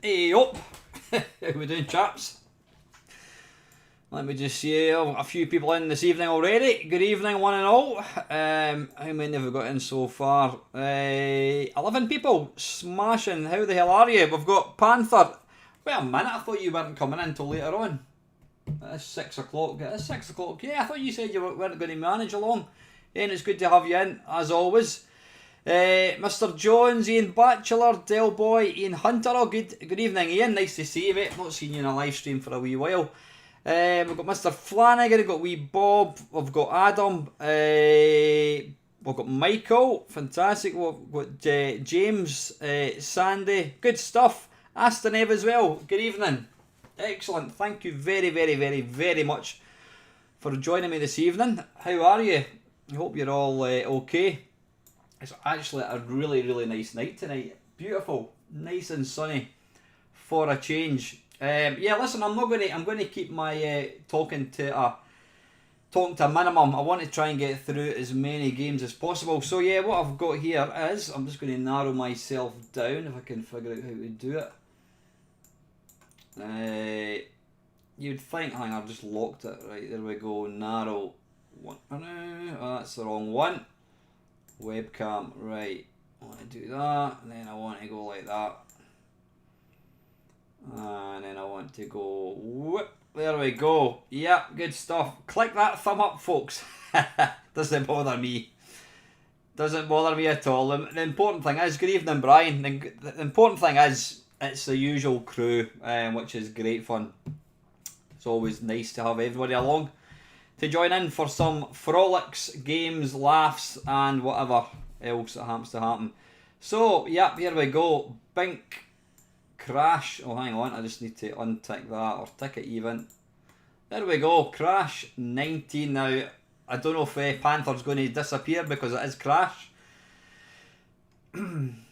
Hey up! How we doing, chaps? Let me just see, a few people in this evening already. Good evening, one and all. How many have we got in so far? 11 people. Smashing. How the hell are you? We've got Panther. Wait a minute, I thought you weren't coming in until later on. It's 6 o'clock. It's 6 o'clock. Yeah, I thought you said you weren't going to manage along. And it's good to have you in, as always. Mr. Jones, Ian Batchelor, Del Boy, Ian Hunter. Oh, good evening, Ian. Nice to see you, mate. Not seen you in a live stream for a wee while. We've got Mr. Flanagan, we've got wee Bob, we've got Adam, we've got Michael, fantastic. We've got James, Sandy, good stuff. Aston Eve as well. Good evening. Excellent. Thank you very, very, very, very much for joining me this evening. How are you? I hope you're all okay. It's actually a really, really nice night tonight. Beautiful, nice and sunny for a change. Yeah, listen, I'm going to keep my talking to a minimum. I want to try and get through as many games as possible. So yeah, what I've got here is I'm just going to narrow myself down if I can figure out how to do it. You'd think, hang on, I've just locked it. Right, there we go. Narrow one. Oh, that's the wrong one. Webcam, right, I want to do that, and then I want to go like that, and then I want to go, whoop, there we go. Yeah, good stuff. Click that thumb up, folks. Doesn't bother me. Doesn't bother me at all. The important thing is, good evening, Brian. The important thing is, it's the usual crew, which is great fun. It's always nice to have everybody along to join in for some frolics, games, laughs, and whatever else that happens to happen. So, yep, here we go. Bink, Crash. Oh, hang on, I just need to untick that, or tick it even. There we go, Crash 19. Now, I don't know if Panther's going to disappear because it is Crash.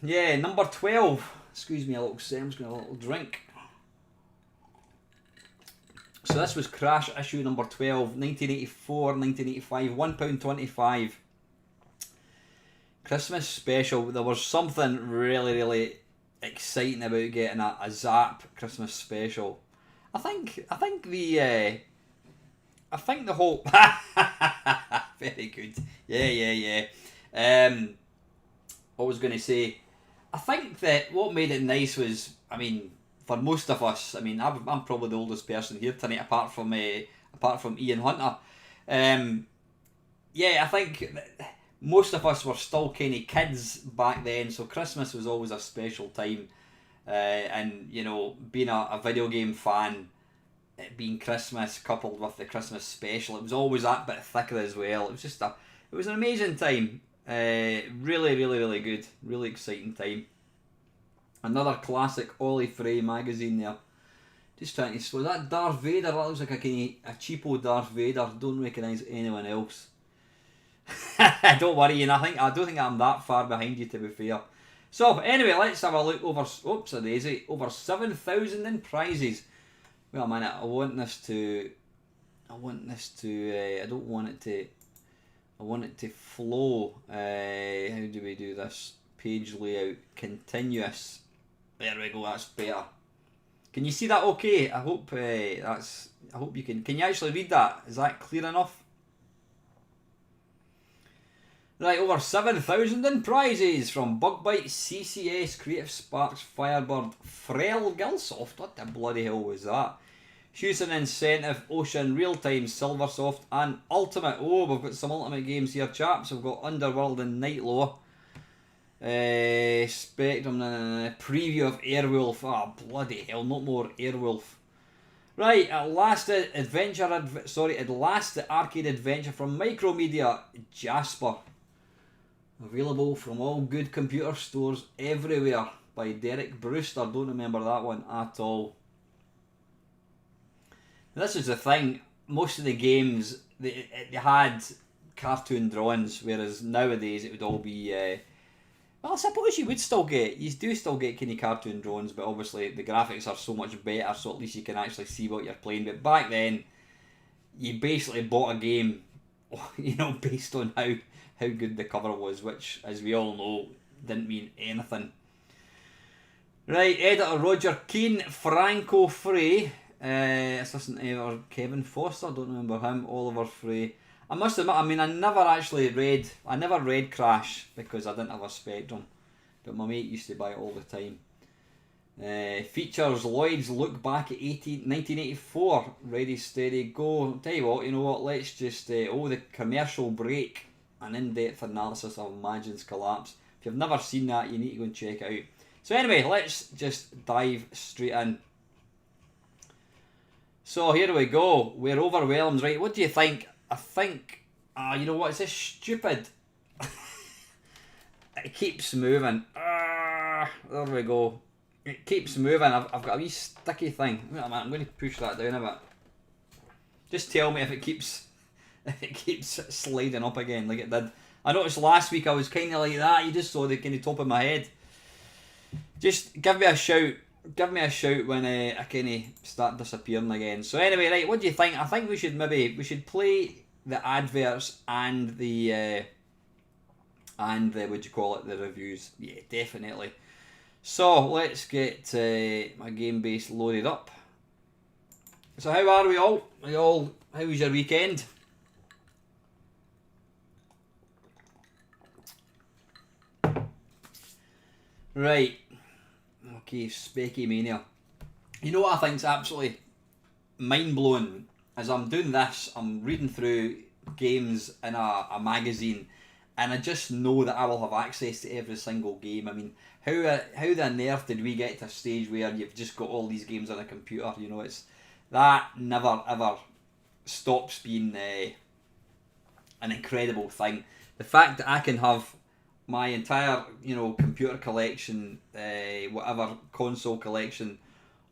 Yeah, number 12. Excuse me, I'm just going to have a little drink. So this was Crash issue number 12, 1984, 1985, £1.25. Christmas special. There was something really, really exciting about getting a Zap Christmas special. I think the whole very good. Yeah. What was going to say? I think that what made it nice was, I mean, for most of us, I mean, I'm probably the oldest person here tonight, apart from Ian Hunter. Yeah, I think most of us were still kind of kids back then, so Christmas was always a special time. And you know, being a video game fan, it being Christmas coupled with the Christmas special, it was always that bit thicker as well. It was just it was an amazing time. Really, really, really good. Really exciting time. Another classic Ollie Frey magazine there. Just trying to slow that Darth Vader. That looks like a cheapo Darth Vader. Don't recognise anyone else. Don't worry, Ian. I don't think I'm that far behind you, to be fair. So anyway, let's have a look over. Oops, a daisy. Over 7,000 in prizes. Wait a minute. I don't want it to flow. How do we do this? Page layout. Continuous. There we go. That's better. Can you see that? Okay. I hope I hope you can. Can you actually read that? Is that clear enough? Right, over 7,000 in prizes from Bugbite, CCS, Creative Sparks, Firebird, Frel, Gilsoft. What the bloody hell was that? Houston Incentive, Ocean, Real Time, Silversoft, and Ultimate. Oh, we've got some Ultimate games here, chaps. We've got Underworld and Nightlaw. Spectrum, preview of Airwolf. Oh, bloody hell, not more Airwolf. Right, at last the arcade adventure from Micromedia, Jasper. Available from all good computer stores everywhere by Derek Brewster. Don't remember that one at all. This is the thing. Most of the games they had cartoon drawings, whereas nowadays it would all be. Well, I suppose you do still get kind of cartoon drawings, but obviously the graphics are so much better, so at least you can actually see what you're playing. But back then, you basically bought a game, you know, based on how good the cover was, which, as we all know, didn't mean anything. Right, editor Roger Keane, Franco Frey, assistant editor Kevin Foster, don't remember him, Oliver Frey. I must admit, I never read Crash because I didn't have a Spectrum, but my mate used to buy it all the time. Features Lloyd's look back at 1984, ready, steady, go. I'll tell you what, let's just, the commercial break. An in-depth analysis of Imagine's collapse. If you've never seen that, you need to go and check it out. So anyway, let's just dive straight in. So here we go. We're overwhelmed, right? What do you think? I think, you know what? It's just stupid. It keeps moving. There we go. It keeps moving. I've got a wee sticky thing. Wait a minute, I'm going to push that down a bit. Just tell me if it keeps sliding up again like it did. I noticed last week I was kind of like that. You just saw the kind of top of my head. Just give me a shout. Give me a shout when I kind of start disappearing again. So anyway, right, what do you think? I think we should play the adverts and the the reviews. Yeah, definitely. So let's get my game base loaded up. So how are we all? How was your weekend? Right, okay, Specky Mania. You know what I think's absolutely mind-blowing? As I'm doing this, I'm reading through games in a magazine, and I just know that I will have access to every single game. I mean, how the earth did we get to a stage where you've just got all these games on a computer? You know, it's that never ever stops being an incredible thing. The fact that I can have my entire, computer collection, whatever console collection,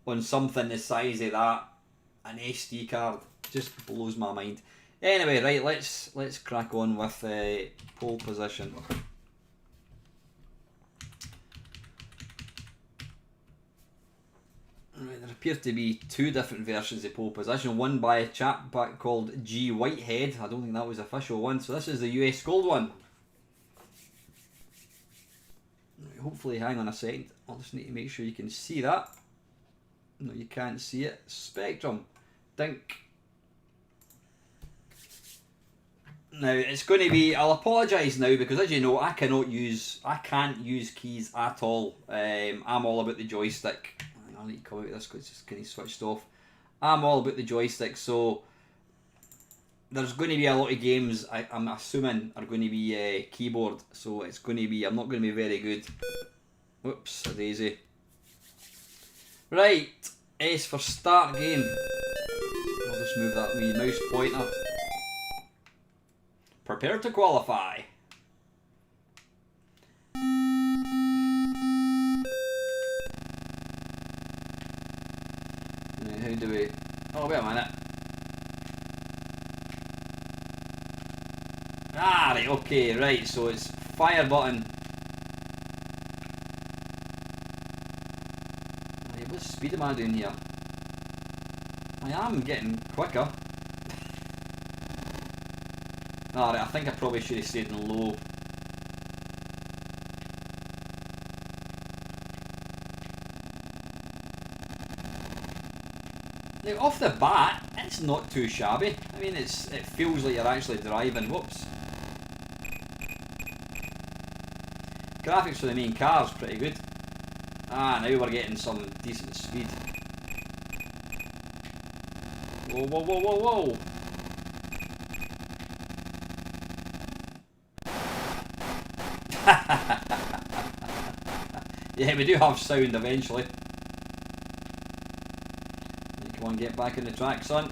on something the size of that, an SD card, just blows my mind. Anyway, right, let's crack on with pole position. Right, there appears to be two different versions of pole position. One by a chap called G Whitehead. I don't think that was the official one. So this is the US Gold one. Hopefully, hang on a second. I'll just need to make sure you can see that. No, you can't see it. Spectrum. Dink. Now, it's going to be... I'll apologise now because, as you know, I can't use keys at all. I'm all about the joystick. I need to come out of this because it's just kind of switched off. I'm all about the joystick, so... there's going to be a lot of games I'm assuming are going to be keyboard, so it's going to be, I'm not going to be very good. Whoops, a daisy. Right, S for start game. I'll just move that wee mouse pointer. Prepare to qualify. How do we... Oh, wait a minute. Ah, right, okay, right, so it's fire button. Right, what speed am I doing here? I am getting quicker. Alright, I think I probably should have stayed in low. Now, off the bat, it's not too shabby. I mean, it feels like you're actually driving. Whoops. Graphics for the main car is pretty good. Ah, now we're getting some decent speed. Whoa, whoa, whoa, whoa, whoa! Yeah, we do have sound eventually. Come on, get back in the track, son.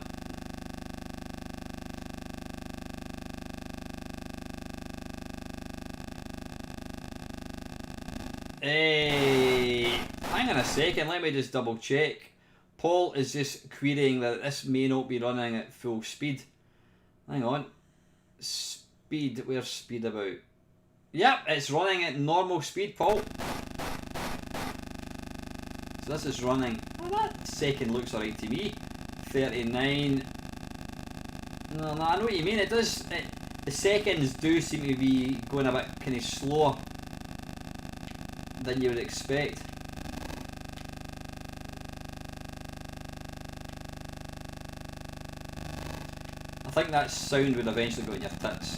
Hey, hang on a second, let me just double check. Paul is just querying that this may not be running at full speed. Hang on. Speed, where's speed about? Yep, it's running at normal speed, Paul. So this is running, well, that second looks alright to me. 39. No, I know what you mean, it does, the seconds do seem to be going a bit kind of slower than you would expect. I think that sound would eventually go in your tits.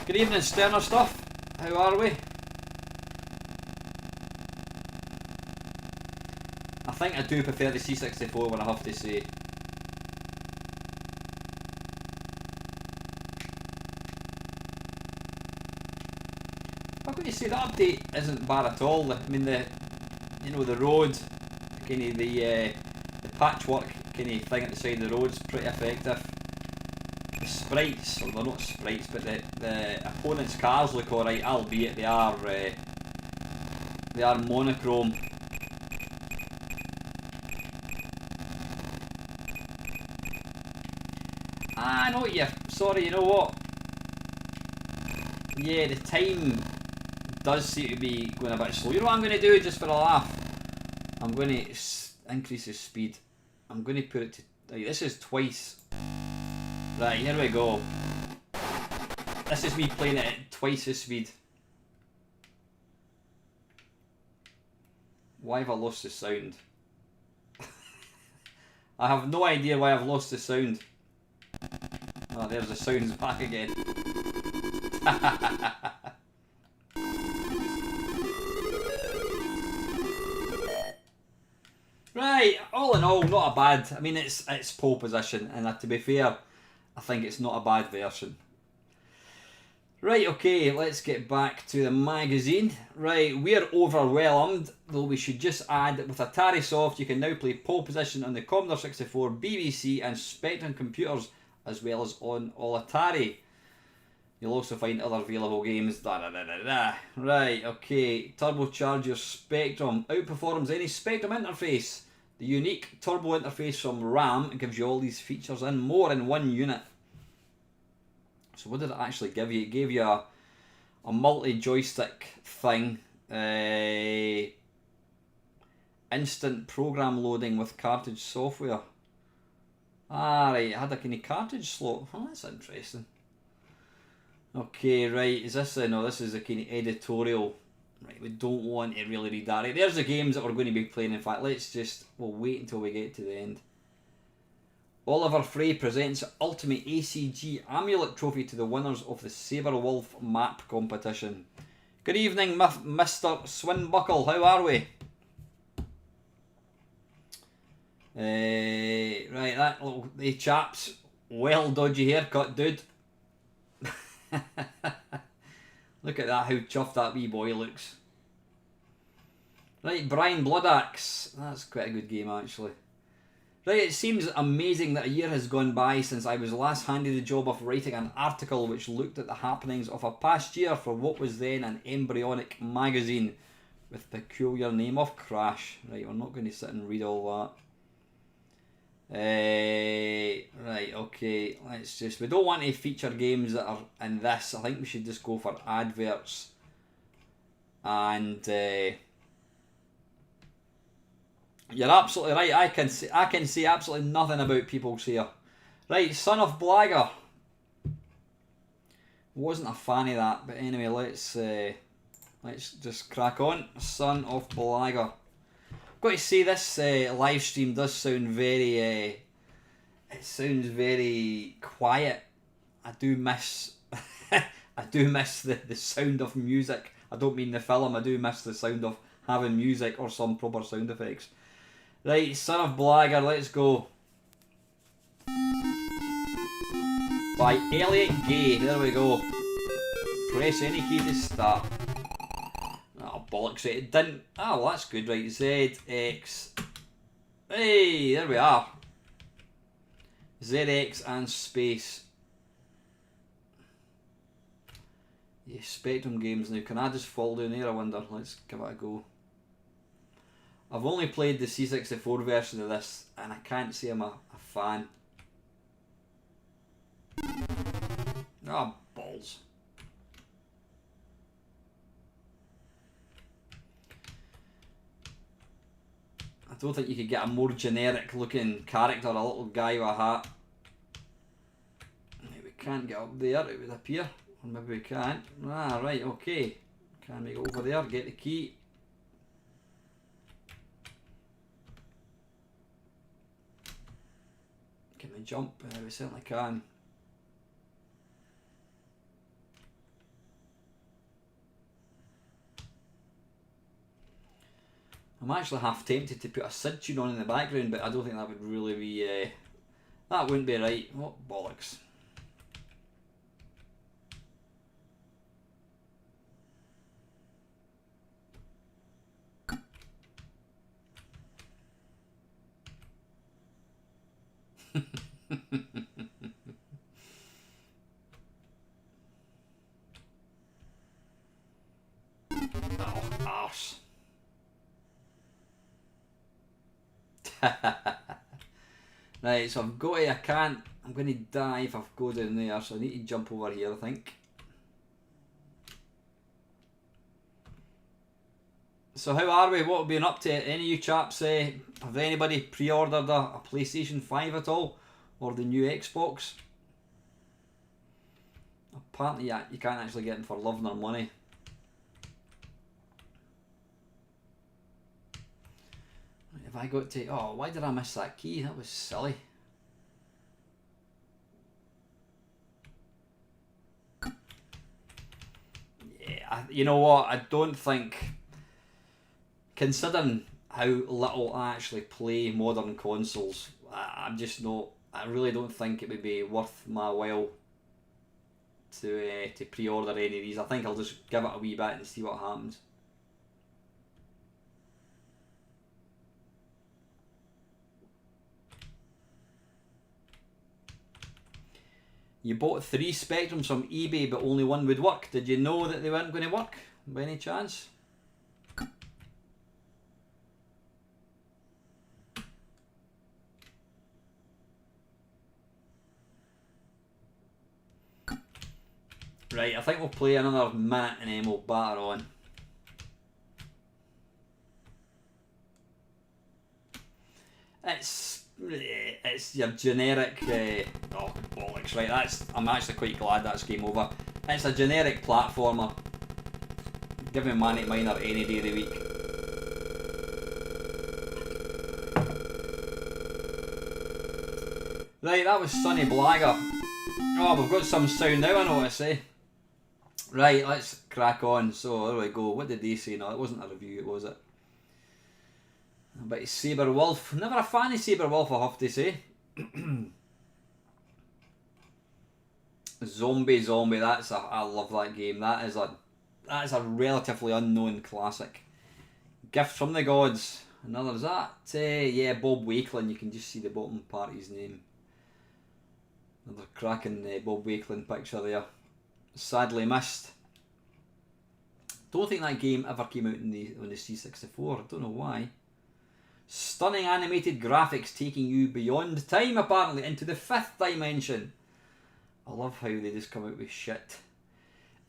Good evening, Sterner Stuff. How are we? I think I do prefer the C64 when I have to say. I'm going to say the update isn't bad at all. I mean, the road, kind of the patchwork kind of thing at the side of the road's pretty effective. The sprites, or they're not sprites, but the opponents' cars look alright, albeit they are monochrome. Ah, no, yeah. Sorry, you know what? Yeah, the time does seem to be going a bit slow. You know what I'm going to do, just for a laugh? I'm going to increase the speed. I'm going to put it to... This is twice. Right, here we go. This is me playing it at twice the speed. Why have I lost the sound? I have no idea why I've lost the sound. Oh, there's the sounds back again. Right, all in all, not a bad. I mean, it's pole position, and to be fair, I think it's not a bad version. Right, okay, let's get back to the magazine. Right, we're overwhelmed, though we should just add that with Atari Soft, you can now play pole position on the Commodore 64, BBC, and Spectrum computers, as well as on all Atari. You'll also find other available games. Right, okay. Turbocharger Spectrum outperforms any Spectrum interface. The unique turbo interface from RAM gives you all these features and more in one unit. So what did it actually give you? It gave you a multi-joystick thing. Instant program loading with cartridge software. Ah, right, it had a kind of cartridge slot. Oh, that's interesting. Okay, right, is this no, this is a kind of editorial. Right, we don't want to really read that. Right, there's the games that we're going to be playing. In fact, we'll wait until we get to the end. Oliver Frey presents Ultimate ACG Amulet Trophy to the winners of the Sabre Wulf map competition. Good evening, Mr. Swinbuckle, how are we? Right, that little chaps, well dodgy haircut, dude. Look at that, how chuffed that wee boy looks. Right, Brian Bloodaxe. That's quite a good game, actually. Right, it seems amazing that a year has gone by since I was last handed the job of writing an article which looked at the happenings of a past year for what was then an embryonic magazine with the peculiar name of Crash. Right, we're not going to sit and read all that. Right, okay, let's just... We don't want to feature games that are in this. I think we should just go for adverts. And... You're absolutely right. I can say absolutely nothing about people's here. Right, Son of Blagger. Wasn't a fan of that, but anyway, let's just crack on. Son of Blagger. Got to say, this live stream does sound very. It sounds very quiet. I do miss. I do miss the sound of music. I don't mean the film. I do miss the sound of having music or some proper sound effects. Right, Son of Blagger, let's go. By Elliot Gay, there we go. Press any key to start. Oh, bollocks, it didn't. Oh, well, that's good, right. ZX. Hey, there we are. ZX and space. Yeah, Spectrum games now. Can I just fall down there, I wonder? Let's give it a go. I've only played the C64 version of this, and I can't say I'm a fan. Ah, balls. I don't think you could get a more generic looking character, a little guy with a hat. We can't get up there, it would appear. Or maybe we can't. Ah, right, okay. Can we go over there, get the key? Can we jump? We certainly can. I'm actually half tempted to put a Sid tune on in the background, but I don't think that would really be... that wouldn't be right. What bollocks. Oh, arse. Right, so I've got to, I'm going to die if I go down there, so I need to jump over here, I think. So how are we? What have we been up to? Any of you chaps, have anybody pre-ordered a PlayStation 5 at all? Or the new Xbox? Apparently you can't actually get them for love nor money. Have I got to... Oh, why did I miss that key? That was silly. Yeah, you know what? I don't think... Considering how little I actually play modern consoles, I'm just not... I really don't think it would be worth my while to pre-order any of these. I think I'll just give it a wee bit and see what happens. You bought 3 Spectrums from eBay but only one would work. Did you know that they weren't going to work by any chance? Right, I think we'll play another minute and then we'll batter on. It's your generic... oh, bollocks, right, I'm actually quite glad that's game over. It's a generic platformer. Give me Manic Miner any day of the week. Right, that was Sonny Blagger. Oh, we've got some sound now, I notice, eh? Right, let's crack on. So, there we go. What did they say? No, it wasn't a review, was it? But Sabre Wulf, never a fan of Sabre Wulf, I have to say. Zombie, that's I love that game. That is a relatively unknown classic. Gift from the Gods. Another, is that? Yeah, Bob Wakelin. You can just see the bottom part of his name. Another cracking Bob Wakelin picture there. Sadly missed. Don't think that game ever came out on the C64. I don't know why. Stunning animated graphics taking you beyond time, apparently, into the 5th dimension. I love how they just come out with shit.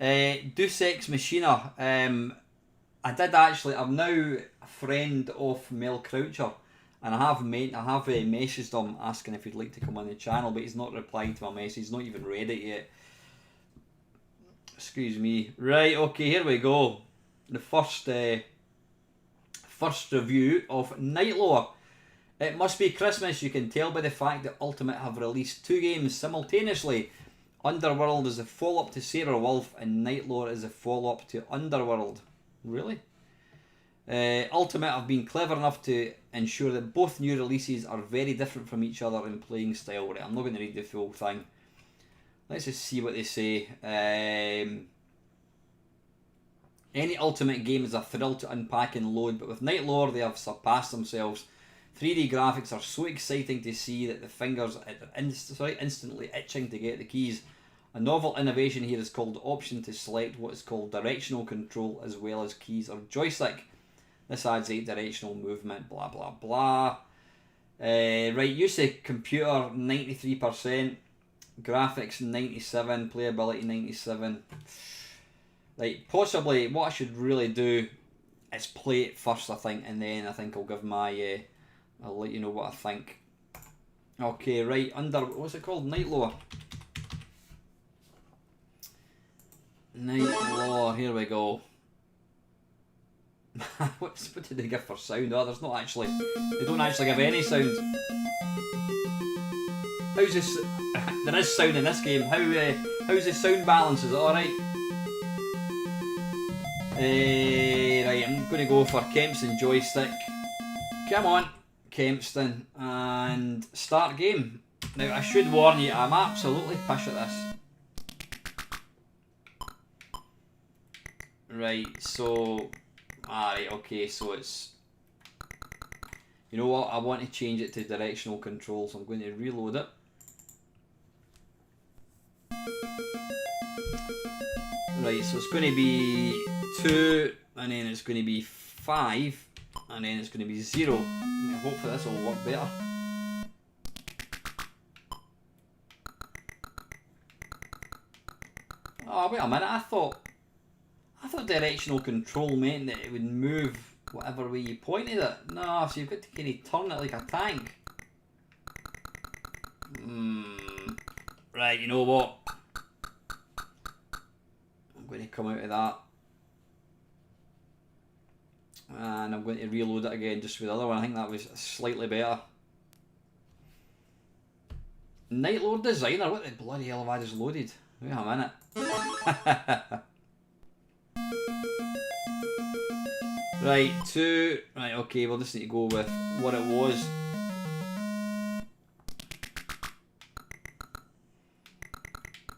Deus Ex Machina. I did actually. I'm now a friend of Mel Croucher, and I have messaged him asking if he'd like to come on the channel, but he's not replied to my message. He's not even read it yet. Excuse me. Right. Okay. Here we go. The first review of Nightlore. It must be Christmas. You can tell by the fact that Ultimate have released 2 games simultaneously. Underworld is a follow-up to Sabre Wulf, and Nightlore is a follow-up to Underworld. Really? Ultimate have been clever enough to ensure that both new releases are very different from each other in playing style. Right, I'm not going to read the full thing. Let's just see what they say. Any Ultimate game is a thrill to unpack and load, but with Nightlore they have surpassed themselves. 3D graphics are so exciting to see that the fingers are instantly itching to get the keys. A novel innovation here is called the option to select what is called directional control as well as keys or joystick. This adds 8 directional movement, blah blah blah. Right, use of computer 93%, graphics 97%, playability 97%. Like, possibly what I should really do is play it first, I think, and then I think I'll give my I'll let you know what I think. Okay, right, what's it called? Nightlore. Nightlore, here we go. What did they give for sound? Oh, there's not actually. They don't actually give any sound. How's this? There is sound in this game. How's the sound balance? Is it alright? Right, I'm going to go for Kempston joystick. Come on, Kempston, and start game. Now, I should warn you, I'm absolutely pish at this. Right, so... Alright, okay, so it's... You know what, I want to change it to directional control, so I'm going to reload it. Right, so it's going to be 2, and then it's going to be 5, and then it's going to be 0. And hopefully this will work better. Oh, wait a minute, I thought directional control meant that it would move whatever way you pointed it. No, so you've got to kind of turn it like a tank. Right, you know what? I'm going to come out of that. And I'm going to reload it again just with the other one. I think that was slightly better. Nightlore Designer, what the bloody hell have I just loaded? Wait a minute. Right, 2. Right, okay, we'll just need to go with what it was.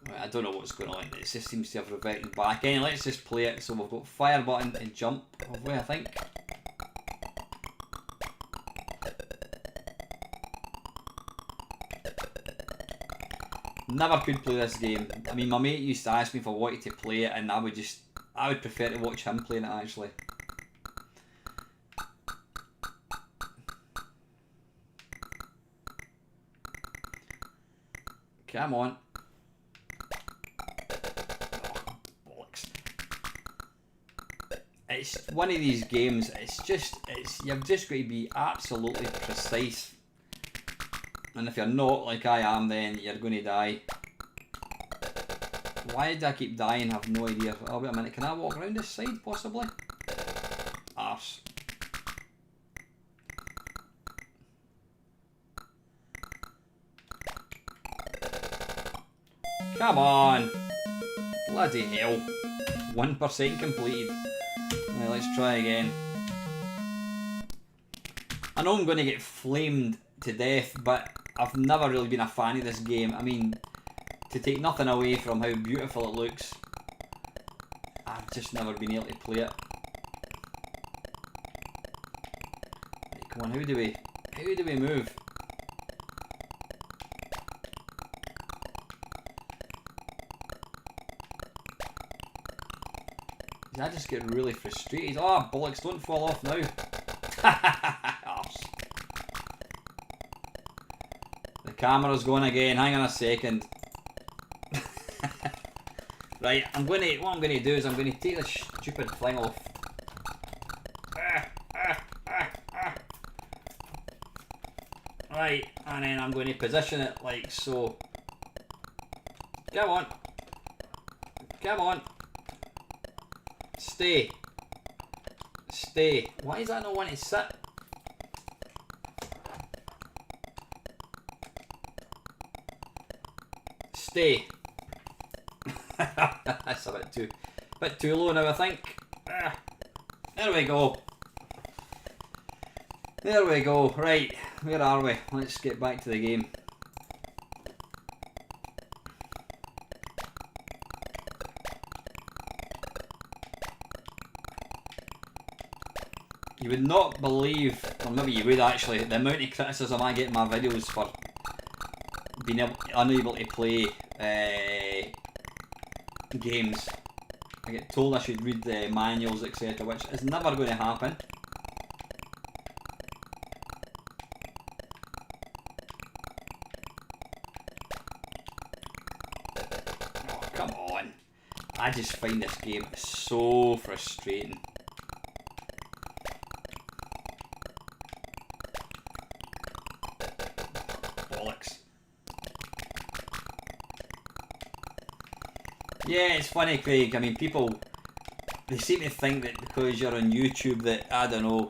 Right, I don't know what's going on. It just seems to have reverted back. Anyway, let's just play it. So we've got fire button and jump, have we, I think. Never could play this game. I mean, my mate used to ask me if I wanted to play it, and I would prefer to watch him playing it actually. Come on. Oh, bollocks. It's one of these games, you've just got to be absolutely precise. And if you're not, like I am, then you're going to die. Why did I keep dying? I have no idea. Oh, wait a minute. Can I walk around this side, possibly? Arse. Come on. Bloody hell. 1% completed. Right, let's try again. I know I'm going to get flamed to death, but I've never really been a fan of this game. I mean, to take nothing away from how beautiful it looks, I've just never been able to play it. Right, come on, how do we move? I just get really frustrated. Oh, bollocks, don't fall off now. The camera's going again, hang on a second. Right, what I'm gonna do is I'm gonna take this stupid thing off. Right, and then I'm going to position it like so. Come on. Come on. Stay. Stay. Why does that not want to sit? Stay. That's a bit too low now, I think. There we go. There we go. Right, where are we? Let's get back to the game. You would not believe, or maybe you would actually, the amount of criticism I get in my videos for being unable to play games. I get told I should read the manuals, etc., which is never going to happen. Oh, come on. I just find this game so frustrating. Yeah, it's funny, Craig. I mean, people, they seem to think that because you're on YouTube that, I don't know,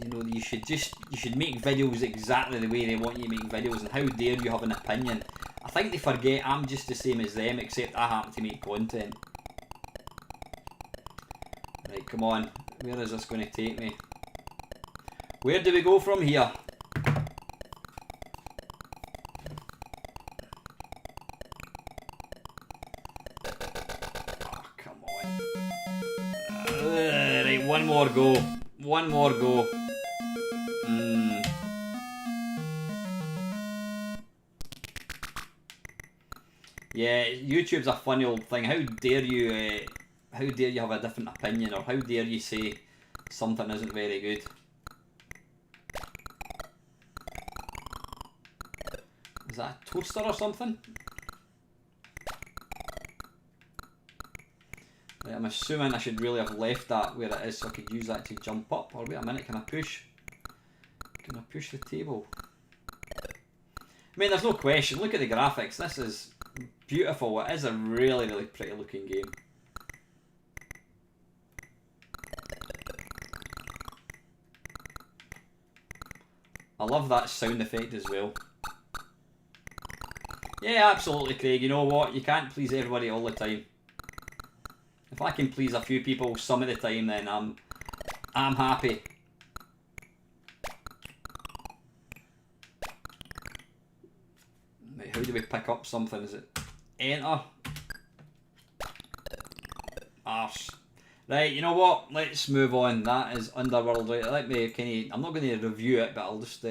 you know, you should make videos exactly the way they want you to make videos, and how dare you have an opinion. I think they forget I'm just the same as them, except I happen to make content. Right, come on. Where is this going to take me? Where do we go from here? One more go. One more go. Yeah, YouTube's a funny old thing. How dare you have a different opinion, or how dare you say something isn't very good? Is that a toaster or something? I'm assuming I should really have left that where it is so I could use that to jump up. Or wait a minute, can I push? Can I push the table? I mean, there's no question. Look at the graphics. This is beautiful. It is a really, really pretty looking game. I love that sound effect as well. Yeah, absolutely, Craig. You know what? You can't please everybody all the time. If I can please a few people some of the time, then I'm happy. Right, how do we pick up something? Is it enter? Arse. Right, you know what? Let's move on. That is Underworld. Right, I'm not going to review it, but I'll just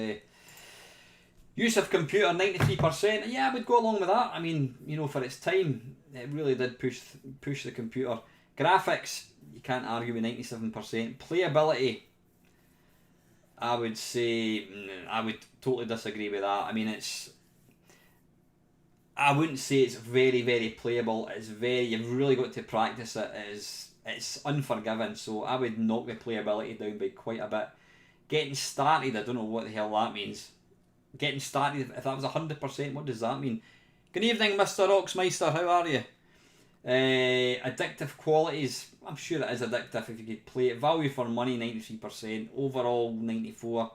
use of computer 93%. Yeah, I would go along with that. I mean, you know, for its time, it really did push the computer. Graphics, you can't argue with 97%. Playability, I would say, I would totally disagree with that. I mean, I wouldn't say it's very, very playable. You've really got to practice it. It's unforgiving, so I would knock the playability down by quite a bit. Getting started, I don't know what the hell that means. Getting started, if that was 100%, what does that mean? Good evening, Mr. Oxmeister, how are you? Addictive qualities, I'm sure it is addictive if you could play it. Value for money, 93%. Overall, 94%.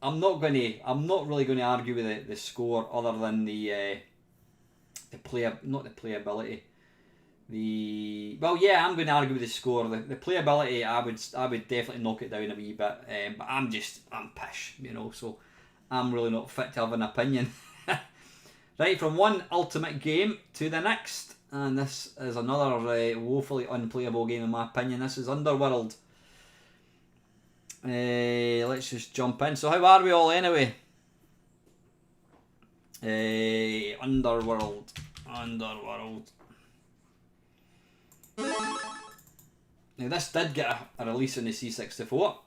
I'm not really going to argue with the score, other than not the playability. Well, yeah, I'm going to argue with the score. The playability, I would definitely knock it down a wee bit. But I'm pish, you know, so I'm really not fit to have an opinion. Right, from one ultimate game to the next, and this is another woefully unplayable game in my opinion. This is Underworld. Let's just jump in. So how are we all anyway? Underworld. Now this did get a release in the C64.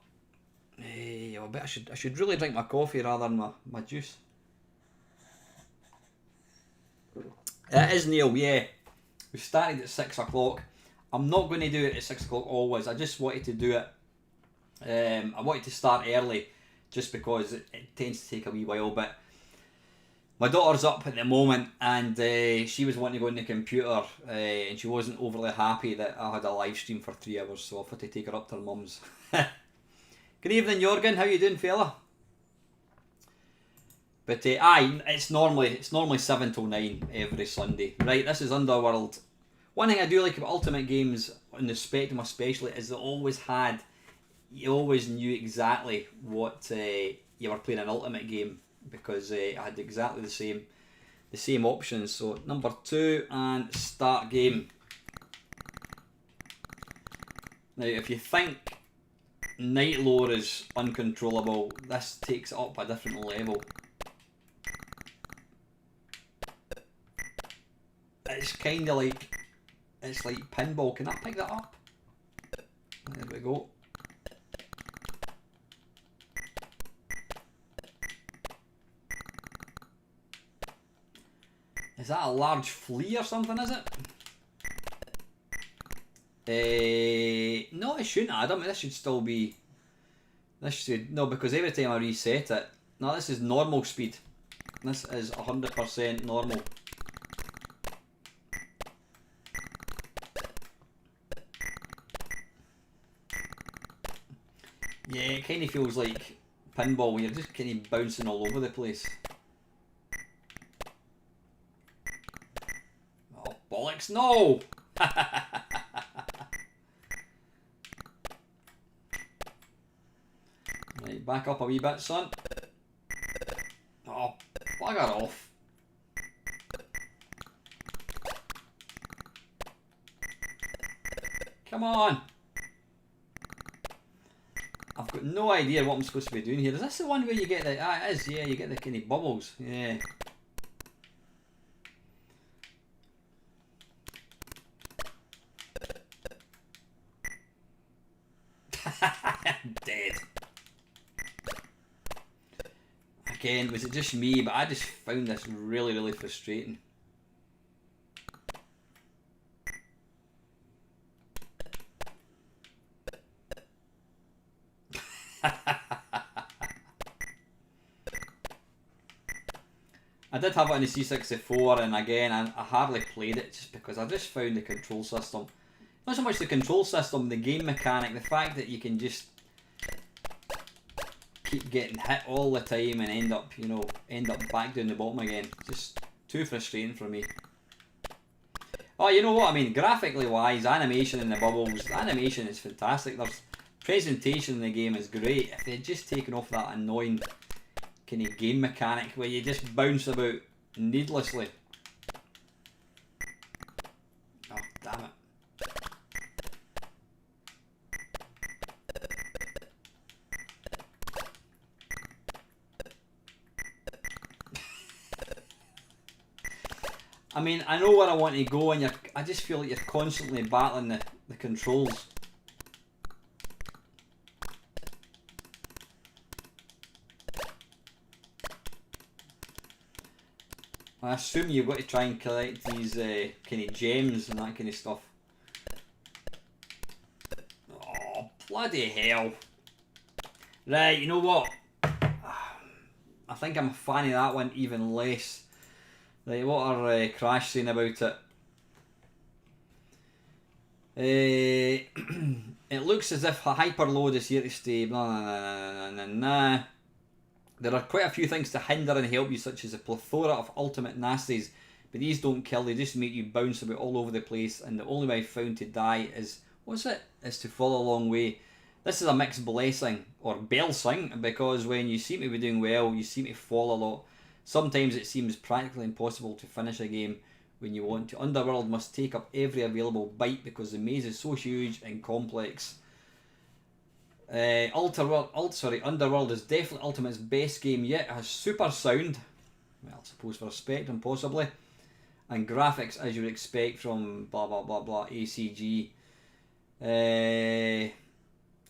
I bet I should really drink my coffee rather than my juice. It is Neil, yeah. We started at 6 o'clock. I'm not going to do it at 6 o'clock always. I just wanted to do it. I wanted to start early just because it tends to take a wee while. But my daughter's up at the moment and she was wanting to go on the computer and she wasn't overly happy that I had a live stream for 3 hours, so I've had to take her up to her mum's. Good evening, Jorgen. How you doing, fella? But it's normally 7 till 9 every Sunday. Right, this is Underworld. One thing I do like about Ultimate games on the Spectrum especially is you always knew exactly what you were playing an Ultimate game, because I had exactly the same options. So number 2 and start game. Now if you think Night Lore is uncontrollable, this takes it up a different level. It's kind of like, it's like pinball. Can I pick that up? There we go. Is that a large flea or something, is it? No, it shouldn't add up. This should still be... No, because every time I reset it... No, this is normal speed. This is 100% normal. Yeah, it kind of feels like pinball when you're just kind of bouncing all over the place. Oh, bollocks, no! Right, back up a wee bit, son. Oh, bugger off. Come on! I've got no idea what I'm supposed to be doing here. Is this the one where you get the... Ah, it is, yeah, you get the kind of bubbles. Yeah. Dead. Again, was it just me? But I just found this really, really frustrating. I did have it on the C64, and again, I hardly played it just because I just found the control system, not so much the control system, the game mechanic, the fact that you can just keep getting hit all the time and end up back down the bottom again. Just too frustrating for me. Oh, you know what I mean? Graphically wise, animation in the bubbles, the animation is fantastic. There's presentation in the game is great. If they'd just taken off that annoying kind of game mechanic where you just bounce about needlessly. Oh, damn it. I mean, I know where I want to go, and I just feel like you're constantly battling the controls. I assume you've got to try and collect these kind of gems and that kind of stuff. Oh, bloody hell. Right, you know what? I think I'm a fan of that one even less. Right, what are Crash saying about it? It looks as if a hyperload is here to stay. Blah, nah, nah, nah, nah. There are quite a few things to hinder and help you, such as a plethora of ultimate nasties but these don't kill, they just make you bounce about all over the place, and the only way I've found to die is, is to fall a long way. This is a mixed blessing, or blessing, because when you seem to be doing well, you seem to fall a lot. Sometimes it seems practically impossible to finish a game when you want to. Underworld must take up every available bite because the maze is so huge and complex. Underworld is definitely Ultimate's best game yet. It has super sound, well, I suppose for a Spectrum possibly, and graphics as you would expect from blah blah blah blah ACG.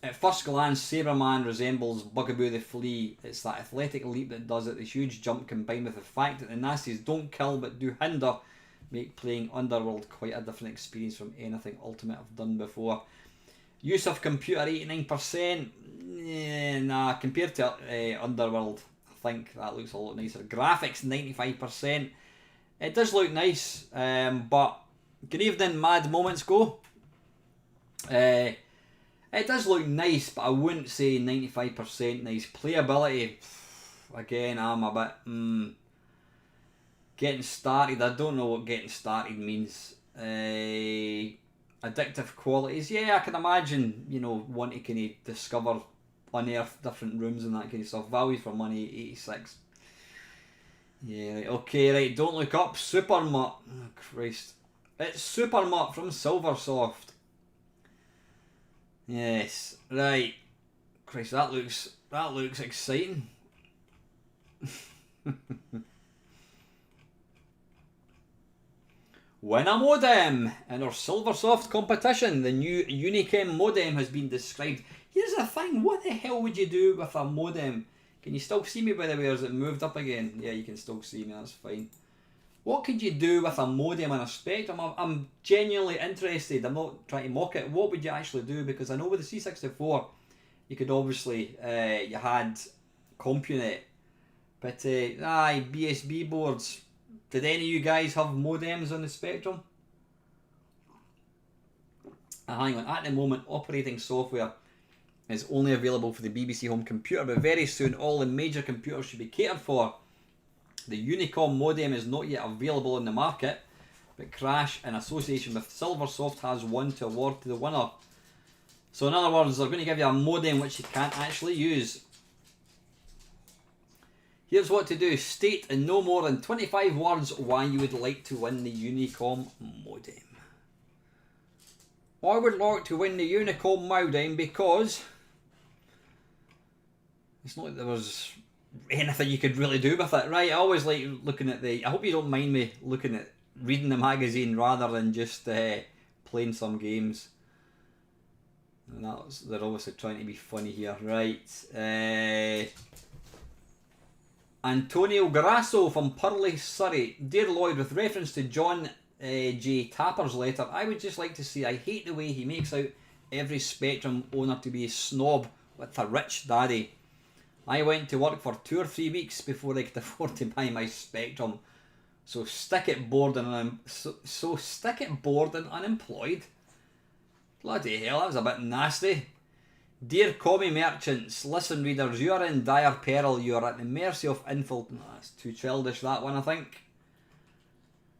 At first glance, Sabre resembles Bugaboo the Flea. It's that athletic leap that does it. The huge jump combined with the fact that the nasties don't kill but do hinder make playing Underworld quite a different experience from anything Ultimate I've done before. Use of computer 89%. Nah, compared to Underworld, I think that looks a lot nicer. Graphics 95%. It does look nice, but good evening, Mad Moments Go. It does look nice, but I wouldn't say 95% nice. Playability, again, I'm a bit getting started. I don't know what getting started means. Addictive qualities, yeah, I can imagine, you know, want to kind of discover, unearth different rooms and that kind of stuff. Value for money, 86. Yeah, right, okay, right, don't look up. Super Mutt, oh Christ, it's Super Mutt from Silversoft. Yes, right, Christ, that looks exciting. Win a modem! In our Silversoft competition, the new Unichem modem has been described. Here's the thing, what the hell would you do with a modem? Can you still see me, by the way, or is it moved up again? Yeah, you can still see me, that's fine. What could you do with a modem and a Spectrum? I'm genuinely interested, I'm not trying to mock it. What would you actually do? Because I know with the C64, you could obviously, you had CompuNet, but BSB boards. Did any of you guys have modems on the Spectrum? Hang on, at the moment operating software is only available for the BBC Home computer, but very soon all the major computers should be catered for. The Unicom modem is not yet available on the market, but Crash, in association with Silversoft, has one to award to the winner. So in other words, they're going to give you a modem which you can't actually use. Here's what to do. State in no more than 25 words why you would like to win the Unicom modem. I would like to win the Unicom modem because it's not like there was anything you could really do with it. Right, I always like looking at I hope you don't mind me reading the magazine rather than just playing some games. And they're obviously trying to be funny here. Right, Antonio Grasso from Purley, Surrey. Dear Lloyd, with reference to John J. Tapper's letter, I would just like to say I hate the way he makes out every Spectrum owner to be a snob with a rich daddy. I went to work for 2 or 3 weeks before I could afford to buy my Spectrum. So stick it bored and unemployed. Bloody hell, that was a bit nasty. Dear commie merchants, listen readers, you are in dire peril, you are at the mercy of that's too childish, that one, I think.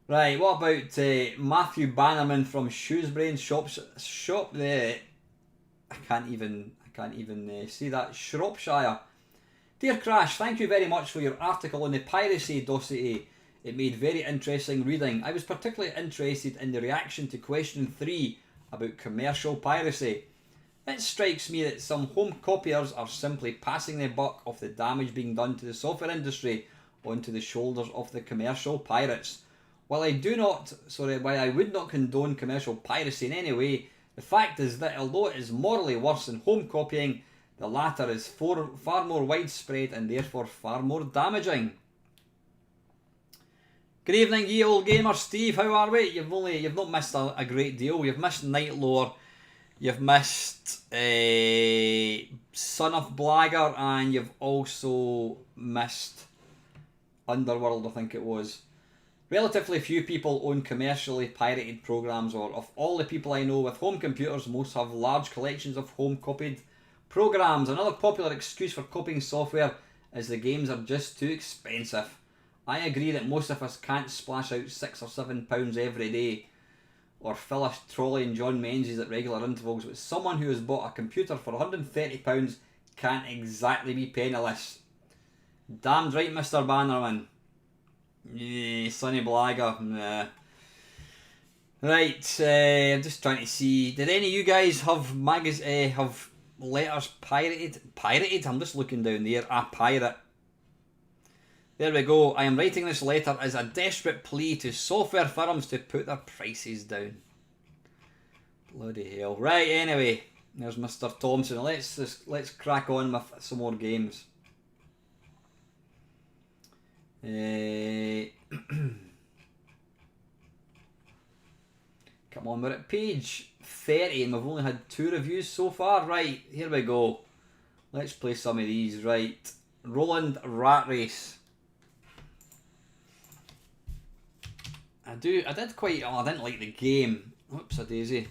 Right, what about Matthew Bannerman from Shrewsbury shop there? I can't even see that. Shropshire. Dear Crash, thank you very much for your article on the piracy dossier. It made very interesting reading. I was particularly interested in the reaction to question 3 about commercial piracy. It strikes me that some home copiers are simply passing the buck of the damage being done to the software industry onto the shoulders of the commercial pirates. While I would not condone commercial piracy in any way, the fact is that although it is morally worse than home copying, the latter is far more widespread and therefore far more damaging. Good evening, ye old gamer. Steve, how are we? You've not missed a great deal. You've missed Night Lore. You've missed Son of Blagger, and you've also missed Underworld, I think it was. Relatively few people own commercially pirated programs, or of all the people I know with home computers, most have large collections of home copied programs. Another popular excuse for copying software is the games are just too expensive. I agree that most of us can't splash out £6 or £7 every day or fill a trolley in John Menzies at regular intervals, but someone who has bought a computer for £130 can't exactly be penniless. Damned right, Mr. Bannerman. Yeah, Sonny Blagger. Nah. Right, I'm just trying to see. Did any of you guys have have letters pirated? Pirated? I'm just looking down there. A pirate. There we go. I am writing this letter as a desperate plea to software firms to put their prices down. Bloody hell. Right, anyway. There's Mr. Thompson. Let's crack on with some more games. Come on, we're at page 30 and we've only had 2 reviews so far. Right, here we go. Let's play some of these. Right, Roland Rat Race. I didn't like the game. Oops, a daisy.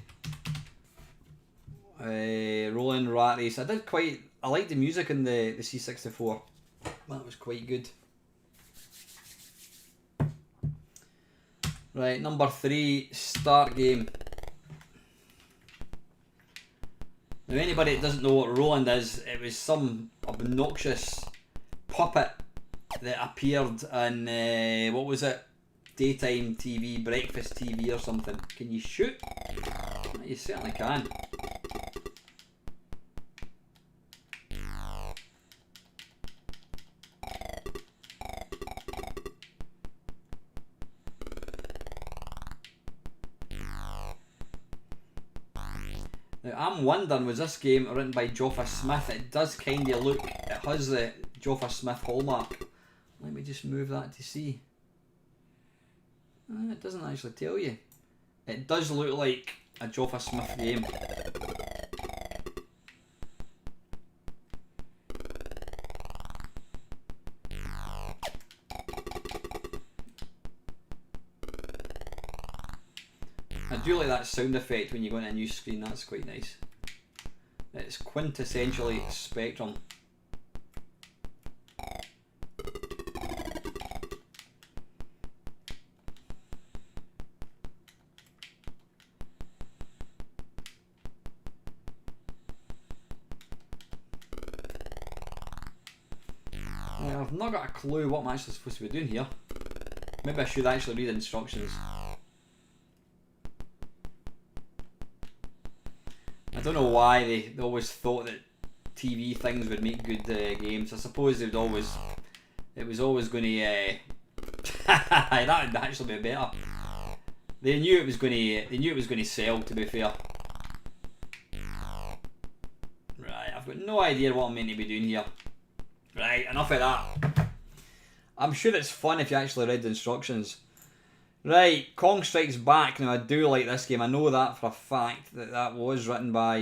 Roland Rat Race. I liked the music in the C64. That was quite good. Right, number 3, start game. Now, anybody that doesn't know what Roland is, it was some obnoxious puppet that appeared in, what was it? Daytime TV, breakfast TV or something. Can you shoot? You certainly can. Now, I'm wondering, was this game written by Joffa Smith? It does kind of look, it has the Joffa Smith hallmark. Let me just move that to see. It doesn't actually tell you. It does look like a Joffa Smith game. I do like that sound effect when you go into a new screen, that's quite nice. It's quintessentially Spectrum. I've not got a clue what I'm actually supposed to be doing here. Maybe I should actually read instructions. I don't know why they always thought that TV things would make good games. I suppose it was always going to that would actually be better. They knew it was going to sell, to be fair. Right, I've got no idea what I'm meant to be doing here. Right, enough of that. I'm sure it's fun if you actually read the instructions. Right, Kong Strikes Back. Now, I do like this game. I know that for a fact that was written by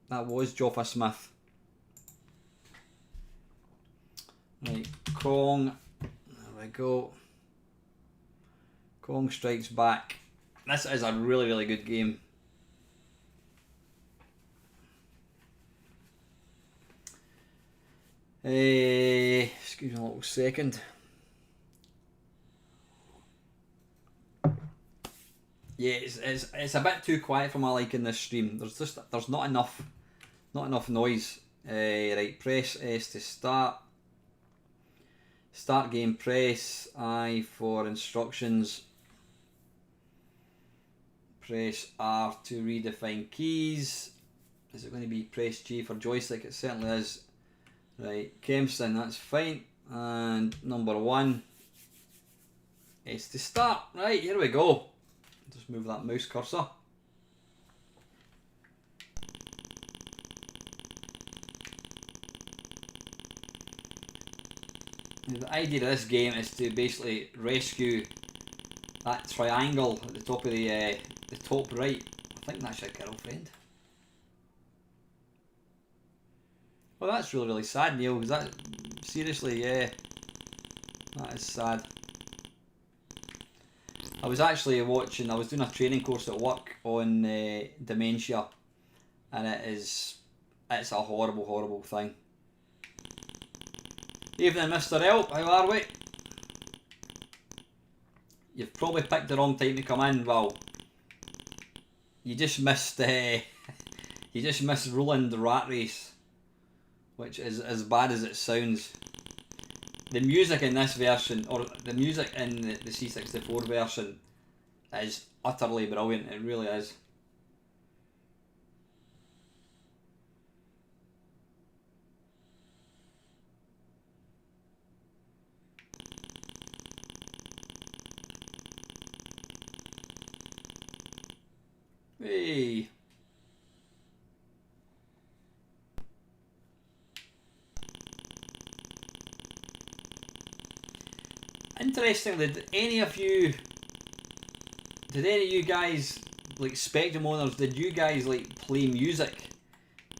that was Joffa Smith. Right, Kong. There we go. Kong Strikes Back. This is a really, really good game. Excuse me a little second. Yeah, it's a bit too quiet for my liking this stream. There's not enough noise. Right, press S to start. Start game, press I for instructions. Press R to redefine keys. Is it going to be press G for joystick? It certainly is. Right, Kempston, that's fine. And number 1 is to start. Right, here we go. Just move that mouse cursor. Now, the idea of this game is to basically rescue that triangle at the top of the top right. I think that's your girlfriend. Well, that's really, really sad, Neil. Is that seriously? Yeah, that is sad. I was actually watching. I was doing a training course at work on dementia, and it's a horrible, horrible thing. Evening, Mr. Elp. How are we? you've probably picked the wrong time to come in. Well, you just missed Roland the Rat Race, which is as bad as it sounds. The music in this version, or the music in the C64 version, is utterly brilliant. It really is. Hey. Interestingly, did any of you guys, like Spectrum owners, did you guys like play music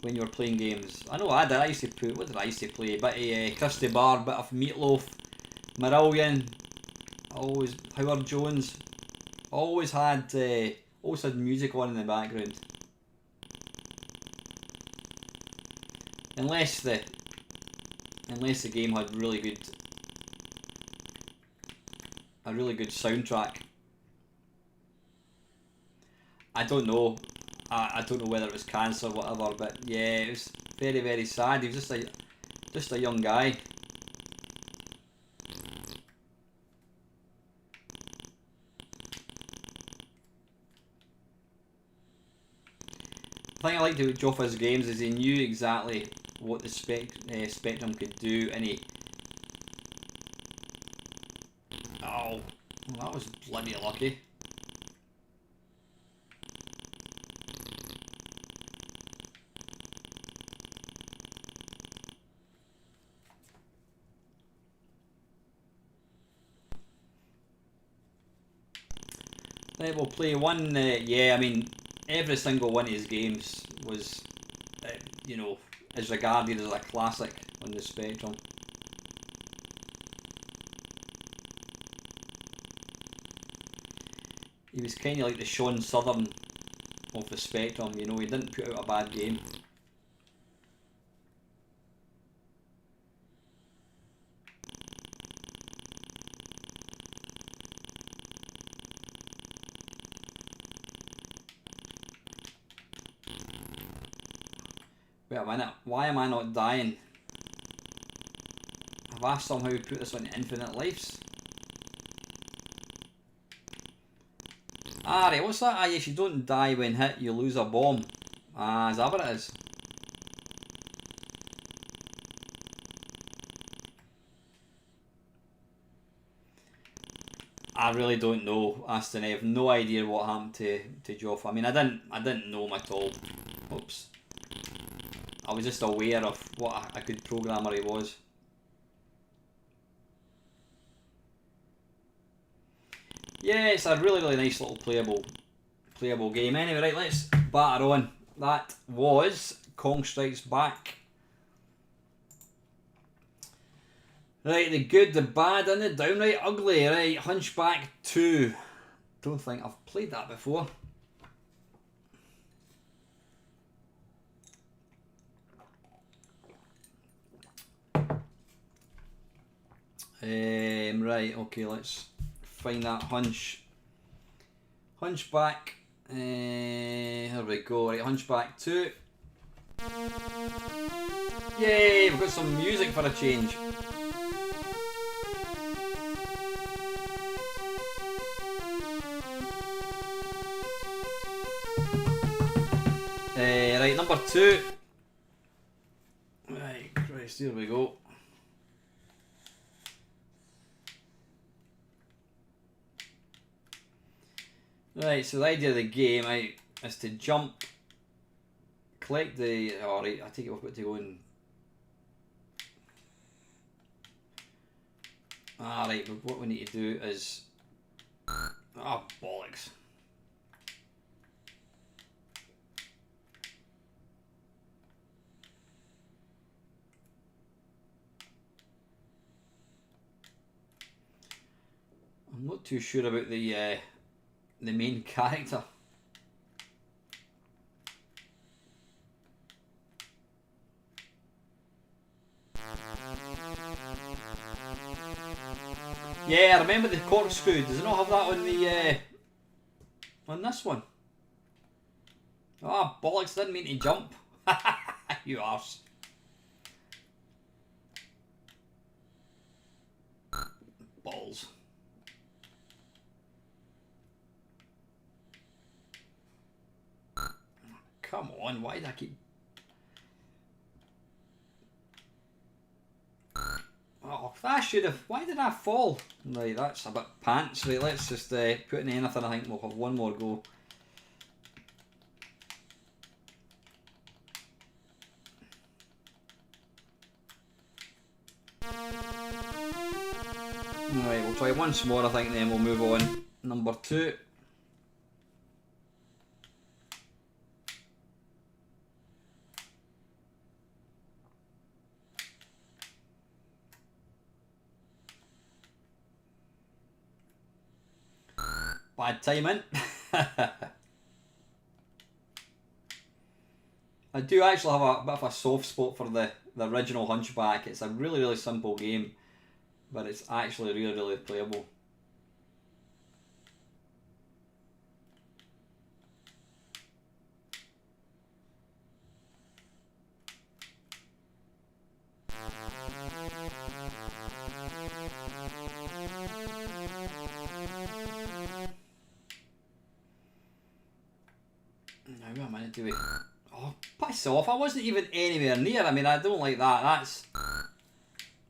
when you were playing games? I know I did. I used to put, what did I used to play? A bit of Krusty Bar, bit of Meatloaf, Marillion, always Howard Jones, always had music on in the background. Unless the game had a really good soundtrack. I don't know. I don't know whether it was cancer or whatever, but yeah, it was very, very sad. He was just a young guy. The thing I liked about Joffa's games is he knew exactly what the Spectrum could do, and he... Oh, that was bloody lucky. Right, we'll play one, yeah, I mean, every single one of his games was, you know, is regarded as a classic on the Spectrum. He was kind of like the Sean Southern of the Spectrum, you know, he didn't put out a bad game. Wait a minute, why am I not dying? Have I somehow put this on infinite lives? Ah, right, what's that? Ah, yes, you don't die when hit, you lose a bomb. Ah, is that what it is? I really don't know, Aston. I have no idea what happened to Joff. I mean, I didn't know him at all. Oops. I was just aware of what a good programmer he was. Yeah, it's a really, really nice little playable game. Anyway, right, let's batter on. That was Kong Strikes Back. Right, the good, the bad, and the downright ugly. Right, Hunchback 2. Don't think I've played that before. Right, okay, let's find that Hunchback. Here we go. Right, Hunchback 2. Yay, we've got some music for a change. Right, number 2. Right, Christ, here we go. Right, so the idea of the game is to jump, collect the... Alright, I take it we've got to go and... Alright, what we need to do is... Oh, bollocks. I'm not too sure about the main character. Yeah, I remember the corkscrew. Does it not have that on the on this one? Ah, oh, bollocks! Didn't mean to jump. You arse. Balls. Come on, why did I keep... Oh, that should have... Why did I fall? Right, that's a bit pants. Right, let's just put in anything. I think we'll have one more go. Right, we'll try once more, I think, and then we'll move on. Number 2. Bad timing. I do actually have a bit of a soft spot for the original Hunchback. It's a really, really simple game, but it's actually really, really playable. Now what am I going to do? Oh, piss off. I wasn't even anywhere near. I mean, I don't like that. That's...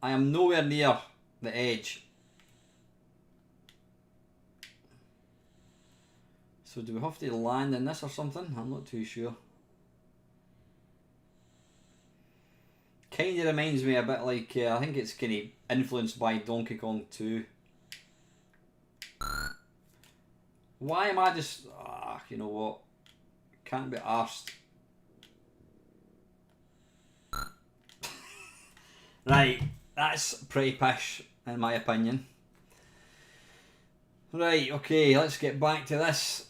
I am nowhere near the edge. So do we have to land in this or something? I'm not too sure. Kind of reminds me a bit like, I think it's kind of influenced by Donkey Kong 2. Why am I just... Ah, you know what? Can't be arsed. Right, that's pretty pish in my opinion. Right, okay, let's get back to this.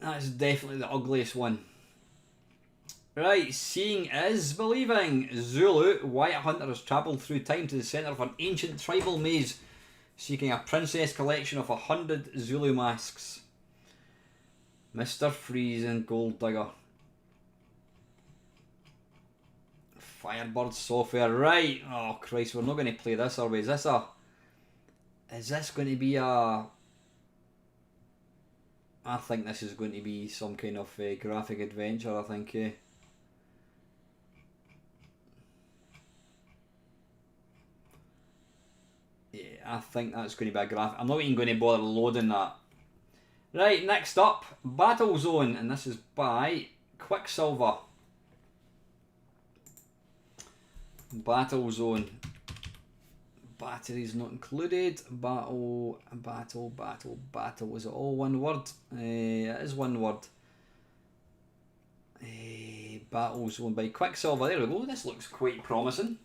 That's definitely the ugliest one. Right, seeing is believing. Zulu, White Hunter has travelled through time to the centre of an ancient tribal maze, seeking a princess collection of 100 Zulu masks. Mr. Freeze and Gold Digger. Firebird software, right. Oh Christ, we're not going to play this, are we? Is this going to be a... I think this is going to be some kind of graphic adventure, I think. Yeah, I think that's going to be a graphic. I'm not even going to bother loading that. Right, next up, Battlezone, and this is by Quicksilver. Battlezone. Batteries not included. Battle. Is it all one word? It is one word. Battlezone by Quicksilver. There we go. This looks quite promising.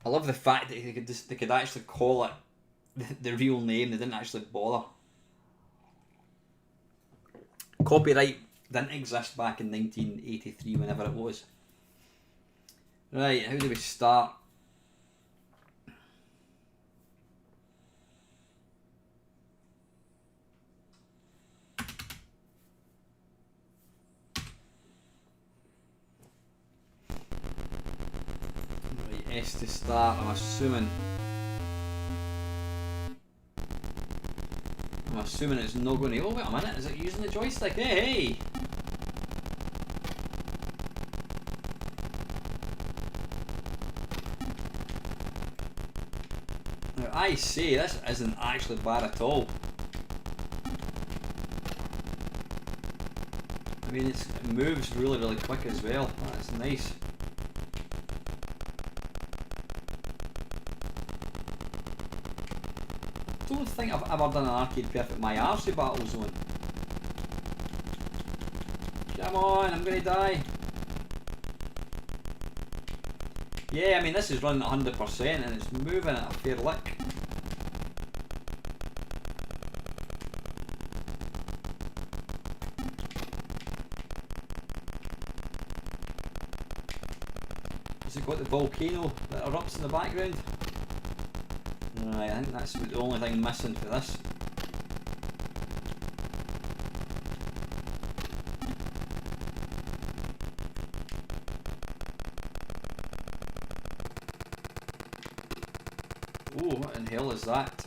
I love the fact that they could actually call it the real name. They didn't actually bother. Copyright didn't exist back in 1983, whenever it was. Right, how do we start? Right, S to start, I'm assuming it's not going to... Oh, wait a minute, is it using the joystick? Hey! Now, I say, this isn't actually bad at all. I mean, it moves really, really quick as well. That's nice. I don't think I've ever done an arcade perfect my arse with Battlezone. Come on, I'm gonna die. Yeah, I mean this is running at 100% and it's moving at a fair lick. Has it got got the volcano that erupts in the background. Right, I think that's the only thing missing for this. Oh, what in hell is that?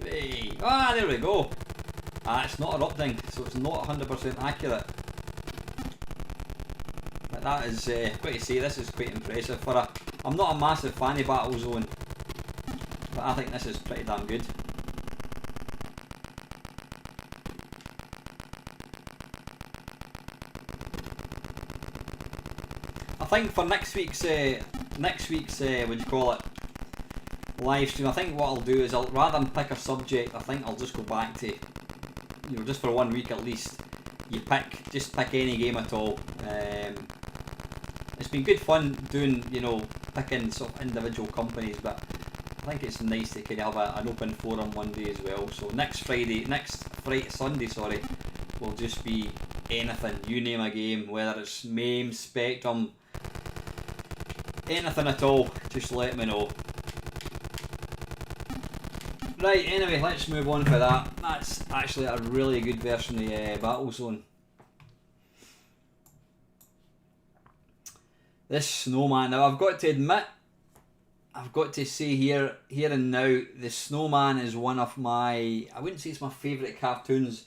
Hey. Ah, there we go. Ah, it's not erupting, so it's not 100% accurate. But that is, got to say, this is quite impressive for a... I'm not a massive fan of Battlezone, but I think this is pretty damn good. I think for next week's what do you call it, live stream, I think what I'll do is, rather than pick a subject, I think I'll just go back to, you know, just for 1 week at least, you just pick any game at all. It's been good fun doing, you know, picking sort of individual companies, but I think it's nice to kind of have an open forum one day as well. So next Sunday, sorry, will just be anything. You name a game, whether it's MAME, Spectrum, anything at all, just let me know. Right, anyway, let's move on for that. That's actually a really good version of Battlezone. This Snowman, now I've got to admit, I've got to say here and now, the Snowman is one of my, I wouldn't say it's my favourite cartoons,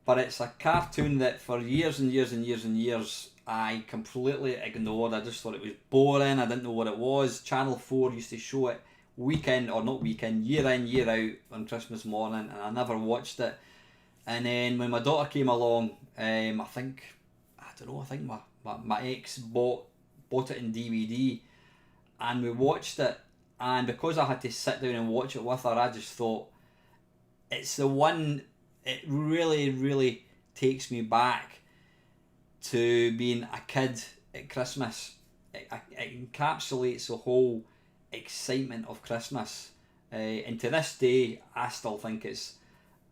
but it's a cartoon that for years and years and years and years I completely ignored. I just thought it was boring, I didn't know what it was. Channel 4 used to show it weekend, or not weekend, year in, year out on Christmas morning, and I never watched it. And then when my daughter came along, I think my ex bought it in DVD, and we watched it, and because I had to sit down and watch it with her, I just thought, it's the one, it really, really takes me back to being a kid at Christmas. It encapsulates the whole excitement of Christmas, and to this day I still think it's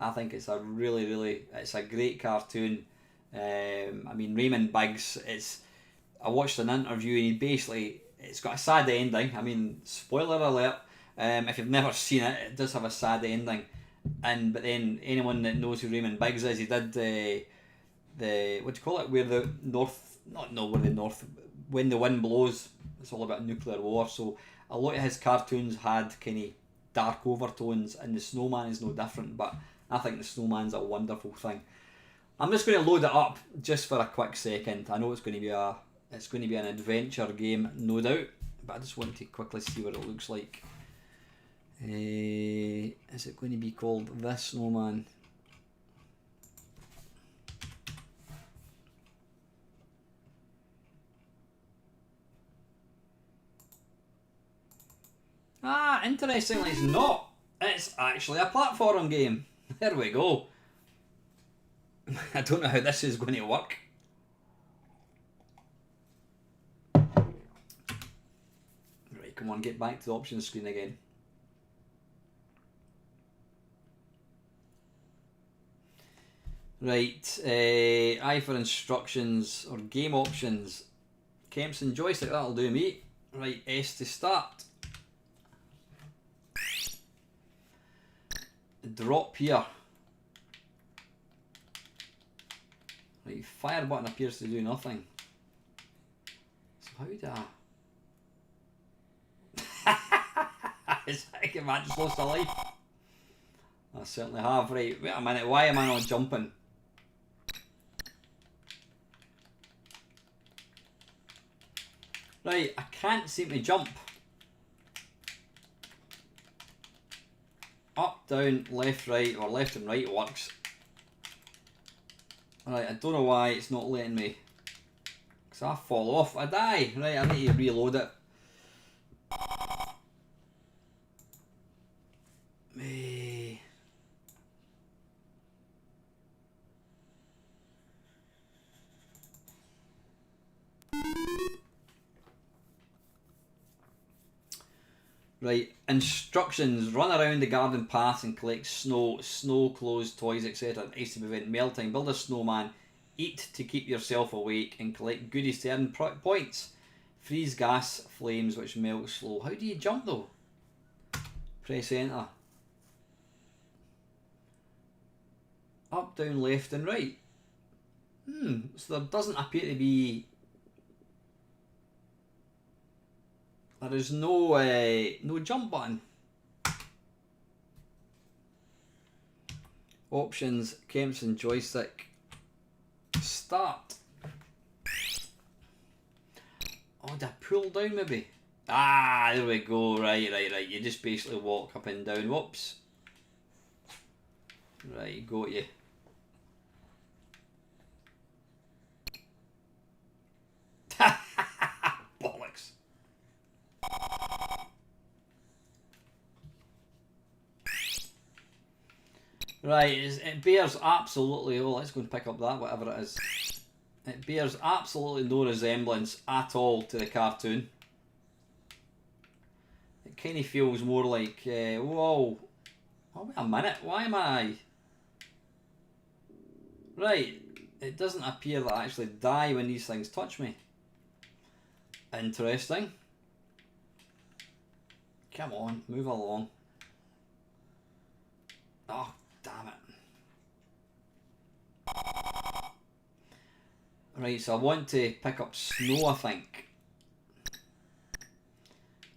a really, really, it's a great cartoon. I mean, Raymond Biggs, I watched an interview and it's got a sad ending. I mean, spoiler alert, if you've never seen it, it does have a sad ending. But then anyone that knows who Raymond Biggs is, he did the what do you call it, when the wind blows, it's all about nuclear war. So a lot of his cartoons had kind of dark overtones, and the Snowman is no different, but I think the Snowman's a wonderful thing. I'm just going to load it up just for a quick second. I know it's going to be an adventure game, no doubt, but I just want to quickly see what it looks like. Is it going to be called The Snowman? Ah, interestingly, it's not. It's actually a platform game. There we go. I don't know how this is going to work. Right, come on, get back to the options screen again. Right, I for instructions or game options. Kempson joystick, that'll do me. Right, S to start. Drop here. Right, fire button appears to do nothing. So how do I... Is that a man just lost a life? I certainly have. Right, wait a minute, why am I not jumping? Right, I can't seem to jump. Up, down, left, right, or left and right works. Right, I don't know why it's not letting me. Because I fall off, I die. Right, I need to reload it. Right, instructions: run around the garden path and collect snow, clothes, toys, etc. Ice to prevent melting. Build a snowman. Eat to keep yourself awake and collect goodies to earn points. Freeze gas flames which melt slow. How do you jump though? Press enter. Up, down, left and right. So there doesn't appear to be... There is no jump button. Options, Kempson joystick. Start. Oh, did I pull down maybe? Ah, there we go. Right. You just basically walk up and down. Whoops. Right, got you. Bollocks. Right, it bears absolutely... Oh, let's go and pick up that, whatever it is. It bears absolutely no resemblance at all to the cartoon. It kind of feels more like... whoa. Oh, wait a minute. Why am I... Right. It doesn't appear that I actually die when these things touch me. Interesting. Come on, move along. Oh, damn it. Right, so I want to pick up snow, I think.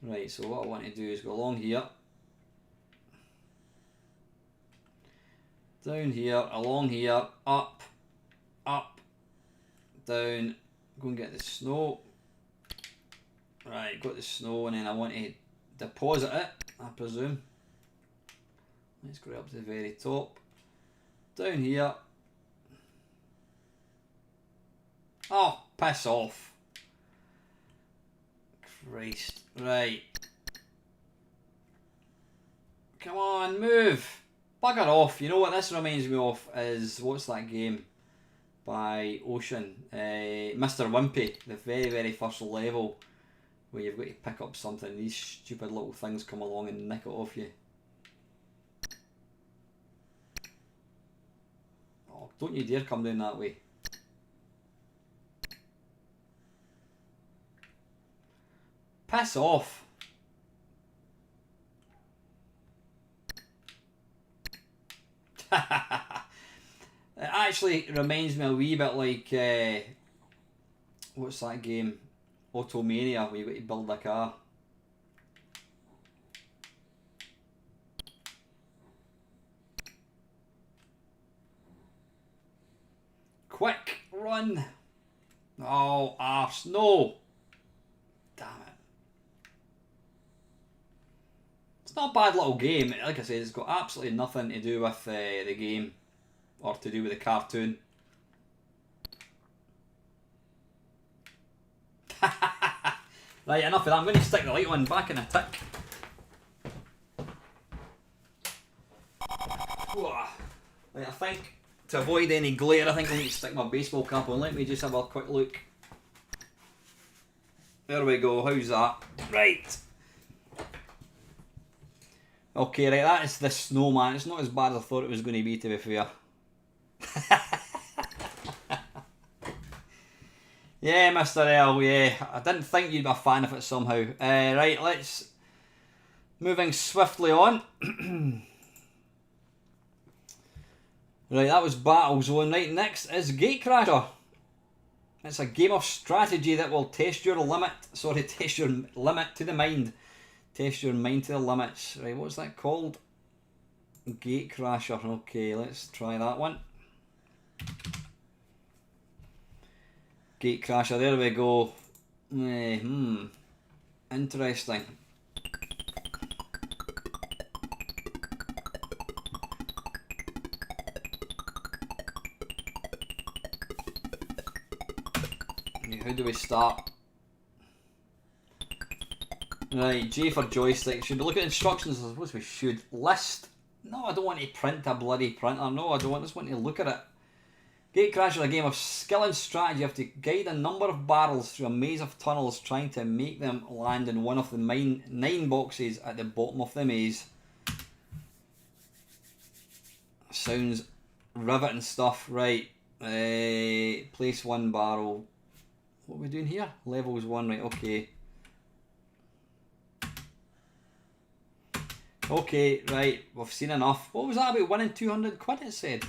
Right, so what I want to do is go along here. Down here, along here, up, down, go and get the snow. Right, got the snow and then I want to deposit it, I presume. Let's go up to the very top. Down here. Oh, piss off. Christ. Right. Come on, move. Bugger off. You know what this reminds me of is, what's that game by Ocean? Mr. Wimpy, the very, very first level where you've got to pick up something. These stupid little things come along and nick it off you. Oh, don't you dare come down that way. Piss off. It actually reminds me a wee bit like what's that game? Automania, where you got to build a car. Quick, run! Oh, arse, no! Damn it. It's not a bad little game. Like I said, it's got absolutely nothing to do with the game or to do with the cartoon. Right, enough of that. I'm going to stick the light one back in a tick. Right, I think to avoid any glare, I think I need to stick my baseball cap on. Let me just have a quick look. There we go. How's that? Right. Okay, right, that is the Snowman. It's not as bad as I thought it was going to be, to be fair. Yeah, Mr. L, yeah. I didn't think you'd be a fan of it somehow. Right, let's... Moving swiftly on. Right, that was Battlezone. Right, next is Gatecrasher. It's a game of strategy that will test your limit. Sorry, test your limit to the mind. Test your mind to the limits. Right, what's that called? Gatecrasher. Okay, let's try that one. Gatecrasher, there we go. Interesting. How do we start? Right, J for joystick. Should we look at instructions? I suppose we should. List. No, I don't want to print a bloody printer. No, I don't want. I just want to look at it. Gatecrash is a game of skill and strategy. You have to guide a number of barrels through a maze of tunnels, trying to make them land in one of the 9 boxes at the bottom of the maze. Sounds riveting stuff. Right. Place 1 barrel. What are we doing here? Levels 1, right, okay. Okay, right, we've seen enough. What was that about winning 200 quid it said?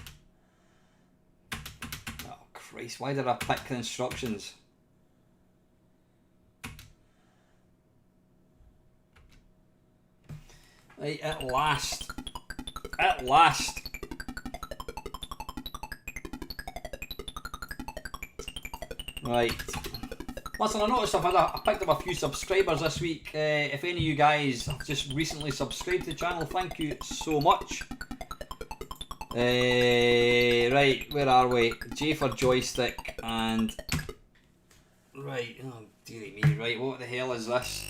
Oh Christ, why did I pick the instructions? Right, at last. At last. Right. Listen, I noticed I picked up a few subscribers this week. If any of you guys have just recently subscribed to the channel, thank you so much. Right, where are we? J for joystick and... Right, oh dearie me, right, what the hell is this?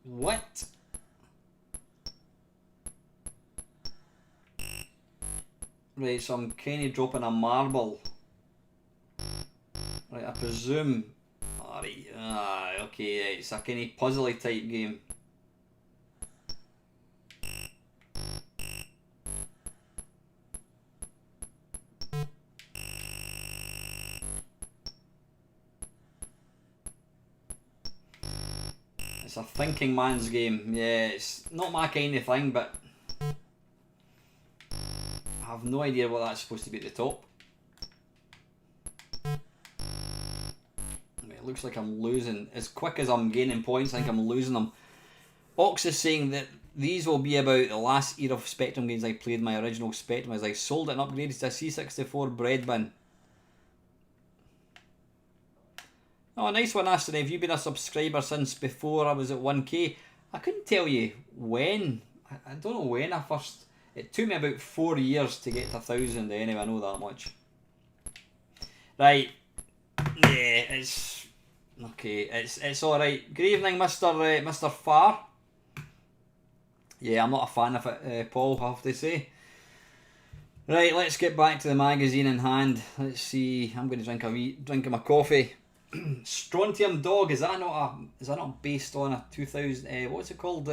What? Right, so I'm kind of dropping a marble. Right, I presume... Alright, okay, it's a kind of puzzly type game. It's a thinking man's game. Yeah, it's not my kind of thing, but... I have no idea what that's supposed to be at the top. I mean, it looks like I'm losing. As quick as I'm gaining points, I think I'm losing them. Ox is saying that these will be about the last era of Spectrum games I played. My original Spectrum as I sold it and upgraded to a C64 bread bin. Oh, nice one, Aston. Have you been a subscriber since before I was at 1k? I couldn't tell you when. I don't know when I first... It took me about 4 years to get to 1,000 anyway, I know that much. Right. Yeah, it's... Okay, it's alright. Good evening, Mr. Farr. Yeah, I'm not a fan of it, Paul, I have to say. Right, let's get back to the magazine in hand. Let's see, I'm going to drink my coffee. Strontium Dog, is that not based on a 2000, what's it called?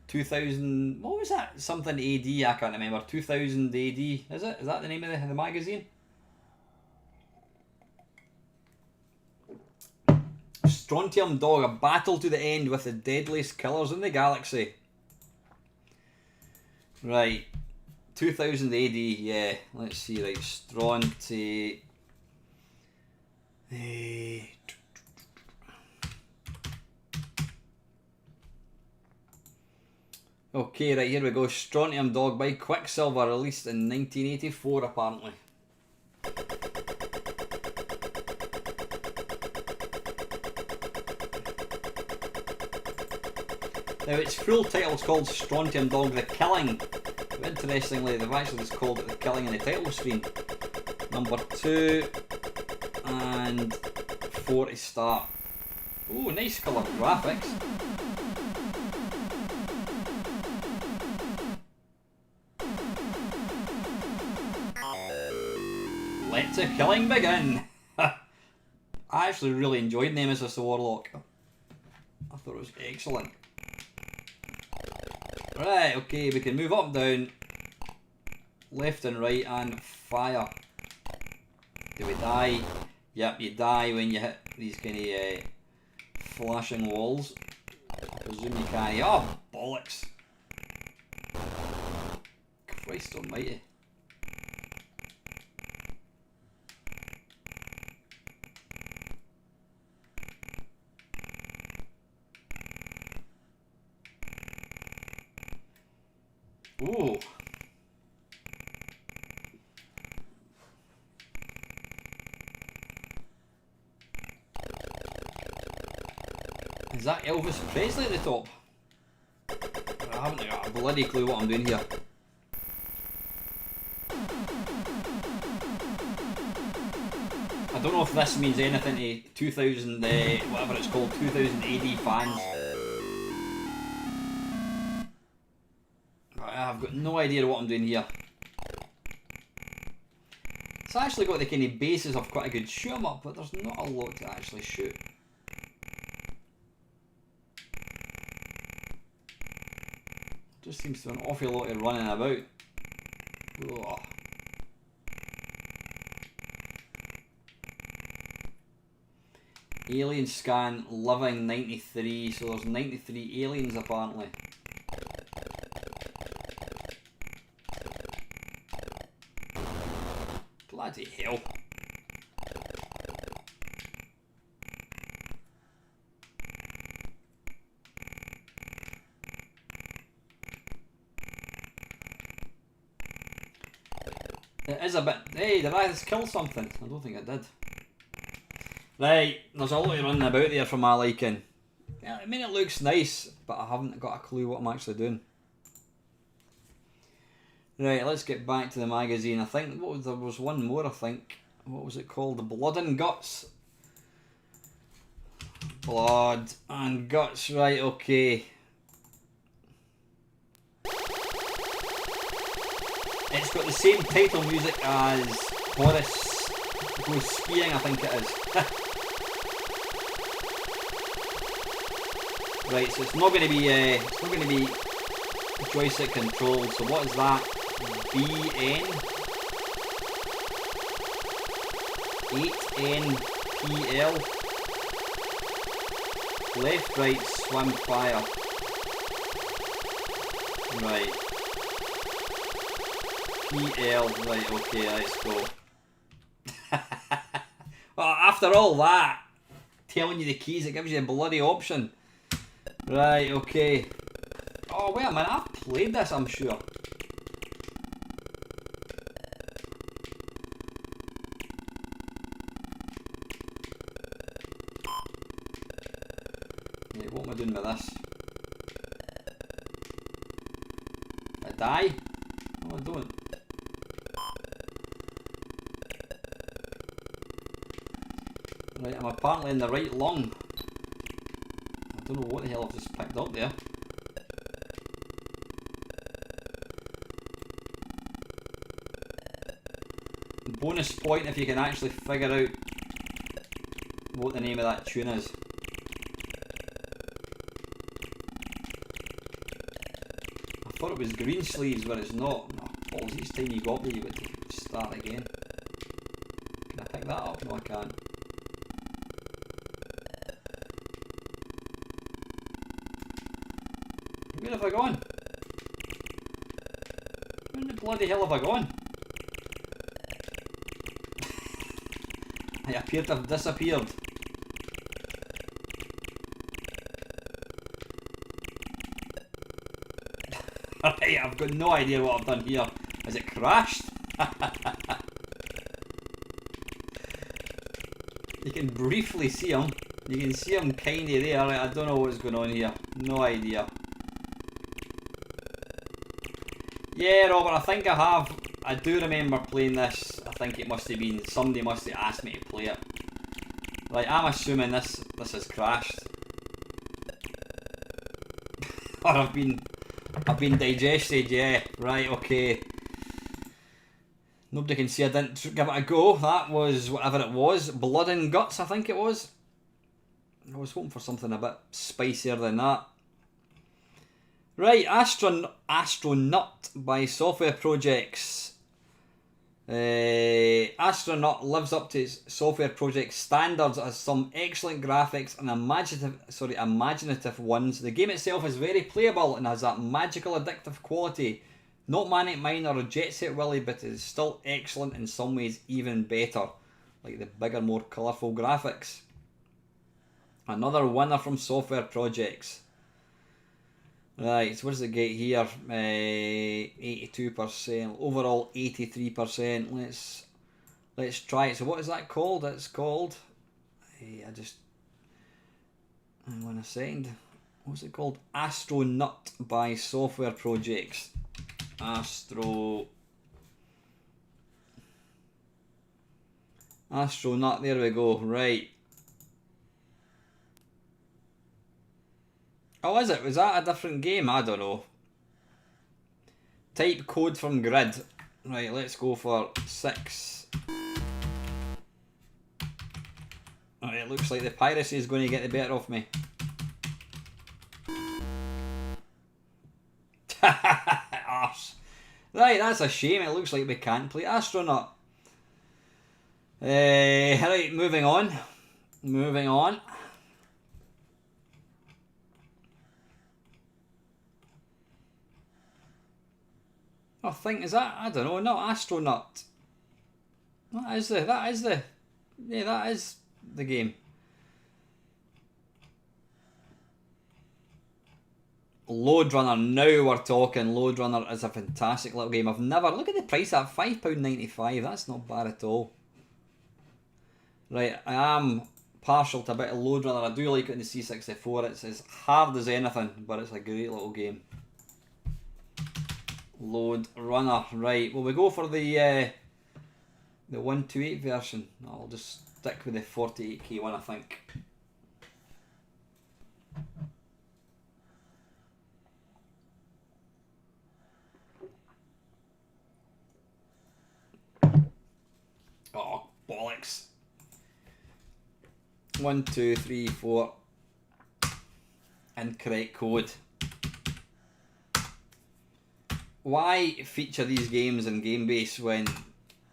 2000, what was that? Something AD, I can't remember. 2000 AD, is it? Is that the name of the magazine? Strontium Dog, a battle to the end with the deadliest killers in the galaxy. Right. 2000 AD, yeah. Let's see, right. Stronti... Okay, right, here we go. Strontium Dog by Quicksilver, released in 1984 apparently. Now its full title is called Strontium Dog The Killing. But interestingly, they've actually just called it The Killing in the title screen. Number 2 and 4 to start. Oh, nice colour graphics. Let the killing begin! I actually really enjoyed Nemesis the Warlock. I thought it was excellent. Right, okay, we can move up, down, left and right, and fire. Do we die? Yep, you die when you hit these kind of flashing walls. I presume you can. Oh, bollocks! Christ almighty. Ooh. Is that Elvis Presley at the top? I haven't got a bloody clue what I'm doing here. I don't know if this means anything to 2000, whatever it's called, 2000 AD fans. I got no idea what I'm doing here. It's actually got the kind of basis of quite a good shoot 'em up, but there's not a lot to actually shoot. Just seems to be an awful lot of running about. Ugh. Alien scan, living 93, so there's 93 aliens apparently. Bloody hell. It is a bit... Hey, did I just kill something? I don't think I did. Right, there's a lot of running about there for my liking. Yeah, I mean, it looks nice, but I haven't got a clue what I'm actually doing. Right, let's get back to the magazine. I think there was one more, I think. What was it called? Blood and Guts. Blood and Guts, right, okay. It's got the same title music as Horace Goes Skiing, I think it is. Right, so it's not going to be joystick controlled. So what is that? BN 8NPL. Left, right, swim, fire. Right. PL, right, okay, let's go. Well, after all that, telling you the keys, it gives you a bloody option. Right, okay. Oh, wait a minute, I've played this, I'm sure. Right, what am I doing with this? I die? No, I don't. Right, I'm apparently in the right lung. I don't know what the hell I've just picked up there. Bonus point if you can actually figure out what the name of that tune is. I thought it was Green Sleeves, but it's not. No, balls, each time you go up there you've got to start again. Can I pick that up? No, I can't. Where have I gone? Where in the bloody hell have I gone? I appear to have disappeared. Right, I've got no idea what I've done here. Has it crashed? You can briefly see him. You can see him kinda there. I don't know what's going on here. No idea. Yeah, Robert, I think I have. I do remember playing this. I think it must have been, somebody must have asked me to play it. Right, I'm assuming this has crashed. Or I've been digested, yeah. Right, okay. Nobody can see I didn't give it a go. That was whatever it was. Blood and Guts, I think it was. I was hoping for something a bit spicier than that. Right, Astronaut by Software Projects. Astronaut lives up to its Software Projects standards, has some excellent graphics and imaginative ones. The game itself is very playable and has that magical addictive quality. Not Manic Miner or Jet Set Willy, but it is still excellent, in some ways even better. Like the bigger, more colourful graphics. Another winner from Software Projects. Right, so what does it get here? 82%, overall 83%. Let's try it. So what is that called? It's called... hang on a second. What's it called? Astronaut by Software Projects. Astronaut, there we go, right. Oh, is it? Was that a different game? I don't know. Type code from grid. Right, let's go for 6. Right, it looks like the piracy is going to get the better of me. Arse. Right, that's a shame. It looks like we can't play Astronaut. Right, moving on. Moving on. I think, is that, I don't know, not Astronaut. That is the game. Load Runner, now we're talking. Load Runner is a fantastic little game. I've never, look at the price at £5.95, that's not bad at all. Right, I am partial to a bit of Load Runner. I do like it in the C64. It's as hard as anything, but it's a great little game. Load Runner, right. Well, we go for the 128 version. I'll just stick with the 48k one, I think. Oh, bollocks. 1, 2, 3, 4. Incorrect code. Why feature these games in GameBase when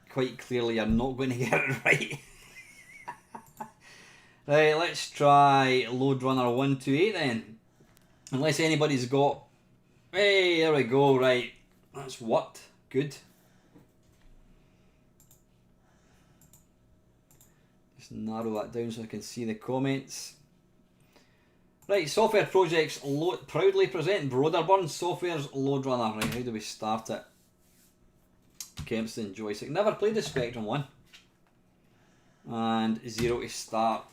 quite clearly you're not going to get it right? Right, let's try Load Runner 128 then. Unless anybody's got... Hey, there we go, right. That's worked. Good. Just narrow that down so I can see the comments. Right, Software Projects proudly present Broderburn Software's Load Runner. Right, how do we start it? Kempston joystick. Never played the Spectrum one. And 0 to start.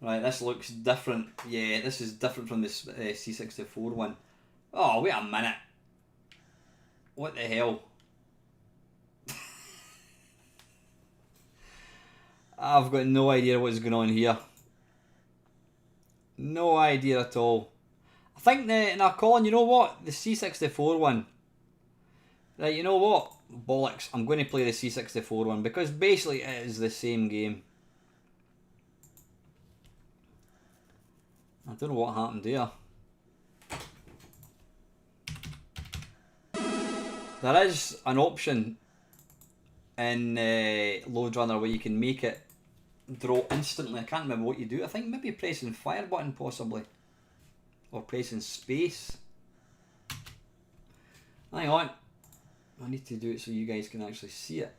Right, this looks different. Yeah, this is different from the C64 one. Oh, wait a minute. What the hell? I've got no idea what's going on here. No idea at all. I think now Colin, you know what? The C64 one. Right, you know what? Bollocks. I'm going to play the C64 one because basically it is the same game. I don't know what happened here. There is an option in Load Runner where you can make it draw instantly. I can't remember what you do. I think maybe pressing fire button possibly. Or pressing space. Hang on. I need to do it so you guys can actually see it.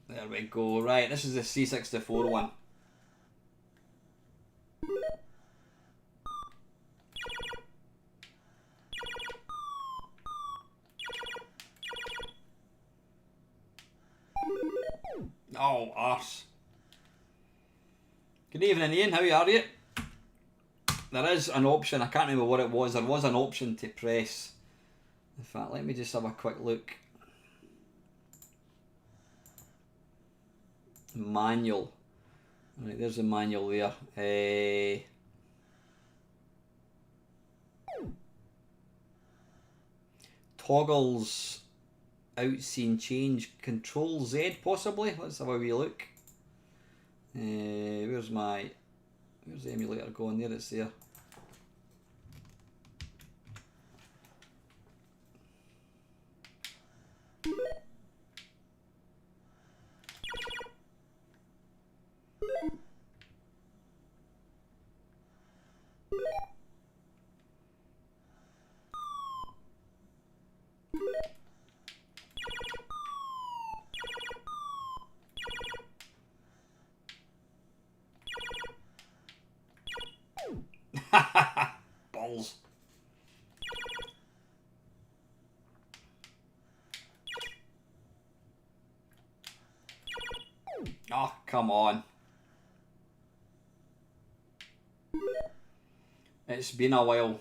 There we go. Right, this is the C64 one. Oh, arse. Good evening, Ian. How are you? There is an option. I can't remember what it was. There was an option to press. In fact, let me just have a quick look. Manual. Right, there's the manual there. Toggles outscene change Control Z possibly. Let's have a wee look. Where's the emulator going? There, it's there. Balls. Oh, come on. It's been a while.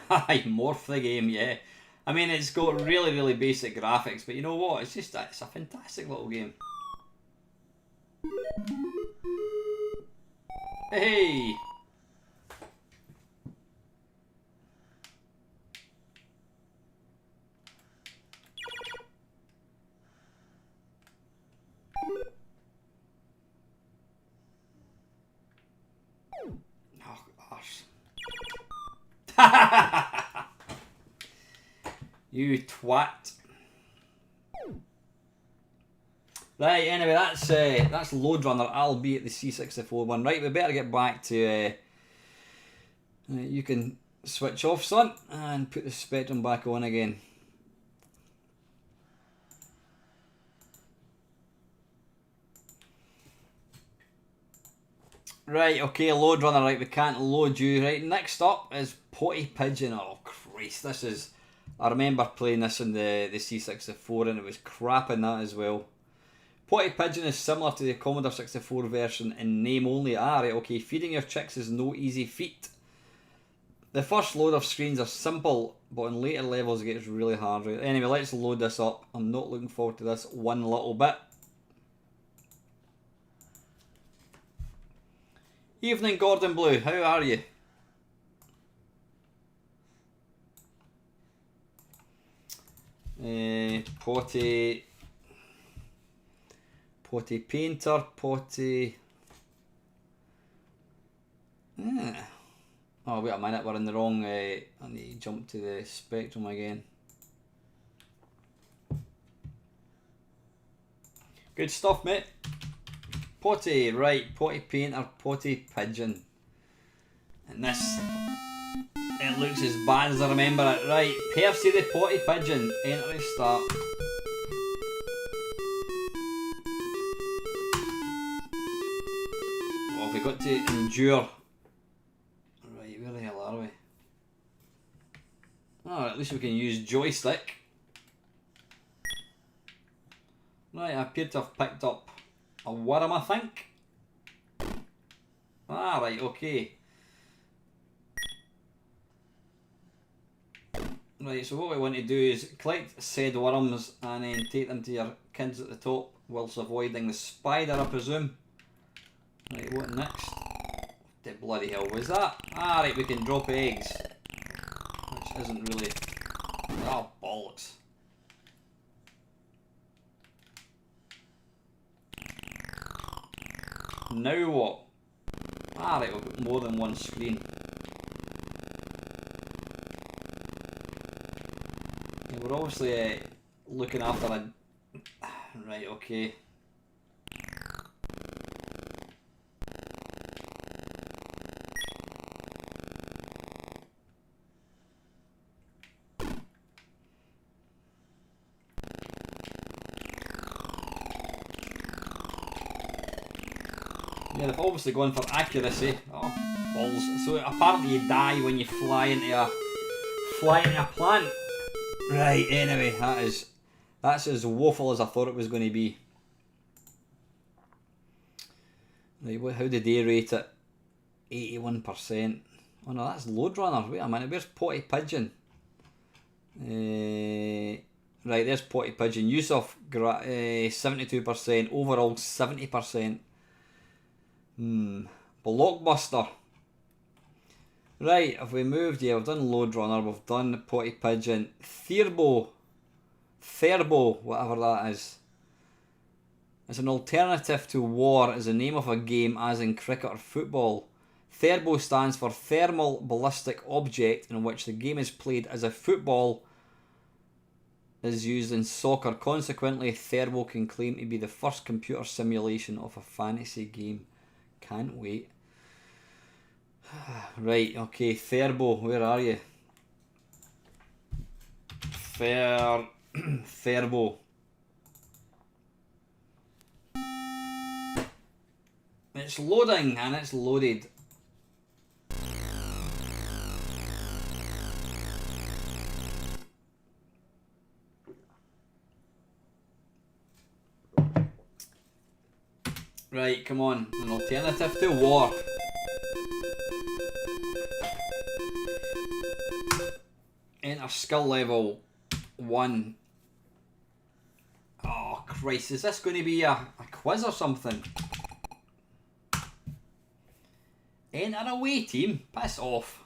Morph the game, yeah. I mean, it's got really, really basic graphics, but you know what? It's a fantastic little game. Hey! Oh, gosh. You twat. Right, anyway, that's Load Runner, albeit the C64 one. Right, we better get back to... you can switch off, son, and put the Spectrum back on again. Right, okay, Load Runner, right, we can't load you. Right, next up is Potty Pigeon. Oh, Christ, this is... I remember playing this in the C64 and it was crap in that as well. Potty Pigeon is similar to the Commodore 64 version in name only. Ah, right, okay, feeding your chicks is no easy feat. The first load of screens are simple, but in later levels it gets really hard. Right? Anyway, let's load this up. I'm not looking forward to this one little bit. Evening, Gordon Blue, how are you? Potty Painter, Potty... Oh, wait a minute, we're in the wrong... I need to jump to the Spectrum again. Good stuff, mate. Potty, right, Potty Painter, Potty Pigeon. And this... It looks as bad as I remember it. Right, Percy the Potty Pigeon, enter start. What have we got to endure? Right, where the hell are we? Oh, at least we can use joystick. Right, I appear to have picked up a worm, I think. Ah, right, okay. Right, so what we want to do is collect said worms and then take them to your kids at the top whilst avoiding the spider, I presume. Right, what next? What the bloody hell was that? Ah, right, we can drop eggs. Which isn't really... Oh, bollocks. Now what? Ah, right, we've got more than one screen. We're obviously looking after a... Right, okay. Yeah, they've obviously gone for accuracy. Oh, balls. So apparently you die when you fly into a plant. Right, anyway, that's as woeful as I thought it was going to be. Right, how did they rate it? 81%. Oh no, that's Load Runner. Wait a minute, where's Potty Pigeon? Right, there's Potty Pigeon. Use of 72%, overall 70%. Blockbuster. Right, have we moved? Yeah, we've done Load Runner, we've done Potty Pigeon. Thermo, whatever that is. It's an alternative to war as the name of a game as in cricket or football. Thermo stands for Thermal Ballistic Object, in which the game is played as a football is used in soccer. Consequently, Thermo can claim to be the first computer simulation of a fantasy game. Can't wait. Right, okay, Thermo, where are you? Thermo. It's loading and it's loaded. Right, come on, an alternative to war. skill level 1. Oh Christ, is this going to be a quiz or something? Enter away team, piss off.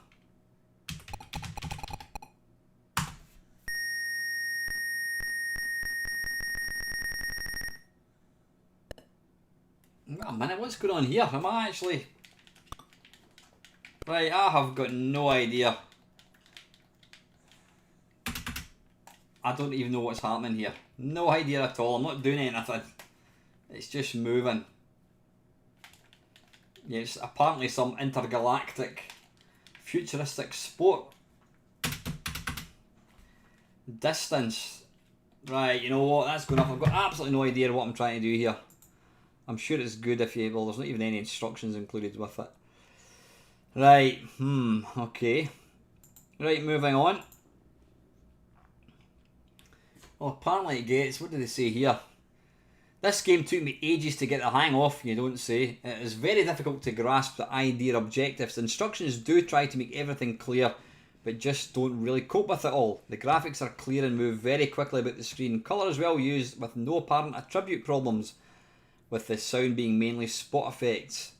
Wait a minute, what's going on here? Am I actually... Right, I have got no idea. I don't even know what's happening here. No idea at all. I'm not doing anything. It's just moving. Yeah, it's apparently some intergalactic futuristic sport. Distance. Right, you know what? That's good enough. I've got absolutely no idea what I'm trying to do here. I'm sure it's good if you... Well, there's not even any instructions included with it. Right, okay. Right, moving on. Well, apparently it gets... What did they say here? This game took me ages to get the hang of, you don't say. It is very difficult to grasp the idea objectives. The instructions do try to make everything clear, but just don't really cope with it all. The graphics are clear and move very quickly about the screen. Colour is well used with no apparent attribute problems, with the sound being mainly spot effects.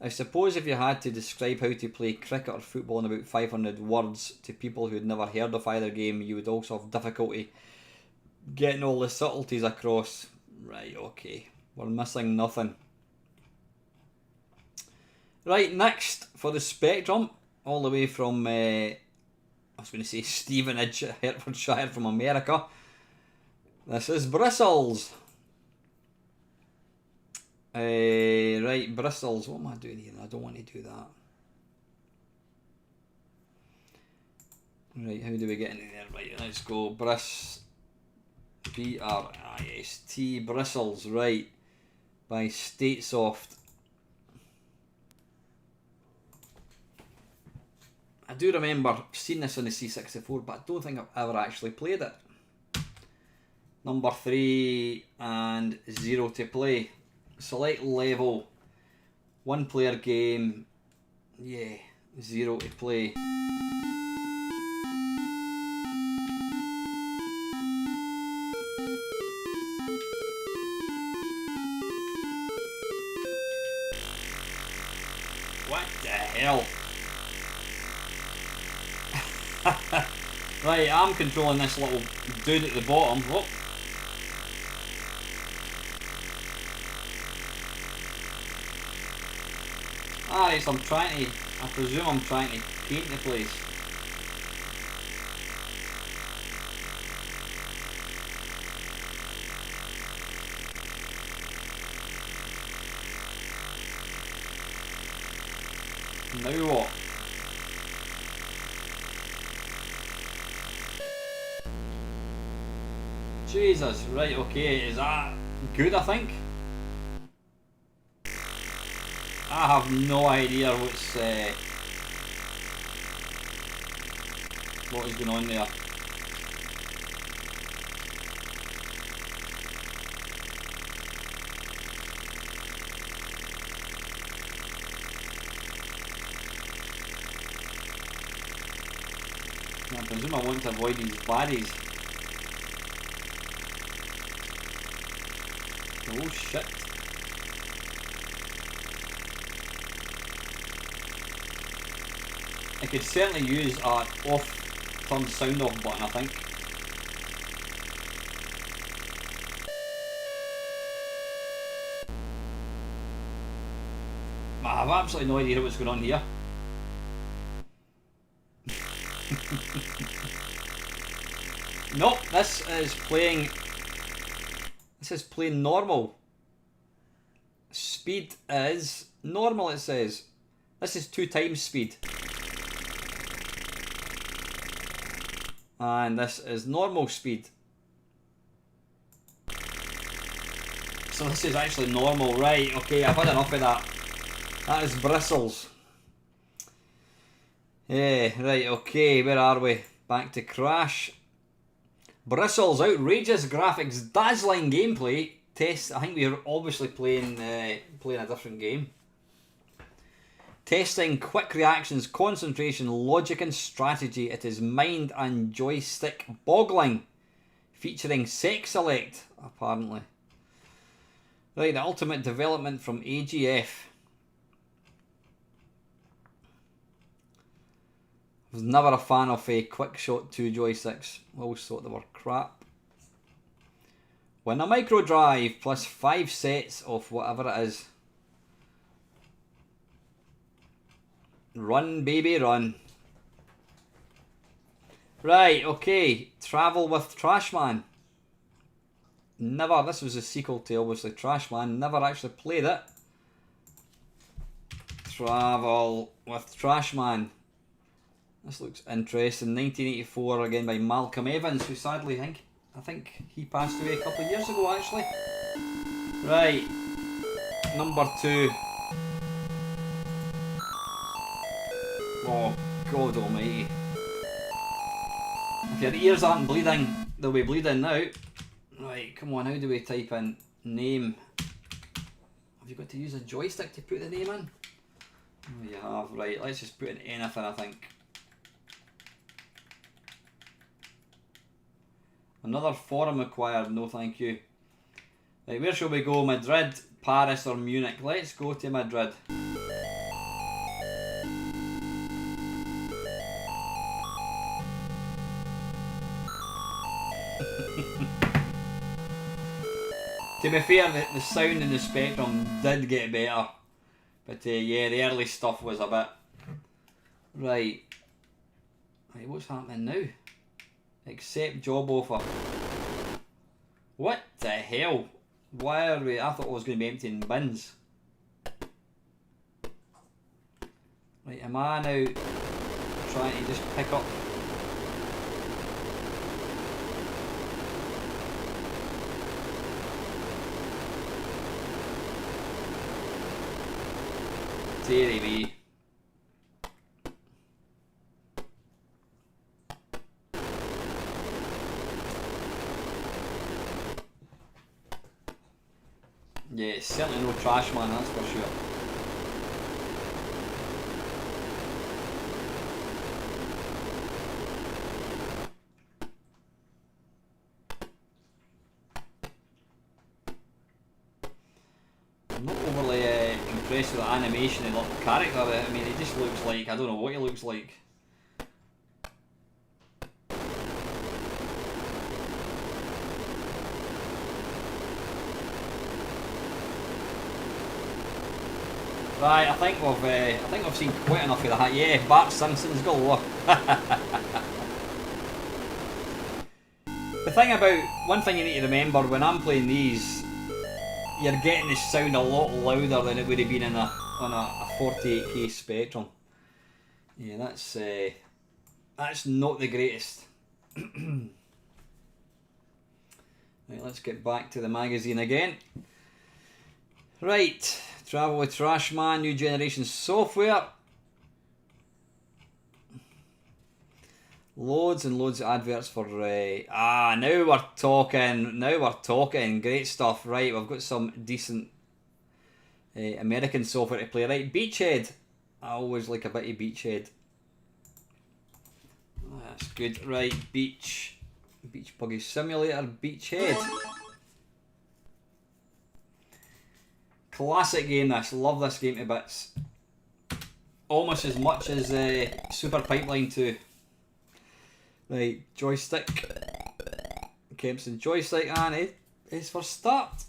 I suppose if you had to describe how to play cricket or football in about 500 words to people who had never heard of either game, you would also have difficulty getting all the subtleties across. Right, okay. We're missing nothing. Right, next for the Spectrum, all the way from, I was going to say Stevenage, Hertfordshire from America. This is Bristles. Right, Bristles. What am I doing here? I don't want to do that. Right, how do we get in there? Right, let's go. B-R-I-S-T, Bristles, right, by Statesoft. I do remember seeing this on the C64, but I don't think I've ever actually played it. Number 3 and 0 to play. Select level, 1 player game, yeah, 0 to play. What the hell? Right, I'm controlling this little dude at the bottom. Whoop. Alright, so I presume I'm trying to paint the place. Now what? Jesus, right, okay, is that good, I think? I have no idea what is going on there. I presume I want to avoid these baddies. Oh shit. I could certainly use an turn sound off button, I think. I have absolutely no idea what's going on here. Nope, this is playing normal. Speed is normal, it says. This is 2 times speed. And this is normal speed. So this is actually normal, right? Okay, I've had enough of that. That is Bristles. Yeah, right, okay, where are we? Back to Crash. Bristles, outrageous graphics, dazzling gameplay. Test. I think we are obviously playing a different game. Testing quick reactions, concentration, logic and strategy. It is mind and joystick boggling. Featuring sex select, apparently. Right, the ultimate development from AGF. I was never a fan of Quick Shot 2 joysticks. Always thought they were crap. Win a micro drive plus 5 sets of whatever it is. Run, baby, run. Right, okay. Travel with Trashman. Never, this was a sequel to obviously Trashman. Never actually played it. Travel with Trashman. This looks interesting. 1984 again by Malcolm Evans, who sadly I think he passed away a couple of years ago actually. Right. Number 2. Oh, God almighty. If your ears aren't bleeding, they'll be bleeding now. Right, come on, how do we type in name? Have you got to use a joystick to put the name in? Oh, you have. Right, let's just put in anything, I think. Another forum acquired, no thank you. Right, where shall we go? Madrid, Paris or Munich? Let's go to Madrid. To be fair, the sound in the Spectrum did get better, but yeah, the early stuff was a bit... Right, what's happening now? Accept job offer. What the hell? Why are we... I thought I was going to be emptying bins. Right, am I now trying to just pick up... Deary me. Yeah, it's certainly no trash man, that's for sure. I'm not overly impressed with the animation and the little character. I mean, he just looks like, I don't know what he looks like. Right, I think we've seen quite enough of that. Yeah, Bart Simpson's galore. The thing about, one thing you need to remember when I'm playing these, you're getting the sound a lot louder than it would have been in on a 48k Spectrum. Yeah, that's not the greatest. Right, let's get back to the magazine again. Right, travel with Trashman, new generation software. Loads and loads of adverts for... now we're talking. Great stuff. Right, we've got some decent American software to play. Right, Beachhead. I always like a bit of Beachhead. Oh, that's good. Right, Beach Buggy Simulator, Beachhead. Classic game this. Love this game to bits. Almost as much as Super Pipeline 2. Right, joystick. Kempson joystick, and it is for start.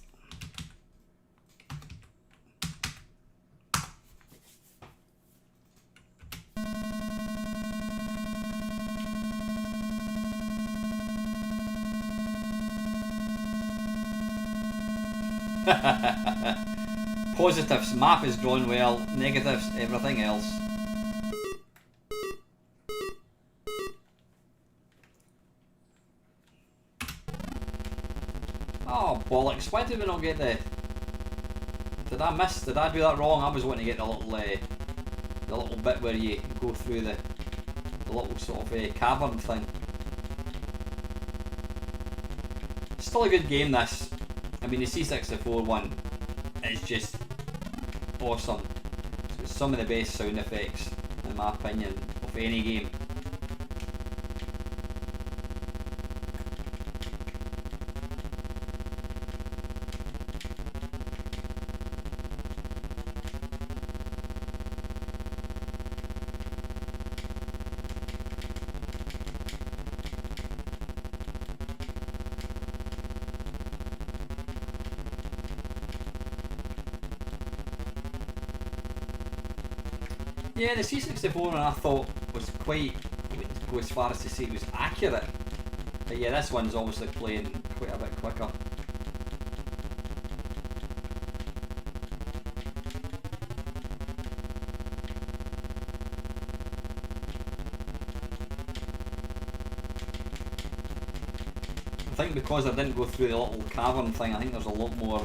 Positives, map is drawn well. Negatives, everything else. Oh bollocks! Why did we not get the? Did I miss? Did I do that wrong? I was wanting to get the little bit where you go through the little sort of cavern thing. Still a good game, this. I mean, the C64 one is just awesome. It's some of the best sound effects, in my opinion, of any game. Yeah, the C64 one I thought was quite, I wouldn't go as far as to say it was accurate, but yeah, this one's obviously playing quite a bit quicker. I think because I didn't go through the little cavern thing, I think there's a lot more,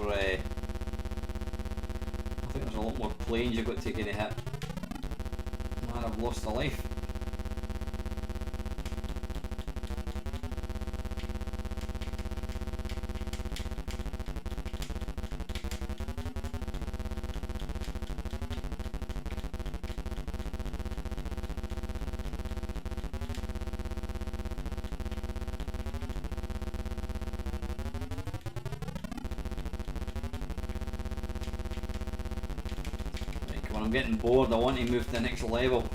planes you've got to kind of hit. Man, I've lost a life. Right, come on, I'm getting bored. I want to move to the next level.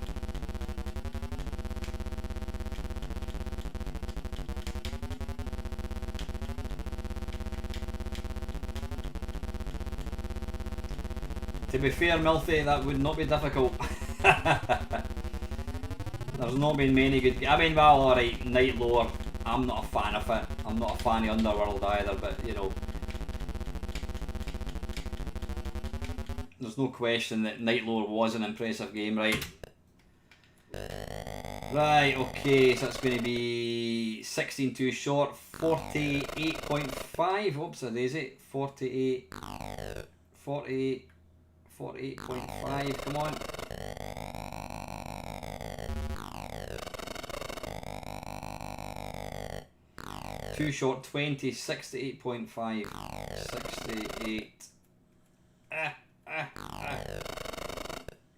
To be fair, Milfy, that would not be difficult. There's not been many good. I mean, well, alright, Night Lore, I'm not a fan of it. I'm not a fan of Underworld either, but you know, there's no question that Night Lore was an impressive game, right? Right, okay, so it's going to be 16 too short, 48.5. Whoops, a daisy. 48, 48. 48.5, come on. Too short, 20, 68.5. 68.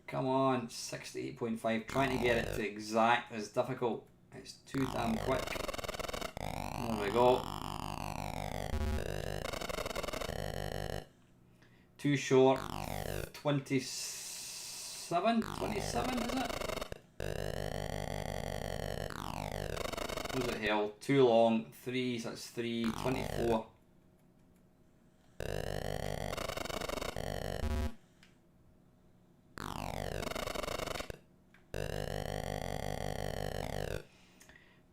Come on, 68.5. Trying to get it to exact is difficult. It's too damn quick. There we go. Too short. 27? 27 is it? Was it hell? Too long. 3, so that's 3. 24.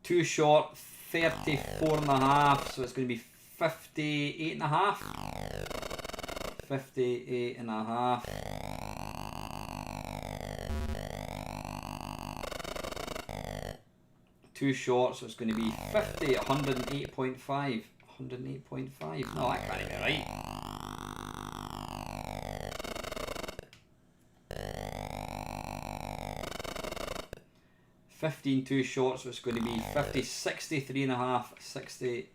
Too short. 34.5, so it's going to be 58.5. 58.5. Too short, so it's going to be 50, 108.5. 108.5. No, that can't be right. Too short, so it's going to be 50, 63.5. 60.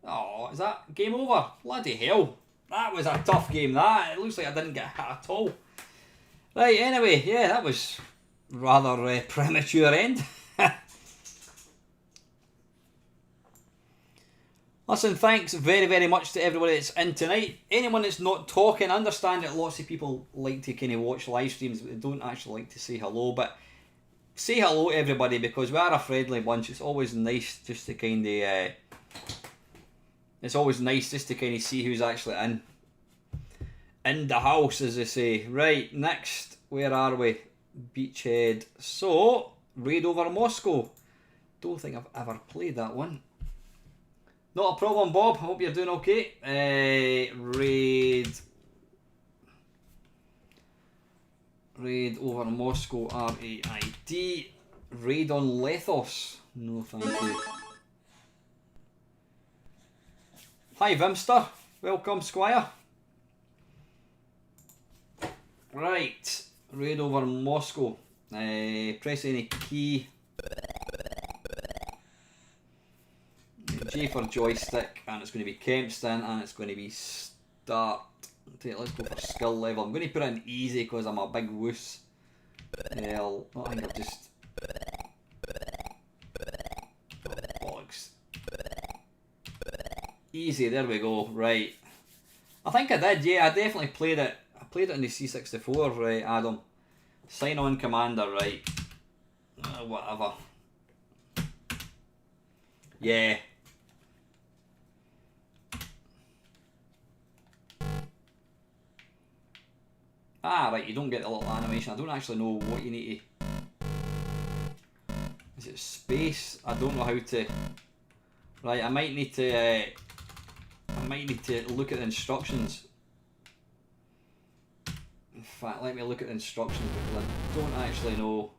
Oh, is that game over? Bloody hell. That was a tough game, that. It looks like I didn't get hit at all. Right, anyway, yeah, that was rather premature end. Listen, thanks very, very much to everybody that's in tonight. Anyone that's not talking, I understand that lots of people like to kind of watch live streams, but they don't actually like to say hello. But say hello to everybody, because we are a friendly bunch. It's always nice just to kind of... it's always nice just to kind of see who's actually in the house, as they say. Right, next, where are we? Beachhead. So, Raid over Moscow. Don't think I've ever played that one. Not a problem, Bob. Hope you're doing okay. Raid over Moscow, R-A-I-D. Raid on Lethos. No, thank you. Hi, Vimster. Welcome, Squire. Right. Raid over Moscow. Press any key. J for joystick, and it's going to be Kempston, and it's going to be start Let's go for skill level. I'm going to put it in easy because I'm a big wuss. I think I'll just... Bollocks. Easy, there we go, right. I think I did, yeah, I definitely played it. I played it on the C64, right, Adam. Sign on commander, right. Whatever. Yeah. Ah, right, you don't get the little animation. I don't actually know what you need to... Is it space? I don't know how to... Right, I might need to look at the instructions. In fact, let me look at the instructions because I don't actually know.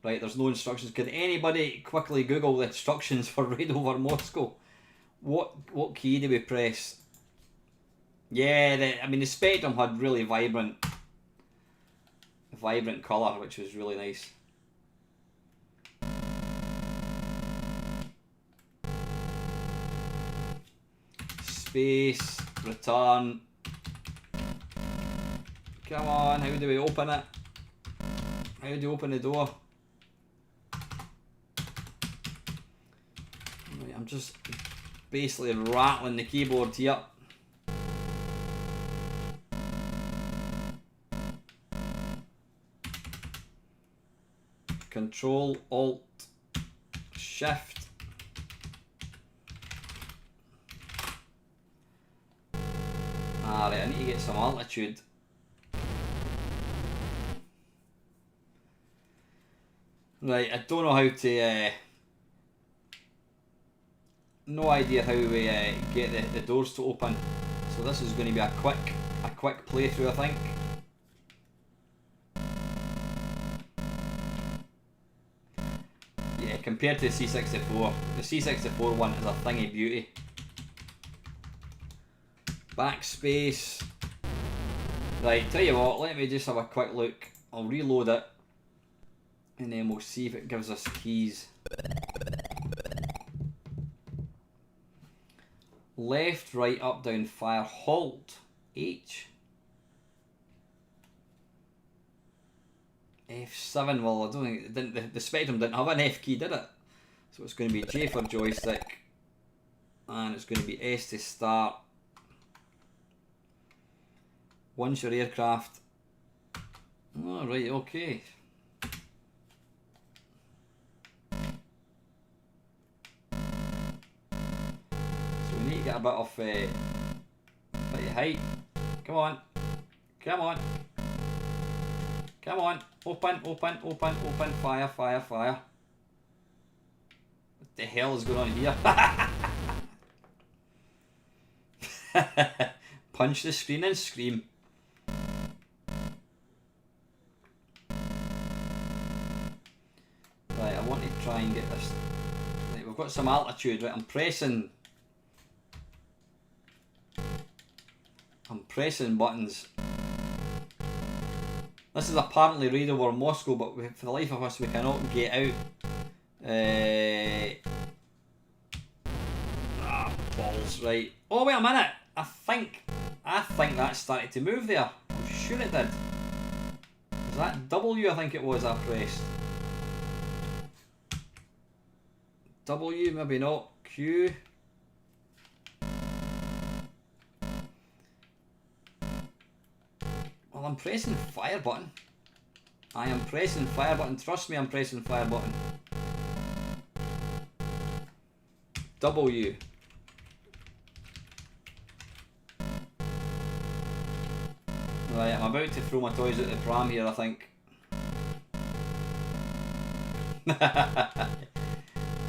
Right, there's no instructions. Could anybody quickly Google the instructions for Raid Over Moscow? What key do we press? Yeah, I mean the Spectrum had really vibrant colour, which was really nice. Space, return. Come on, how do we open it? How do you open the door? Right, I'm just basically rattling the keyboard here. Control, Alt, Shift. Alright, I need to get some altitude. Right, I don't know how to... no idea how we get the doors to open. So this is going to be a quick playthrough, I think. Yeah, compared to the C64. The C64 one is a thing of beauty. Backspace. Right, tell you what, let me just have a quick look. I'll reload it. And then we'll see if it gives us keys. Left, right, up, down, fire, halt, H. F7, well I don't think it didn't, the Spectrum didn't have an F key, did it? So it's going to be J for joystick. And it's going to be S to start. Once your aircraft. Alright, okay. So we need to get a bit of height. Come on. Come on. Come on. Open, open, open, open. Fire, fire, fire. What the hell is going on here? Punch the screen and scream. Right, I want to try and get this. Right, we've got some altitude. Right, I'm pressing buttons. This is apparently Raid Over Moscow, but for the life of us we cannot get out. Balls, right. Oh wait a minute. I think that started to move there. I'm sure it did. Was that W? I think it was I pressed. W, maybe not. Q. Well, I'm pressing fire button. I am pressing fire button. Trust me, I'm pressing fire button. W. Right, I'm about to throw my toys out the pram here, I think.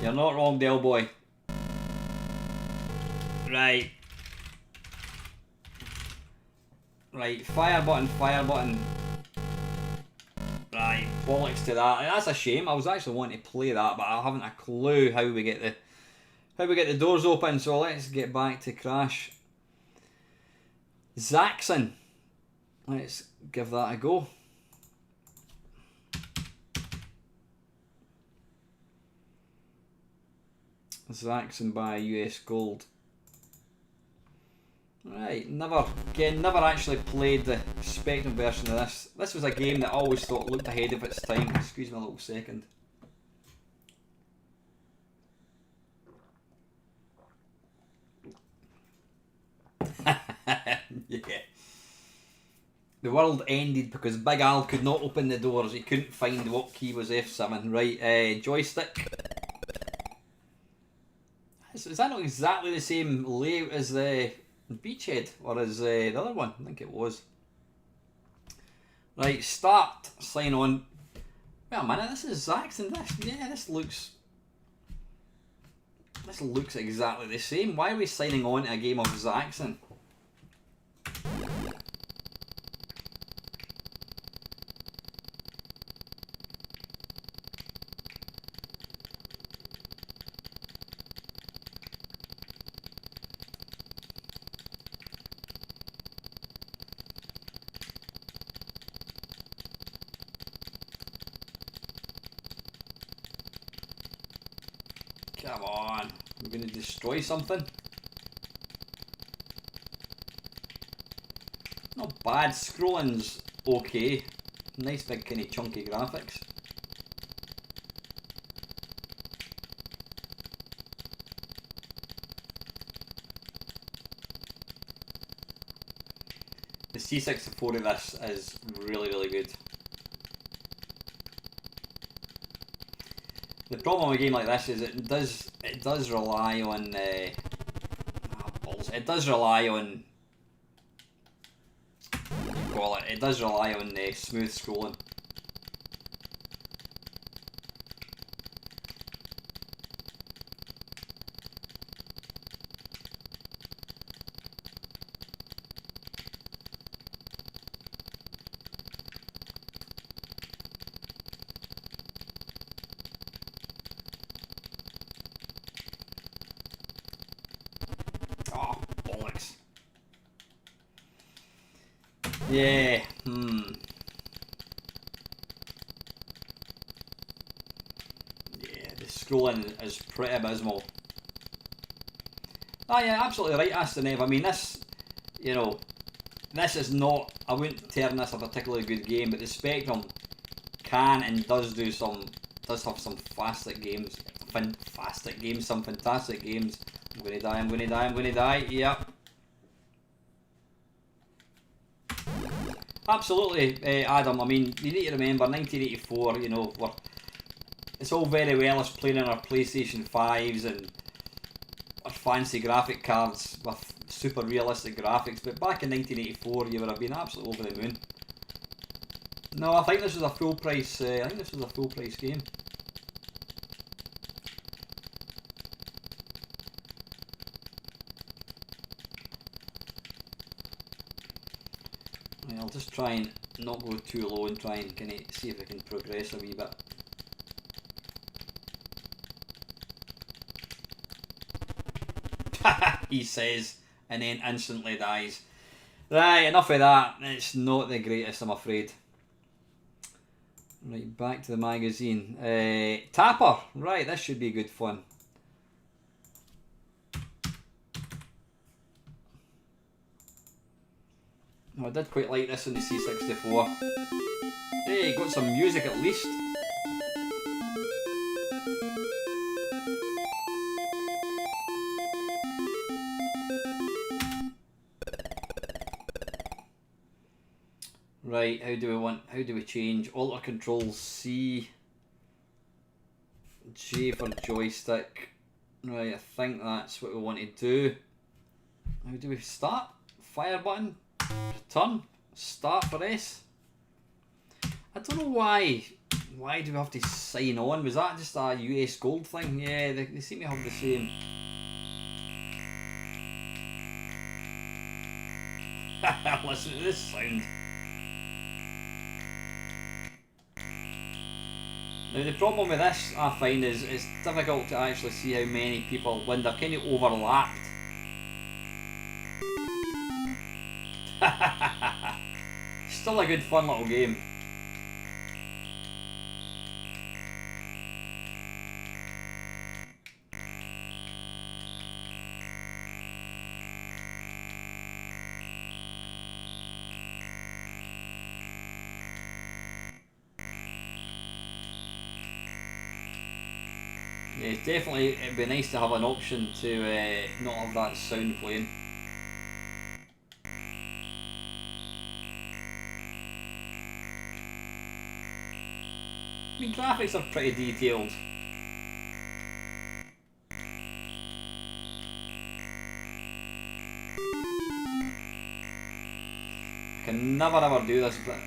You're not wrong, Del Boy. Right. Right, fire button, fire button. Right, bollocks to that. That's a shame. I was actually wanting to play that, but I haven't a clue how we get the doors open. So let's get back to Crash. Zaxxon. Let's give that a go. Zaxxon by US Gold. Right, never actually played the Spectrum version of this. This was a game that I always thought looked ahead of its time. Excuse me a little second. Yeah. The world ended because Big Al could not open the doors. He couldn't find what key was F7. Right, joystick. Is that not exactly the same layout as the Beachhead? Or as the other one? I think it was. Right, start. Sign on. Wait a minute, this is Zaxxon. This looks exactly the same. Why are we signing on to a game of Zaxxon? Come on, we're going to destroy something. Not bad, scrolling's okay. Nice big kind of chunky graphics. The C64 of this is really good. The problem with a game like this is it does rely on it does rely on smooth scrolling. Yeah, Yeah, the scrolling is pretty abysmal. Ah, yeah, absolutely right, Aston Eve. I mean, this is not, I wouldn't term this a particularly good game, but the Spectrum can and does have some fantastic games. Some fantastic games. I'm gonna die, yep. Absolutely, Adam. I mean, you need to remember 1984. It's all very well us playing on our PlayStation 5s and our fancy graphic cards with super realistic graphics, but back in 1984, you would have been absolutely over the moon. No, I think this was a full price. I think this was a full price game. I'll just try and not go too low and try and kind of see if I can progress a wee bit. He says, and then instantly dies. Right, enough of that. It's not the greatest, I'm afraid. Right, back to the magazine. Tapper. Right, this should be good fun. I did quite like this on the C64. Hey, got some music at least. Right, how do we change? Alter controls C, J for joystick. Right, I think that's what we want to do. How do we start? Fire button, return, start for S. I don't know why. Why do we have to sign on? Was that just a US Gold thing? Yeah, they seem to have the same. Listen to this sound. Now the problem with this, I find, is it's difficult to actually see how many people, when they're kind of overlapped. Still a good fun little game. Yeah, definitely it'd be nice to have an option to not have that sound playing. I mean, graphics are pretty detailed. I can never ever do this, but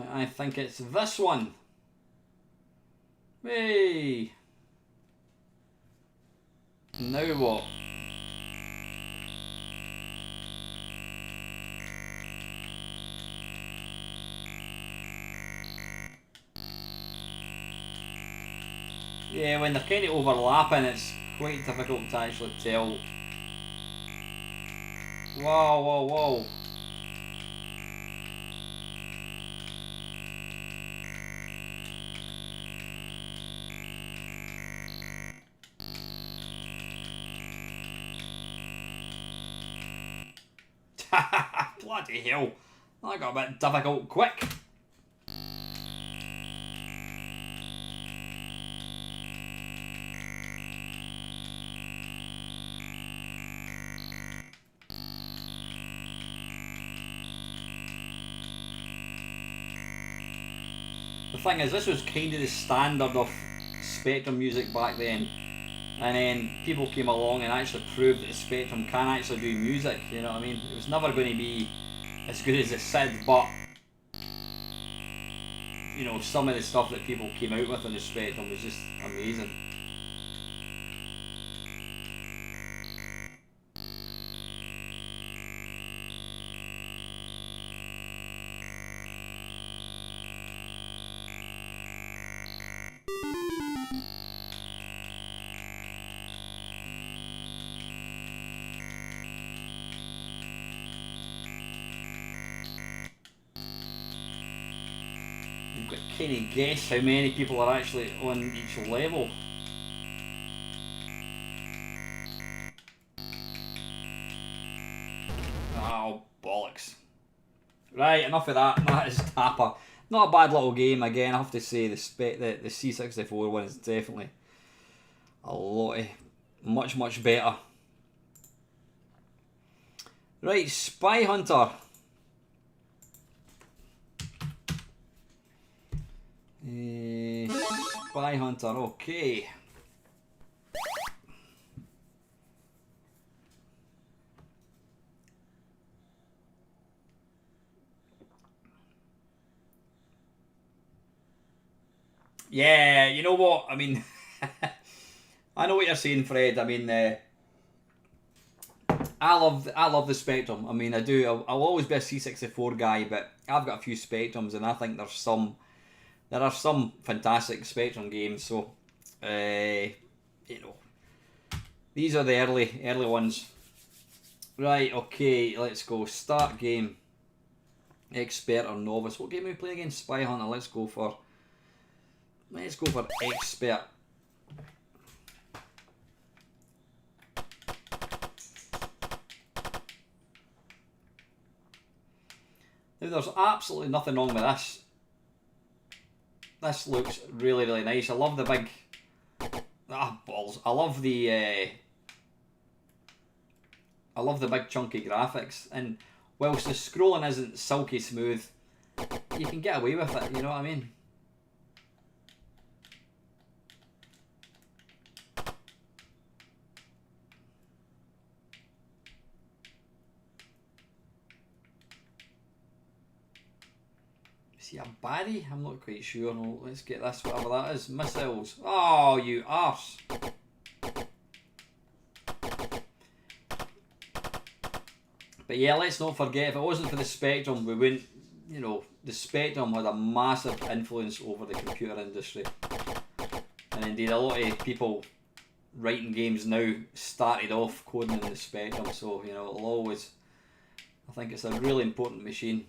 I think it's this one. Hey! Now what? Yeah, when they're kind of overlapping, it's quite difficult to actually tell. Whoa, whoa, whoa. Bloody hell. That got a bit difficult quick. The thing is, this was kind of the standard of Spectrum music back then. And then people came along and actually proved that the Spectrum can actually do music, you know what I mean? It was never going to be as good as the SID, but you know, some of the stuff that people came out with on the Spectrum was just amazing. Can you guess how many people are actually on each level? Oh, bollocks. Right, enough of that. That is Tapper. Not a bad little game again, I have to say. The C64 one is definitely a lot much better. Right, Spy Hunter. Spy Hunter, okay. Yeah, you know what? I mean, I know what you're saying, Fred. I mean, I love the Spectrum. I mean, I do. I'll always be a C64 guy, but I've got a few Spectrums, and I think there are some fantastic Spectrum games. So, you know, these are the early ones. Right, okay, let's go. Start game. Expert or novice. What game are we playing against? Spy Hunter. Let's go for expert. Now, there's absolutely nothing wrong with this. This looks really nice. I love the big balls. I love the big chunky graphics, and whilst the scrolling isn't silky smooth, you can get away with it, you know what I mean? Is he a baddie? I'm not quite sure. No, let's get this, whatever that is. Missiles. Oh, you arse. But yeah, let's not forget, if it wasn't for the Spectrum, we wouldn't, you know, the Spectrum had a massive influence over the computer industry. And indeed, a lot of people writing games now started off coding in the Spectrum, so, you know, it'll always, I think it's a really important machine.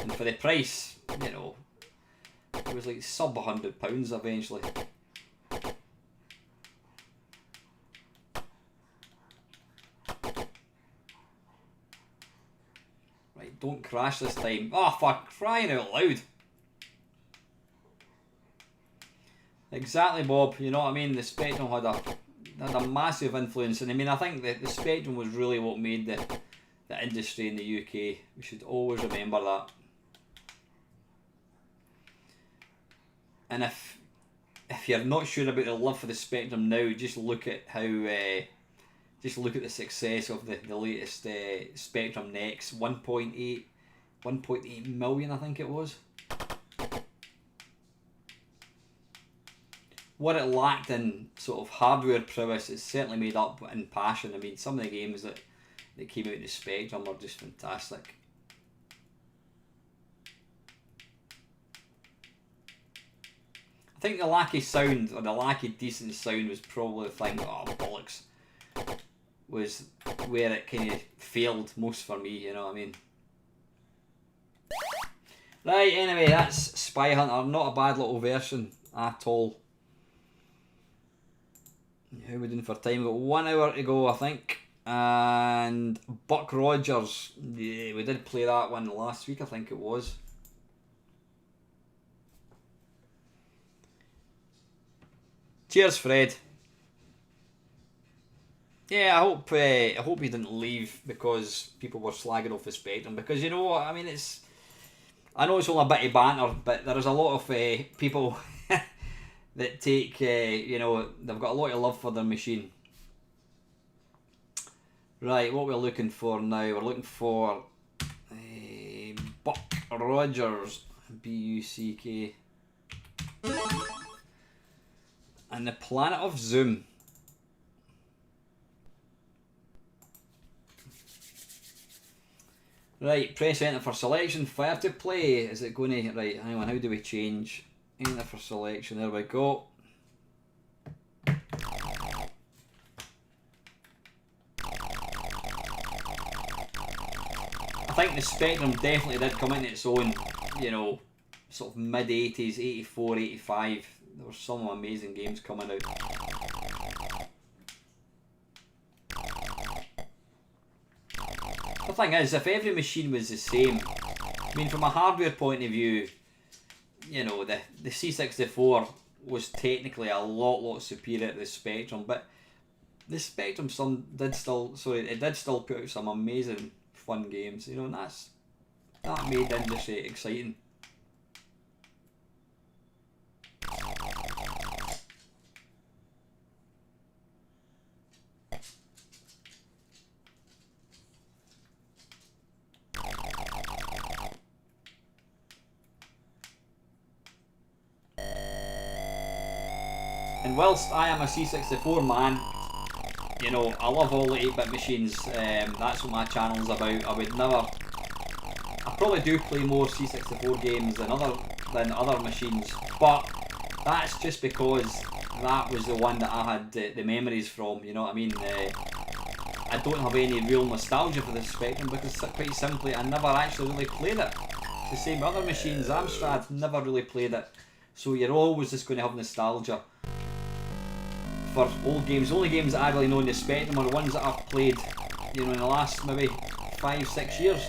And for the price, you know, it was like sub £100 eventually. Right, don't crash this time. Oh, for crying out loud. Exactly, Bob. You know what I mean? The Spectrum had a massive influence, and I mean, I think that the Spectrum was really what made the industry in the UK. We should always remember that. And if you're not sure about the love for the Spectrum now, just look at how just look at the success of the latest Spectrum Next. 1.8 million, I think it was. What it lacked in sort of hardware prowess, it's certainly made up in passion. I mean, some of the games that came out in the Spectrum are just fantastic. I think the lack of sound, or the lack of decent sound, was probably the thing, oh bollocks, was where it kind of failed most for me, you know what I mean? Right, anyway, that's Spy Hunter, not a bad little version at all. How are we doing for time? We've got 1 hour to go, I think. And Buck Rogers, yeah, we did play that one last week, I think it was. Cheers, Fred. Yeah, I hope he didn't leave because people were slagging off the Spectrum. Because you know what, I mean, I know it's only a bit of banter, but there is a lot of people that take, you know, they've got a lot of love for their machine. Right, what we're looking for now, we're looking for Buck Rogers, B-U-C-K. And the Planet of Zoom. Right, press enter for selection, fire to play. Is it going to, right, hang on, how do we change? Enter for selection, there we go. I think the Spectrum definitely did come into its own, you know, sort of mid-80s, 84, 85. There were some amazing games coming out. The thing is, if every machine was the same, I mean, from a hardware point of view, you know, the C64 was technically a lot superior to the Spectrum, but the Spectrum did still put out some amazing fun games, you know, and that made the industry exciting. And whilst I am a C64 man, you know, I love all the 8-bit machines. That's what my channel's about. I probably do play more C64 games than other machines, but that's just because that was the one that I had the memories from. You know what I mean? I don't have any real nostalgia for the Spectrum because, quite simply, I never actually really played it. It's the same with other machines. Amstrad never really played it, so you're always just going to have nostalgia for old games. The only games that I really know in the Spectrum are ones that I've played, you know, in the last maybe 5-6 years.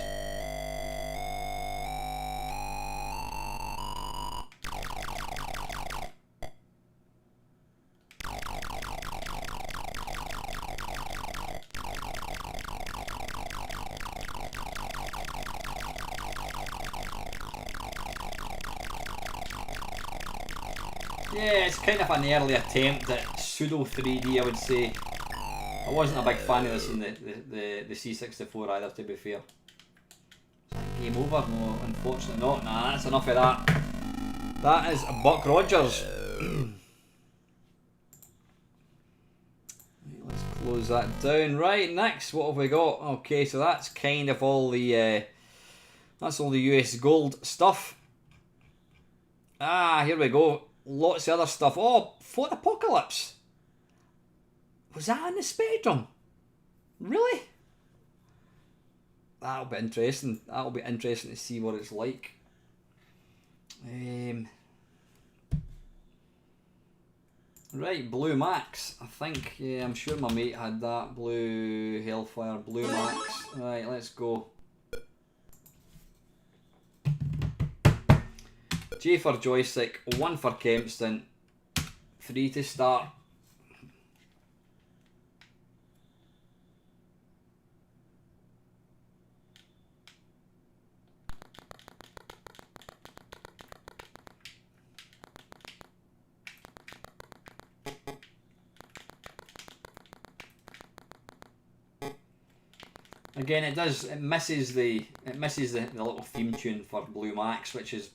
Yeah, it's kind of an early attempt at pseudo 3D, I would say. I wasn't a big fan of this in the C64 either, to be fair. Game over? No, unfortunately not. Nah, that's enough of that. That is Buck Rogers. Let's close that down. Right, next, what have we got? Okay, so that's kind of all the US gold stuff. Ah, here we go. Lots of other stuff. Oh, Fort Apocalypse. Was that on the Spectrum? Really? That'll be interesting. That'll be interesting to see what it's like. Right, Blue Max. I think, yeah, I'm sure my mate had that. Blue Hellfire, Blue Max. Right, let's go. J for joystick, 1 for Kempston, 3 to start. Again, it misses the little theme tune for Blue Max, which is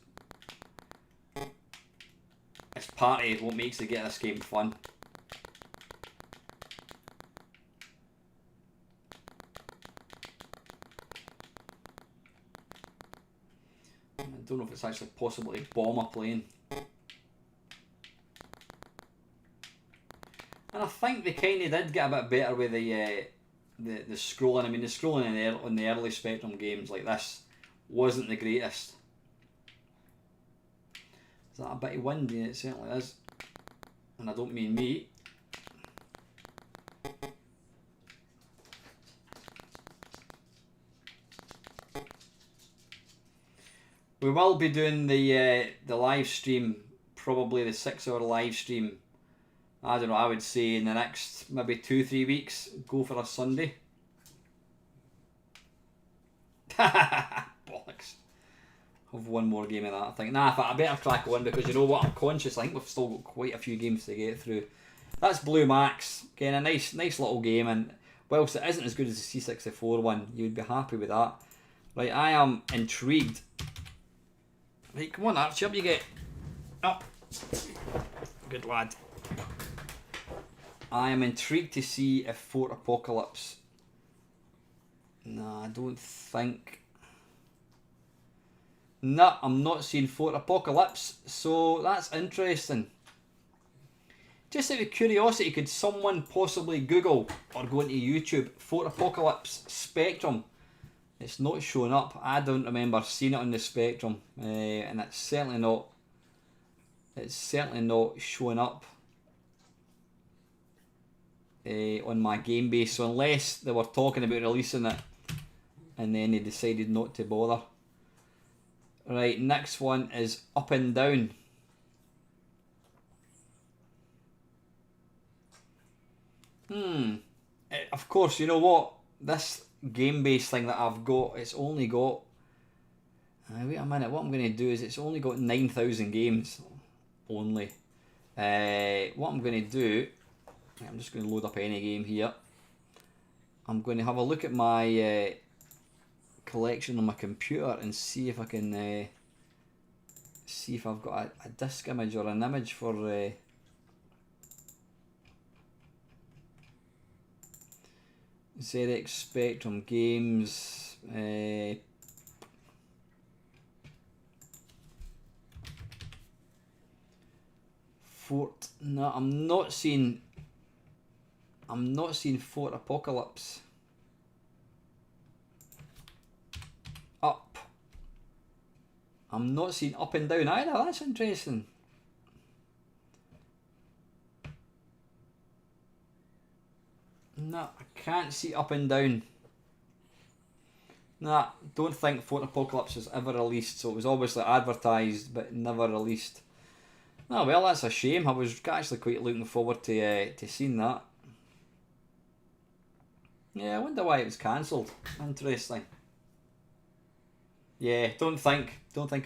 it's part of what makes the get this game fun. I don't know if it's actually possible to bomb a plane. And I think they kind of did get a bit better with the scrolling. I mean, the scrolling on the early Spectrum games like this wasn't the greatest. Is that a bit of wind? Yeah, it certainly is. And I don't mean me. We will be doing the live stream, probably the 6-hour live stream. I don't know, I would say in the next maybe 2-3 weeks, go for a Sunday. Bollocks. Have one more game of that, I think. Nah, I better crack on because you know what, I'm conscious. I think we've still got quite a few games to get through. That's Blue Max. Again, a nice little game, and whilst it isn't as good as the C64 one, you'd be happy with that. Right, I am intrigued. Right, come on Archie, up you get. Up. Good lad. I am intrigued to see if Fort Apocalypse... Nah, I don't think... Nah, I'm not seeing Fort Apocalypse, so that's interesting. Just out of curiosity, could someone possibly Google or go into YouTube Fort Apocalypse Spectrum? It's not showing up. I don't remember seeing it on the Spectrum, and it's certainly not showing up on my game base. So unless they were talking about releasing it and then they decided not to bother. Right, next one is Up and Down. Of course, you know what? This game base thing that I've got, it's only got... wait a minute, what I'm going to do is it's only got 9,000 games. Only. What I'm going to do... I'm just going to load up any game here. I'm going to have a look at my collection on my computer and see if I can see if I've got a disk image or an image for ZX Spectrum games. Fort. No, I'm not seeing Fort Apocalypse. Up. I'm not seeing Up and Down either. That's interesting. No, I can't see Up and Down. Nah, don't think Fort Apocalypse was ever released, so it was obviously advertised but never released. Oh well, that's a shame. I was actually quite looking forward to seeing that. Yeah, I wonder why it was cancelled. Interesting. Yeah, don't think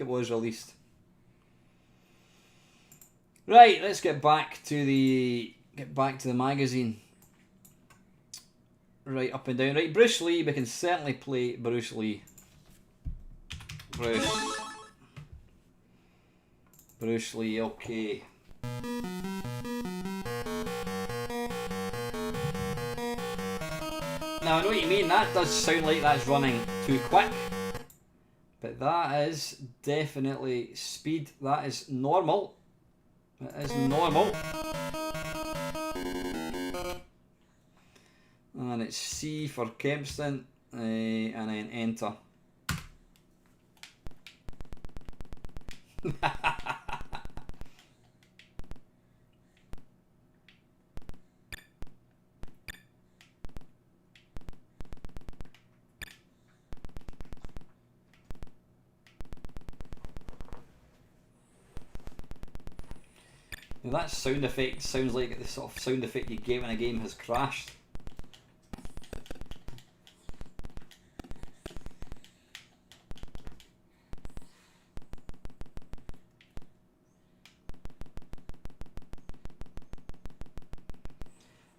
it was released. Right, let's get back to the magazine. Right, Up and Down. Right, Bruce Lee. We can certainly play Bruce Lee. Bruce Lee. Okay. Now I know what you mean. That does sound like that's running too quick. But that is definitely speed. That is normal. It is normal. And it's C for Kempston. and then enter. Now that sound effect sounds like the sort of sound effect you get when a game has crashed.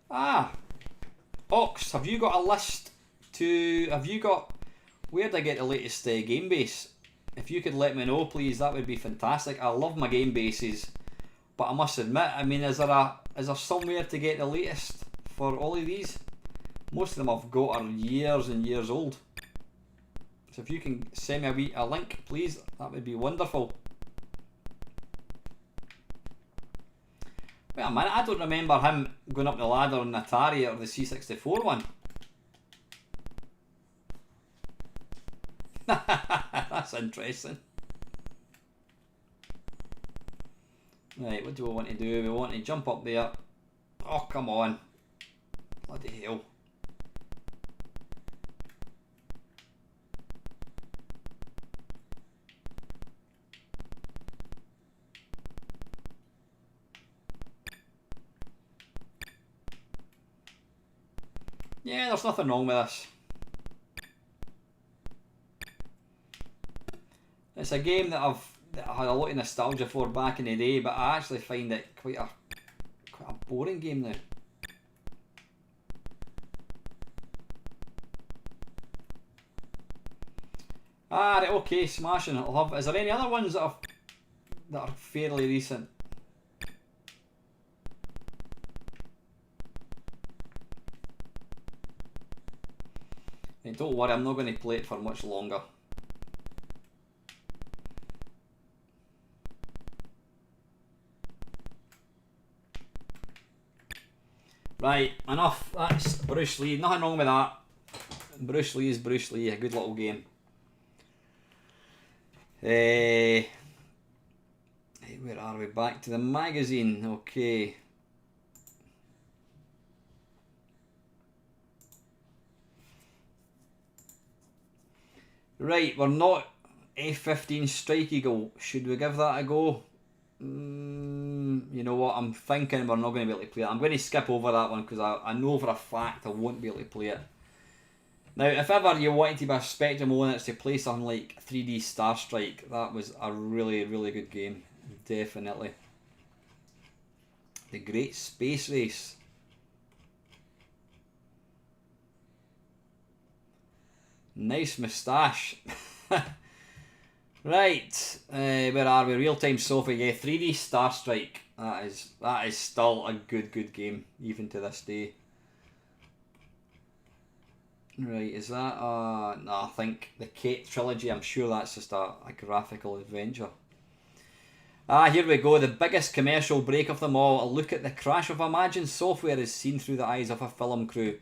Ah, Ox, have you got a list to? Have you got? Where do I get the latest game base? If you could let me know, please, that would be fantastic. I love my game bases, but I must admit, I mean, is there somewhere to get the latest for all of these? Most of them I've got are years and years old. So if you can send me a link, please, that would be wonderful. Wait a minute, I don't remember him going up the ladder on the Atari or the C64 one. That's interesting. Right, what do we want to do? We want to jump up there. Oh, come on. Bloody hell. Yeah, there's nothing wrong with this. It's a game that I had a lot of nostalgia for back in the day, but I actually find it quite a boring game now. Ah, right, okay, smashing. Is there any other ones that are fairly recent? Hey, don't worry, I'm not going to play it for much longer. Right, enough. That's Bruce Lee. Nothing wrong with that. Bruce Lee is Bruce Lee. A good little game. Hey, where are we? Back to the magazine. Okay. Right, we're not F-15 Strike Eagle. Should we give that a go? You know what, I'm thinking we're not going to be able to play it. I'm going to skip over that one because I know for a fact I won't be able to play it. Now, if ever you wanted to be a Spectrum owner to play something like 3D Star Strike, that was a really, really good game. Definitely. The Great Space Race. Nice moustache. Right, where are we? Real-time Sofa, yeah, 3D Star Strike. That is still a good game, even to this day. Right, is that no, I think the Kate trilogy, I'm sure that's just a graphical adventure. Ah, here we go, the biggest commercial break of them all. A look at the crash of imagined software is seen through the eyes of a film crew.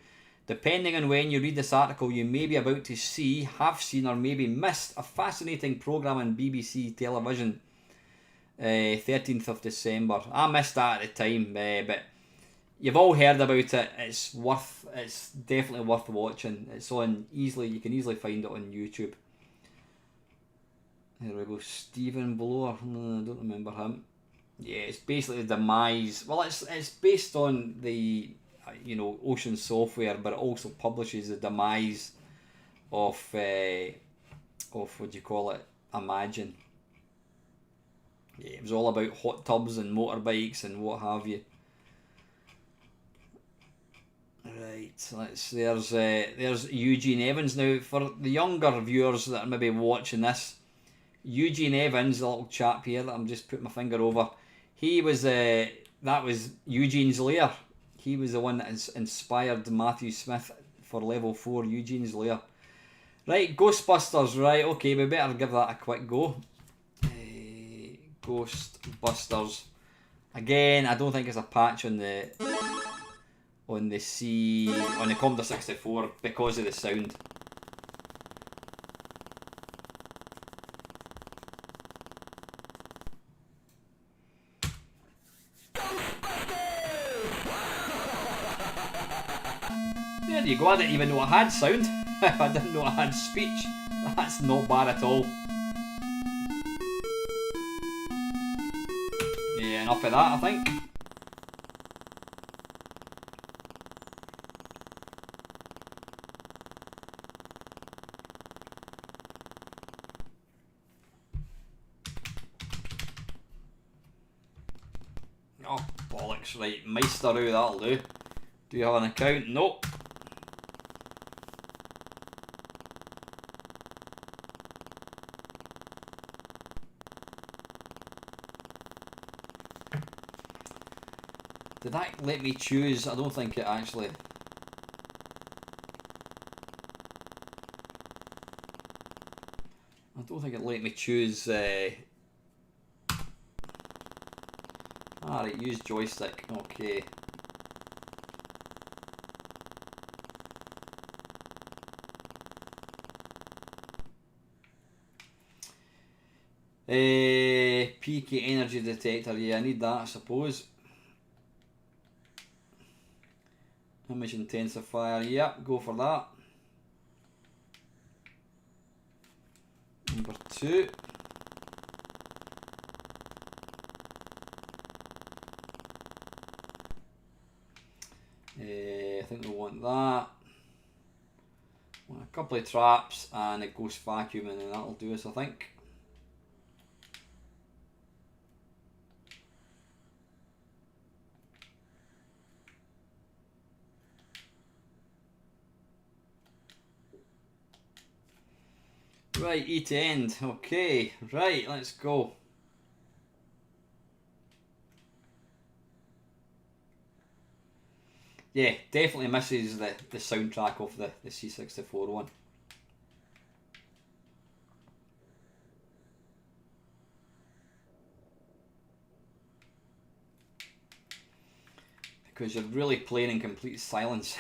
Depending on when you read this article, you may be about to see, have seen, or maybe missed a fascinating programme on BBC television. 13th of December. I missed that at the time, but you've all heard about it. It's definitely worth watching. It's on easily. You can easily find it on YouTube. Here we go. Stephen Blower. I don't remember him. Yeah, it's basically the demise. Well, it's based on the Ocean Software, but it also publishes the demise of what do you call it? Imagine. Yeah, it was all about hot tubs and motorbikes and what have you. Right, there's Eugene Evans. Now, for the younger viewers that are maybe watching this, Eugene Evans, the little chap here that I'm just putting my finger over, he was that was Eugene's Lair. He was the one that inspired Matthew Smith for Level 4, Eugene's Lair. Right, Ghostbusters, right, okay, we better give that a quick go. Ghostbusters. Again, I don't think it's a patch on the Commodore 64 because of the sound. There you go, I didn't even know I had sound. I didn't know I had speech. That's not bad at all. Yeah, enough of that, I think. Oh, bollocks, right. Meister, that'll do. Do you have an account? Nope. Did that let me choose? I don't think it actually. I don't think it let me choose. Alright, use joystick. Okay. PK energy detector. Yeah, I need that, I suppose. Image intensifier. Yep, go for that. Number 2. I think we want that. Want a couple of traps and a ghost vacuum, and then that'll do us, I think. Right, E to end. Okay, right, let's go. Yeah, definitely misses the soundtrack of the C64 one. Because you're really playing in complete silence.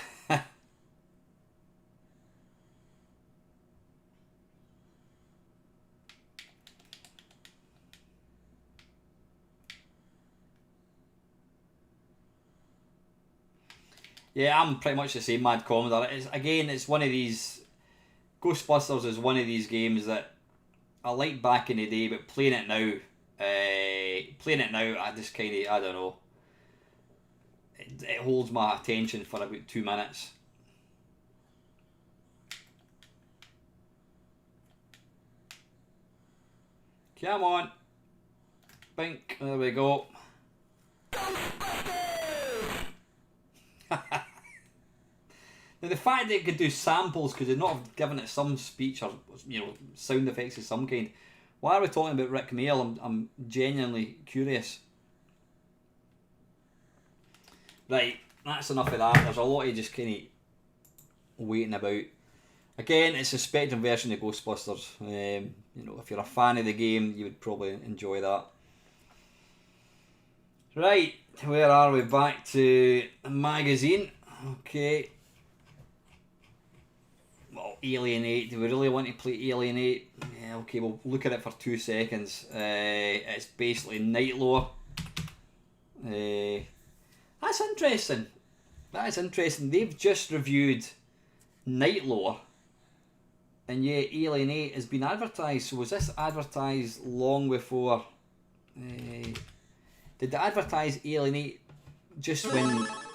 Yeah, I'm pretty much the same, Mad Commodore. It's one of these... Ghostbusters is one of these games that I liked back in the day, but playing it now, I just kind of, I don't know. It holds my attention for about 2 minutes. Come on. Bink, there we go. Now the fact that it could do samples, could it not have given it some speech or, you know, sound effects of some kind? Why are we talking about Rick Mail? I'm genuinely curious. Right, that's enough of that. There's a lot of just kind of waiting about. Again, it's a Spectrum version of Ghostbusters. You know, if you're a fan of the game, you would probably enjoy that. Right, where are we? Back to the magazine. Okay. Well, Alienate. Do we really want to play Alienate? Yeah, okay, we'll look at it for 2 seconds. It's basically Night Lore. That's interesting. That is interesting. They've just reviewed Night Lore, and yet Alienate has been advertised. So was this advertised long before? Did they advertise Alienate just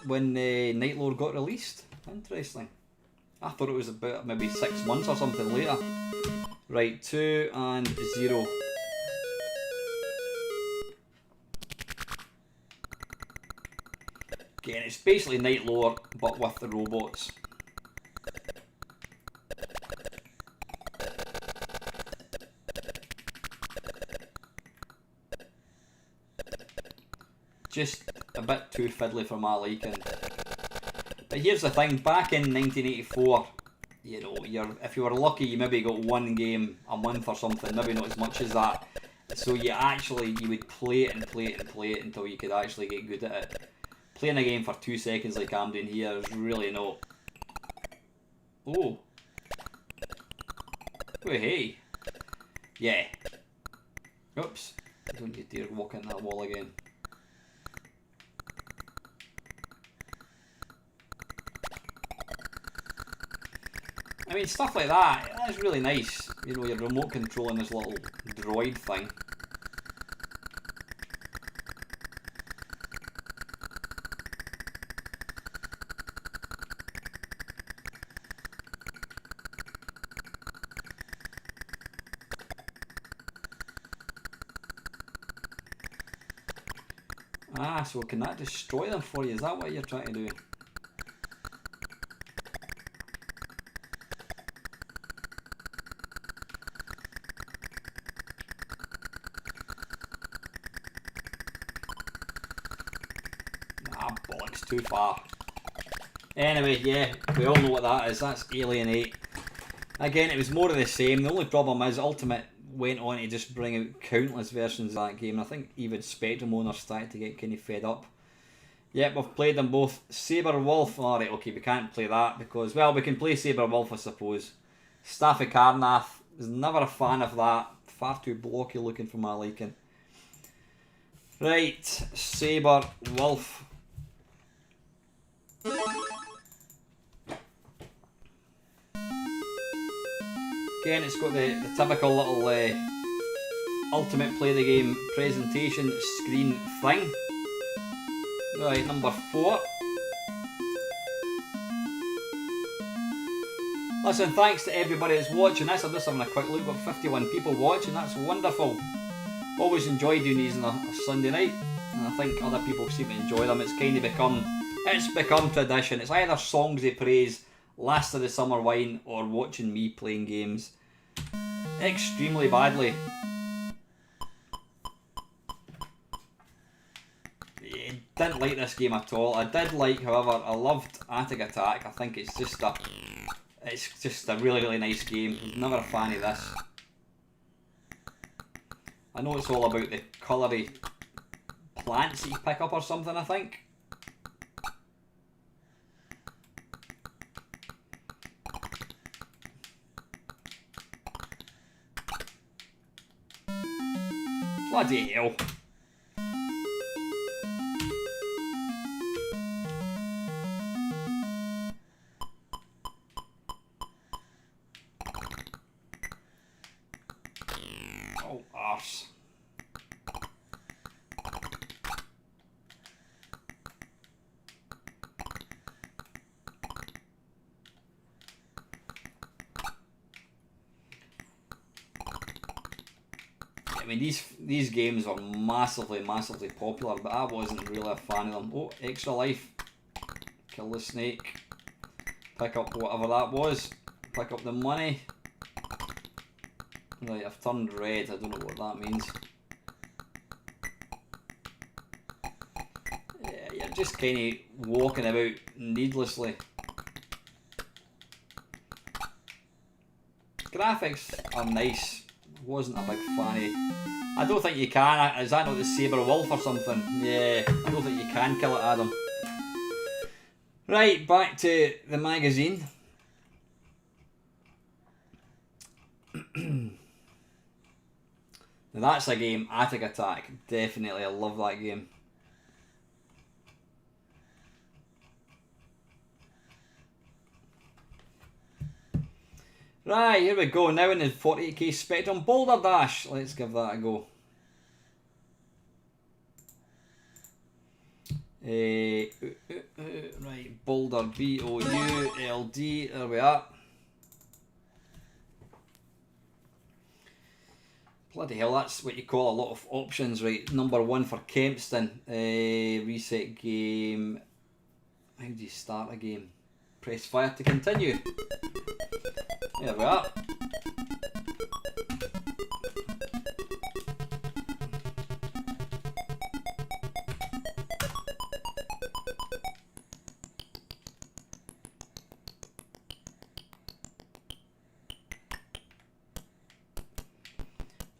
when Night Lore got released? Interesting. I thought it was about maybe 6 months or something later. Right, 2 and 0. Again, it's basically Night Lore, but with the robots. Just a bit too fiddly for my liking. But here's the thing, back in 1984, you know, if you were lucky, you maybe got 1 game a month or something, maybe not as much as that. So you would play it and play it and play it until you could actually get good at it. Playing a game for 2 seconds like I'm doing here is really not... Oh. Oh, hey. Yeah. Oops. Don't you dare walk in that wall again. I mean, stuff like that, that's really nice. You know, you're remote controlling this little droid thing. Ah, so can that destroy them for you? Is that what you're trying to do? Nah, bollocks, too far. Anyway, yeah, we all know what that is. That's Alienate. Again, it was more of the same. The only problem is Ultimate went on to just bring out countless versions of that game. I think even Spectrum owners started to get kind of fed up. Yep, we've played them both. Sabre Wulf. Alright, okay, we can't play that because, well, we can play Sabre Wulf, I suppose. Staff of Karnath. Was never a fan of that. Far too blocky looking for my liking. Right, Sabre Wulf. Again, it's got the typical little Ultimate play the game presentation screen thing. Right, number 4. Listen, thanks to everybody that's watching this. I'm just having a quick look. We've got 51 people watching. That's wonderful. Always enjoy doing these on a Sunday night, and I think other people seem to enjoy them. It's kind of become tradition. It's either songs they praise, Last of the Summer Wine, or watching me playing games extremely badly. Didn't like this game at all. I did like, however, I loved Attic Attack. I think it's just a really, really nice game. Never a fan of this. I know it's all about the coloury plants that you pick up or something, I think. Bloody hell. Oh, arse. I mean, these games are massively popular, but I wasn't really a fan of them. Oh, extra life. Kill the snake. Pick up whatever that was. Pick up the money. Right, I've turned red. I don't know what that means. Yeah, you're just kind of walking about needlessly. Graphics are nice. Wasn't a big fan of. I don't think you can. Is that not the Sabre Wulf or something? Yeah, I don't think you can kill it, Adam. Right, back to the magazine. Now that's a game, Attic Attack. Definitely, I love that game. Right, here we go. Now in the 48k Spectrum Boulder Dash. Let's give that a go. Right, Boulder, B-O-U-L-D. There we are. Bloody hell, that's what you call a lot of options, right? Number 1 for Kempston. Reset game. How do you start a game? Press fire to continue. There we are.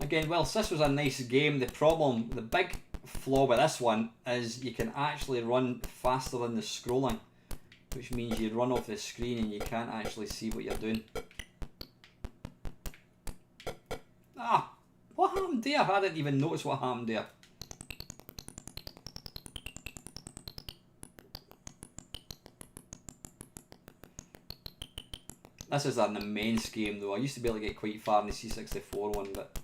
Again, whilst this was a nice game, the big flaw with this one is you can actually run faster than the scrolling, which means you run off the screen and you can't actually see what you're doing. Ah, what happened there? I didn't even notice what happened there. This is an immense game though. I used to be able to get quite far in the C64 one, but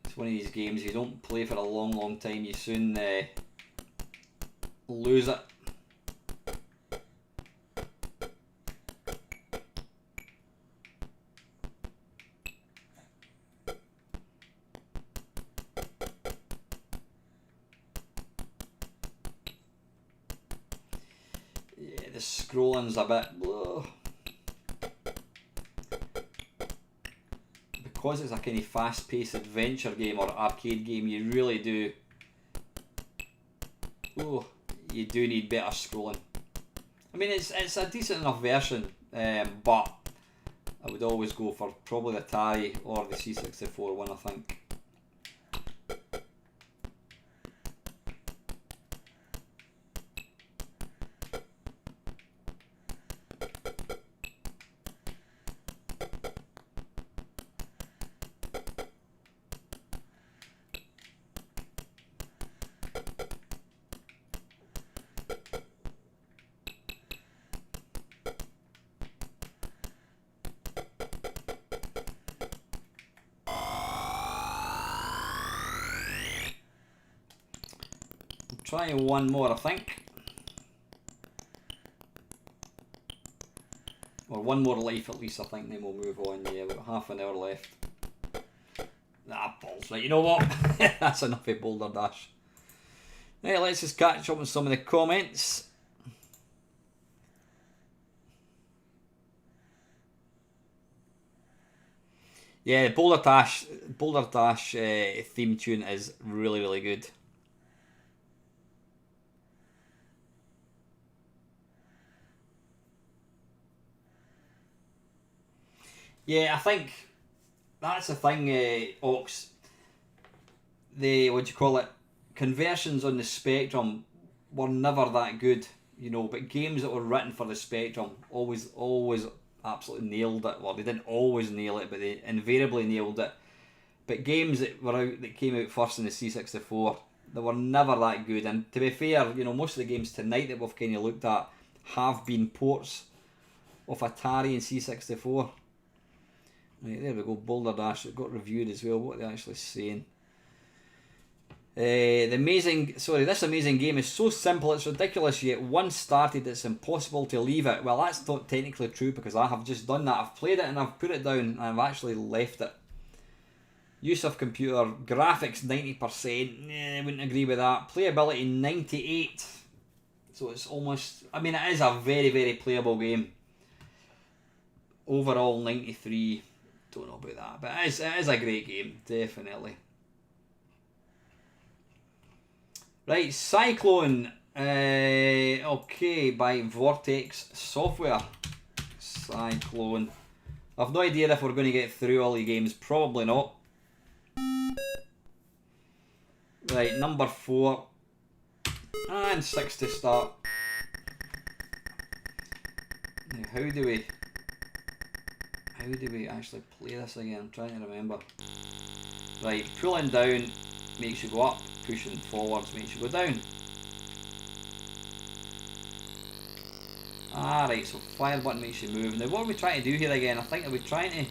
it's one of these games you don't play for a long time, you soon lose it. Yeah, the scrolling's a bit... Ugh. Because it's a kind of fast-paced adventure game or arcade game, you really do... Oh, you do need better scrolling. I mean, it's a decent enough version, but I would always go for probably the Atari or the C64 one, I think. Try one more, I think. Or one more life at least, I think, then we'll move on. Yeah, we've got half an hour left. Ah, balls. Right, you know what? That's enough of Boulder Dash. Right, let's just catch up with some of the comments. Yeah, Boulder Dash theme tune is really, really good. Yeah, I think that's the thing, Ox. The, what do you call it, conversions on the Spectrum were never that good, you know, but games that were written for the Spectrum always absolutely nailed it. Well, they didn't always nail it, but they invariably nailed it. But games that came out first in the C64, they were never that good. And to be fair, you know, most of the games tonight that we've kind of looked at have been ports of Atari and C64. Right, there we go, Boulder Dash. It got reviewed as well. What are they actually saying? This amazing game is so simple, it's ridiculous, yet once started, it's impossible to leave it. Well, that's not technically true because I have just done that. I've played it and I've put it down and I've actually left it. Use of computer, graphics 90%. I wouldn't agree with that. Playability 98. So it's almost... I mean, it is a very, very playable game. Overall 93. Don't know about that, but it is a great game, definitely. Right, Cyclone. Okay, by Vortex Software. Cyclone. I've no idea if we're going to get through all the games. Probably not. Right, number 4. And 6 to start. Now, how do we actually play this again? I'm trying to remember. Right, pulling down makes you go up, pushing forwards makes you go down. Right, so fire button makes you move. Now what are we trying to do here again? I think are we trying to...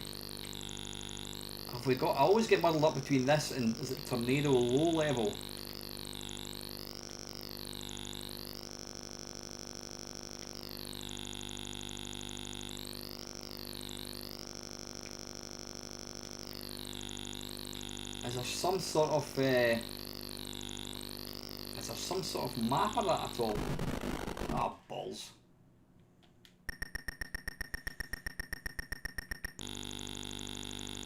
Have we got... I always get muddled up between this and... Is it Tornado low level? Is there some sort of map of that at all? Ah, balls.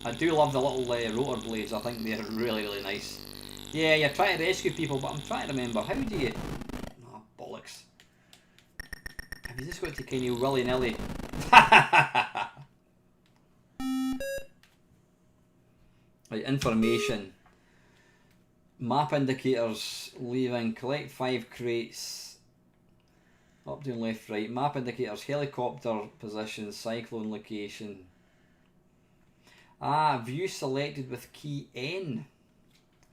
I do love the little rotor blades. I think they're really, really nice. Yeah, you're trying to rescue people, but I'm trying to remember, how do you... Ah, bollocks. Have you just got to kind of willy-nilly... Right, information. Map indicators, leaving, collect 5 crates. Up, down, left, right. Map indicators, helicopter position, cyclone location. View selected with key N.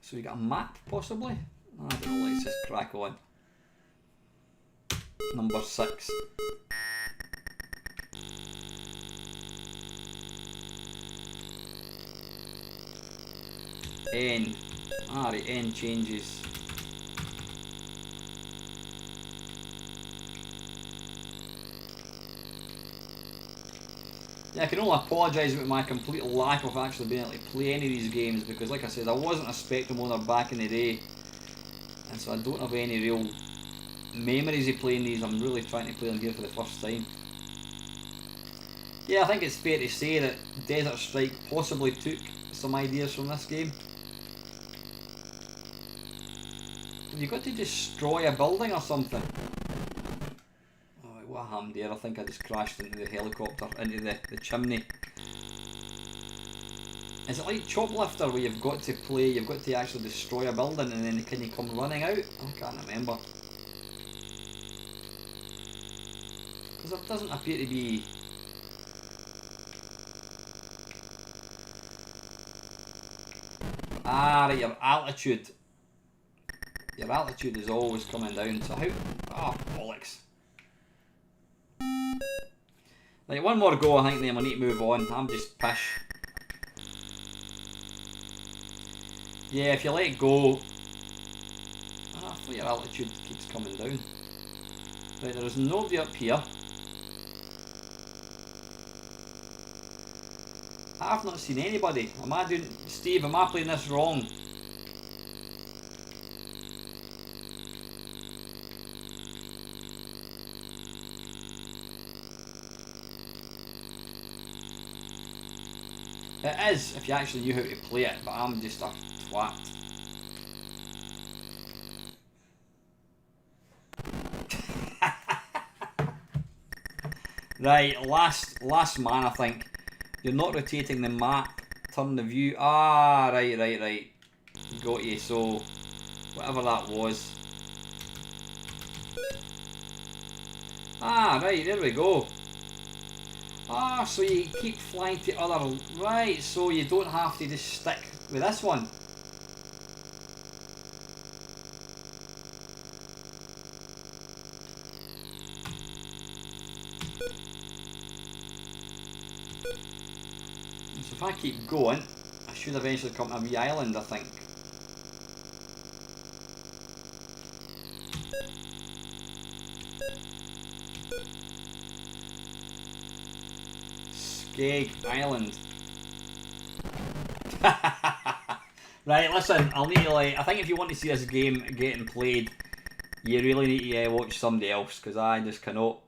So we got a map, possibly? I don't know, let's just crack on. Number 6. N. Alright, N changes. Yeah, I can only apologise about my complete lack of actually being able to play any of these games, because like I said, I wasn't a Spectrum owner back in the day, and so I don't have any real memories of playing these. I'm really trying to play them here for the first time. Yeah, I think it's fair to say that Desert Strike possibly took some ideas from this game. Have you got to destroy a building or something? Oh, what happened there? I think I just crashed into the helicopter, into the chimney. Is it like Choplifter where you've got to actually destroy a building and then can you come running out? I can't remember. Because there doesn't appear to be... Ah, right, your altitude. Your altitude is always coming down, so how... Oh, bollocks. Right, one more go, I think, then I need to move on. I'm just pish. Yeah, if you let go... I thought your altitude keeps coming down. Right, there is nobody up here. I've not seen anybody. Am I doing... Steve, am I playing this wrong? It is, if you actually knew how to play it, but I'm just a twat. Right, last man, I think. You're not rotating the map. Turn the view. Ah, right. Got you. So, whatever that was. Ah, right, there we go. Ah, so you keep flying to other... Right, so you don't have to just stick with this one. So if I keep going, I should eventually come to a wee island, I think. Skeg Island. Right, listen, I'll need to I think if you want to see this game getting played, you really need to watch somebody else, because I just cannot.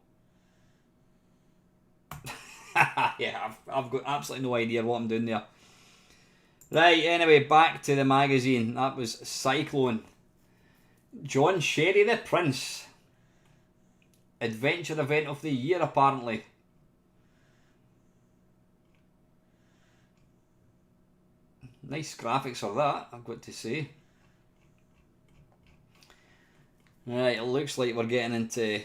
Yeah, I've got absolutely no idea what I'm doing there. Right, anyway, back to the magazine. That was Cyclone. John Sherry the Prince. Adventure event of the year, apparently. Nice graphics for that, I've got to say. Right, it looks like we're getting into...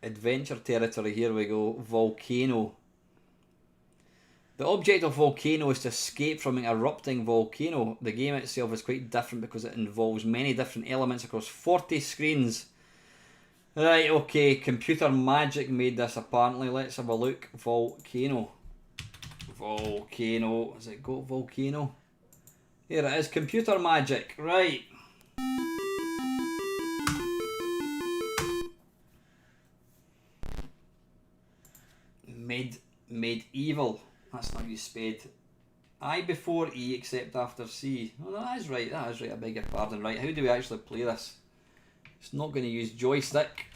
adventure territory. Here we go. Volcano. The object of Volcano is to escape from an erupting volcano. The game itself is quite different because it involves many different elements across 40 screens. Right, okay, computer magic made this apparently. Let's have a look. Volcano. Has it got Volcano? Here it is, computer magic. Right. Medieval. That's not you spade. I before E except after C. Oh, that is right, I beg your pardon. Right, how do we actually play this? It's not going to use joystick.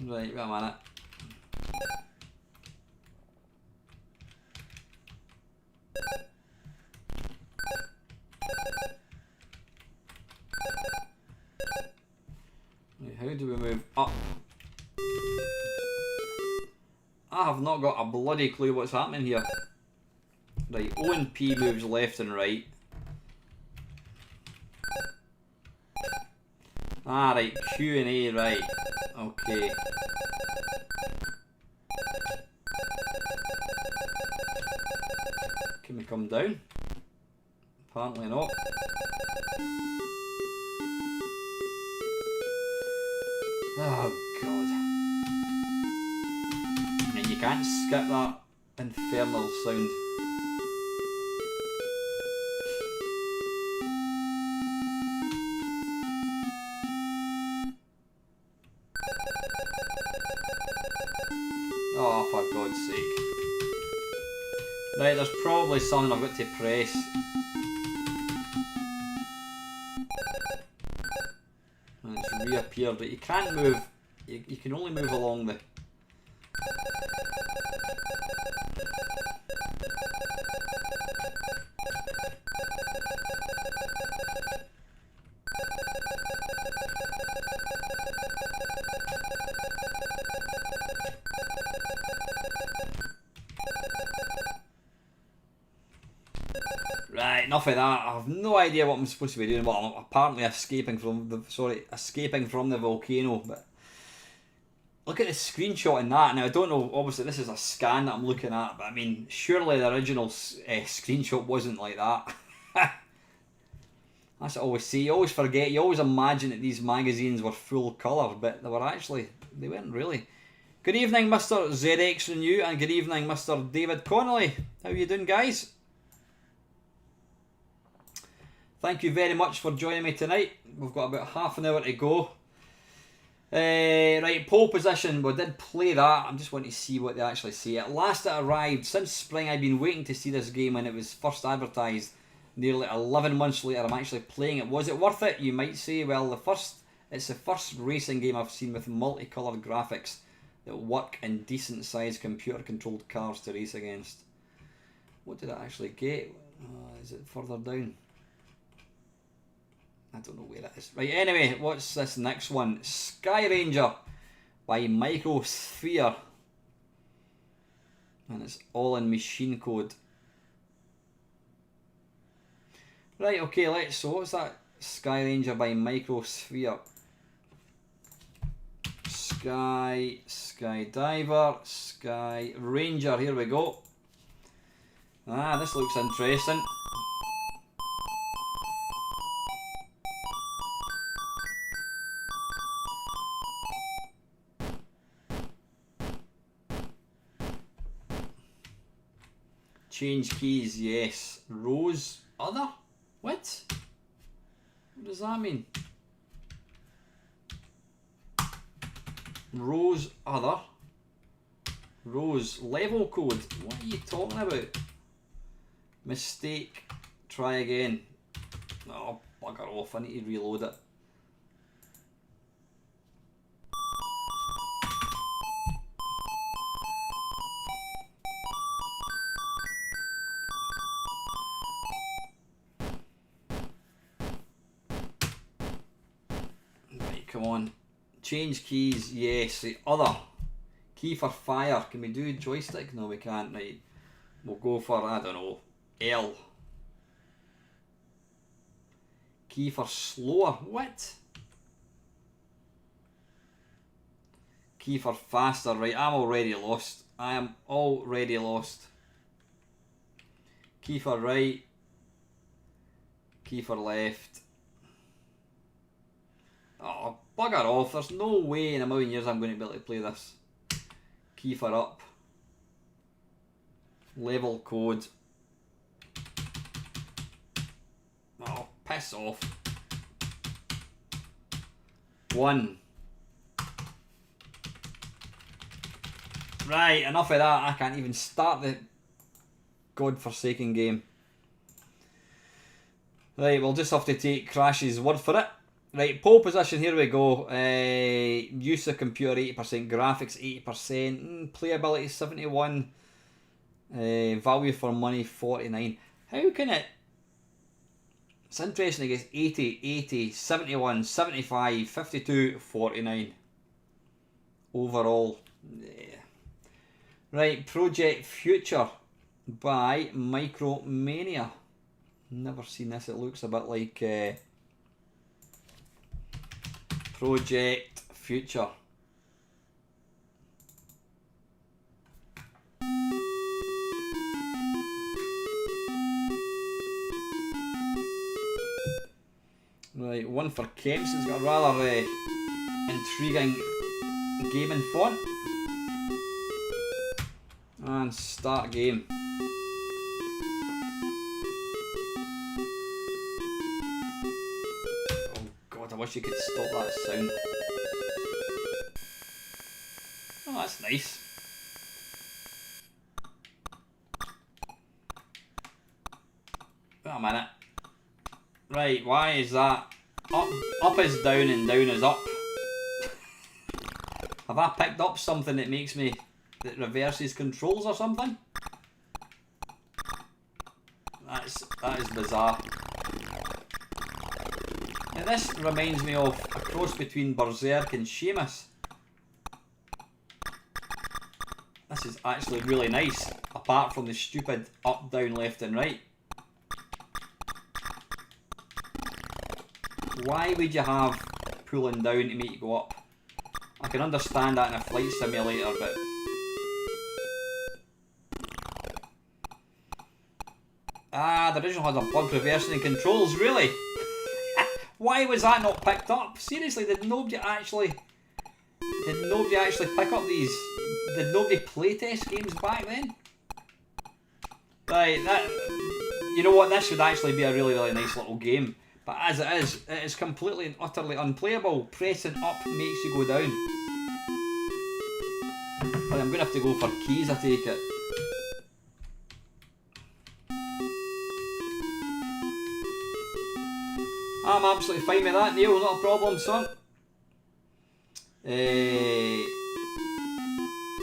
Right, wait a minute. Right, how do we move up? I have not got a bloody clue what's happening here. Right, O and P moves left and right. Ah, right, Q and A, right. Okay. Can we come down? Apparently not. Oh, God. can't skip that infernal sound. Oh, for God's sake. Right, there's probably something I've got to press. And it's reappeared, but you can't move. You can only move along the... Right, enough of that. I have no idea what I'm supposed to be doing, but I'm apparently escaping from the volcano. But look at the screenshot in that. Now I don't know. Obviously, this is a scan that I'm looking at, but I mean, surely the original screenshot wasn't like that. That's what I always say. You always forget. You always imagine that these magazines were full colour, but they weren't really. Good evening, Mr. ZX Renew, and good evening, Mr. David Connolly. How are you doing, guys? Thank you very much for joining me tonight. We've got about half an hour to go. Right, pole position. We did play that. I'm just wanting to see what they actually say. At last it arrived. Since spring I've been waiting to see this game when it was first advertised. Nearly 11 months later I'm actually playing it. Was it worth it? You might say. Well, it's the first racing game I've seen with multicoloured graphics that work in decent sized computer controlled cars to race against. What did I actually get? Is it further down? I don't know where it is. Right, anyway, what's this next one? Sky Ranger by Microsphere. And it's all in machine code. Right, okay, so what's that? Sky Ranger by Microsphere. Skydiver, Sky Ranger, here we go. Ah, this looks interesting. Change keys, yes. Rose, other? What? What does that mean? Rose, other. Rose, level code. What are you talking about? Mistake, try again. Oh, bugger off, I need to reload it. Come on. Change keys, yes. The other. Key for fire. Can we do joystick? No, we can't. Right. We'll go for, I don't know, L. Key for slower. What? Key for faster. Right, I'm already lost. I am already lost. Key for right. Key for left. Oh, bugger off. There's no way in a million years I'm going to be able to play this. Key for up. Level code. Oh, piss off. 1. Right, enough of that. I can't even start the godforsaken game. Right, we'll just have to take Crash's word for it. Right, pole position, here we go. Use of computer 80%, graphics 80%, playability 71, value for money 49. How can it... It's interesting, it gets 80, 80, 71, 75, 52, 49. Overall. Yeah. Right, Project Future by Micromania. Never seen this, it looks a bit like... Project Future. Right, one for Kemps. It's got a rather intriguing gaming font. And start game. Oh god, I wish you could stop that sound. Oh, that's nice. Wait a minute. Right, why is that? Up is down and down is up. Have I picked up something that makes me, that reverses controls or something? That is bizarre. Now this reminds me of a cross between Berserk and Xmas. This is actually really nice, apart from the stupid up, down, left and right. Why would you have pulling down to make you go up? I can understand that in a flight simulator, but... Ah, the original has a bug reversing controls, really? Why was that not picked up? Seriously, did nobody actually pick up these? Did nobody playtest games back then? Right, that... You know what, this would actually be a really, really nice little game. But as it is completely and utterly unplayable. Pressing up makes you go down. But I'm going to have to go for keys, I take it. I'm absolutely fine with that, Neil, not a problem, son.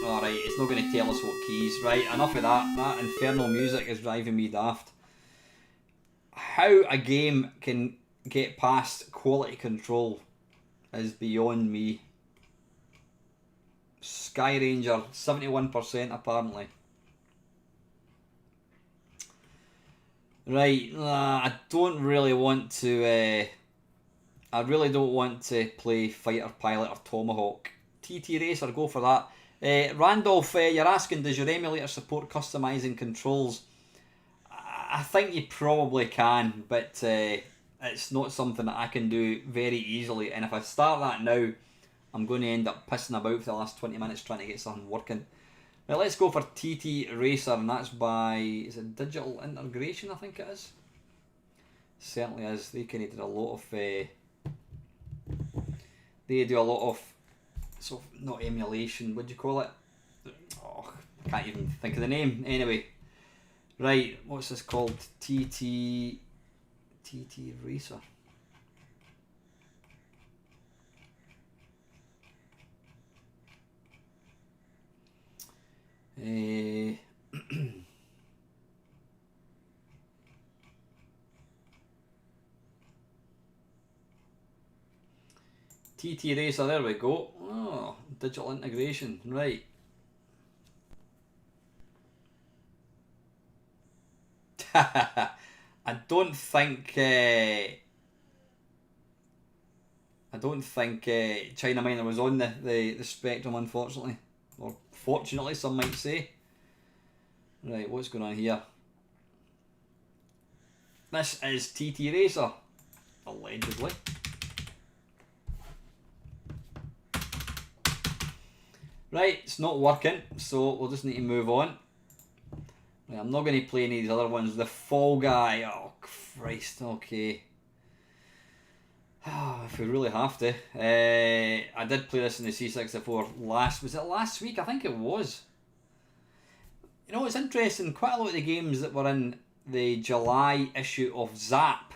Alright, it's not going to tell us what keys. Right, enough of that. That infernal music is driving me daft. How a game can get past quality control is beyond me. Sky Ranger, 71% apparently. Right, I don't really want to... I really don't want to play Fighter Pilot or Tomahawk. TT Racer, go for that. Randolph, you're asking, does your emulator support customizing controls? I think you probably can, but it's not something that I can do very easily. And if I start that now, I'm going to end up pissing about for the last 20 minutes trying to get something working. Right, let's go for TT Racer, and that's by, is it Digital Integration, I think it is? Certainly is. They kind of did a lot of, they do a lot of, sort of, not emulation, what do you call it? Oh, I can't even think of the name. Anyway. Right, what's this called? TT Racer. TT Racer, there we go. Oh, digital integration, right. I don't think China Minor was on the spectrum, unfortunately, or fortunately, some might say. Right, what's going on here? This is TT Racer, allegedly. Right, it's not working, so we'll just need to move on. Right, I'm not going to play any of these other ones. The Fall Guy, oh Christ, okay. If we really have to. I did play this in the C64 was it last week? I think it was. You know, it's interesting, quite a lot of the games that were in the July issue of Zap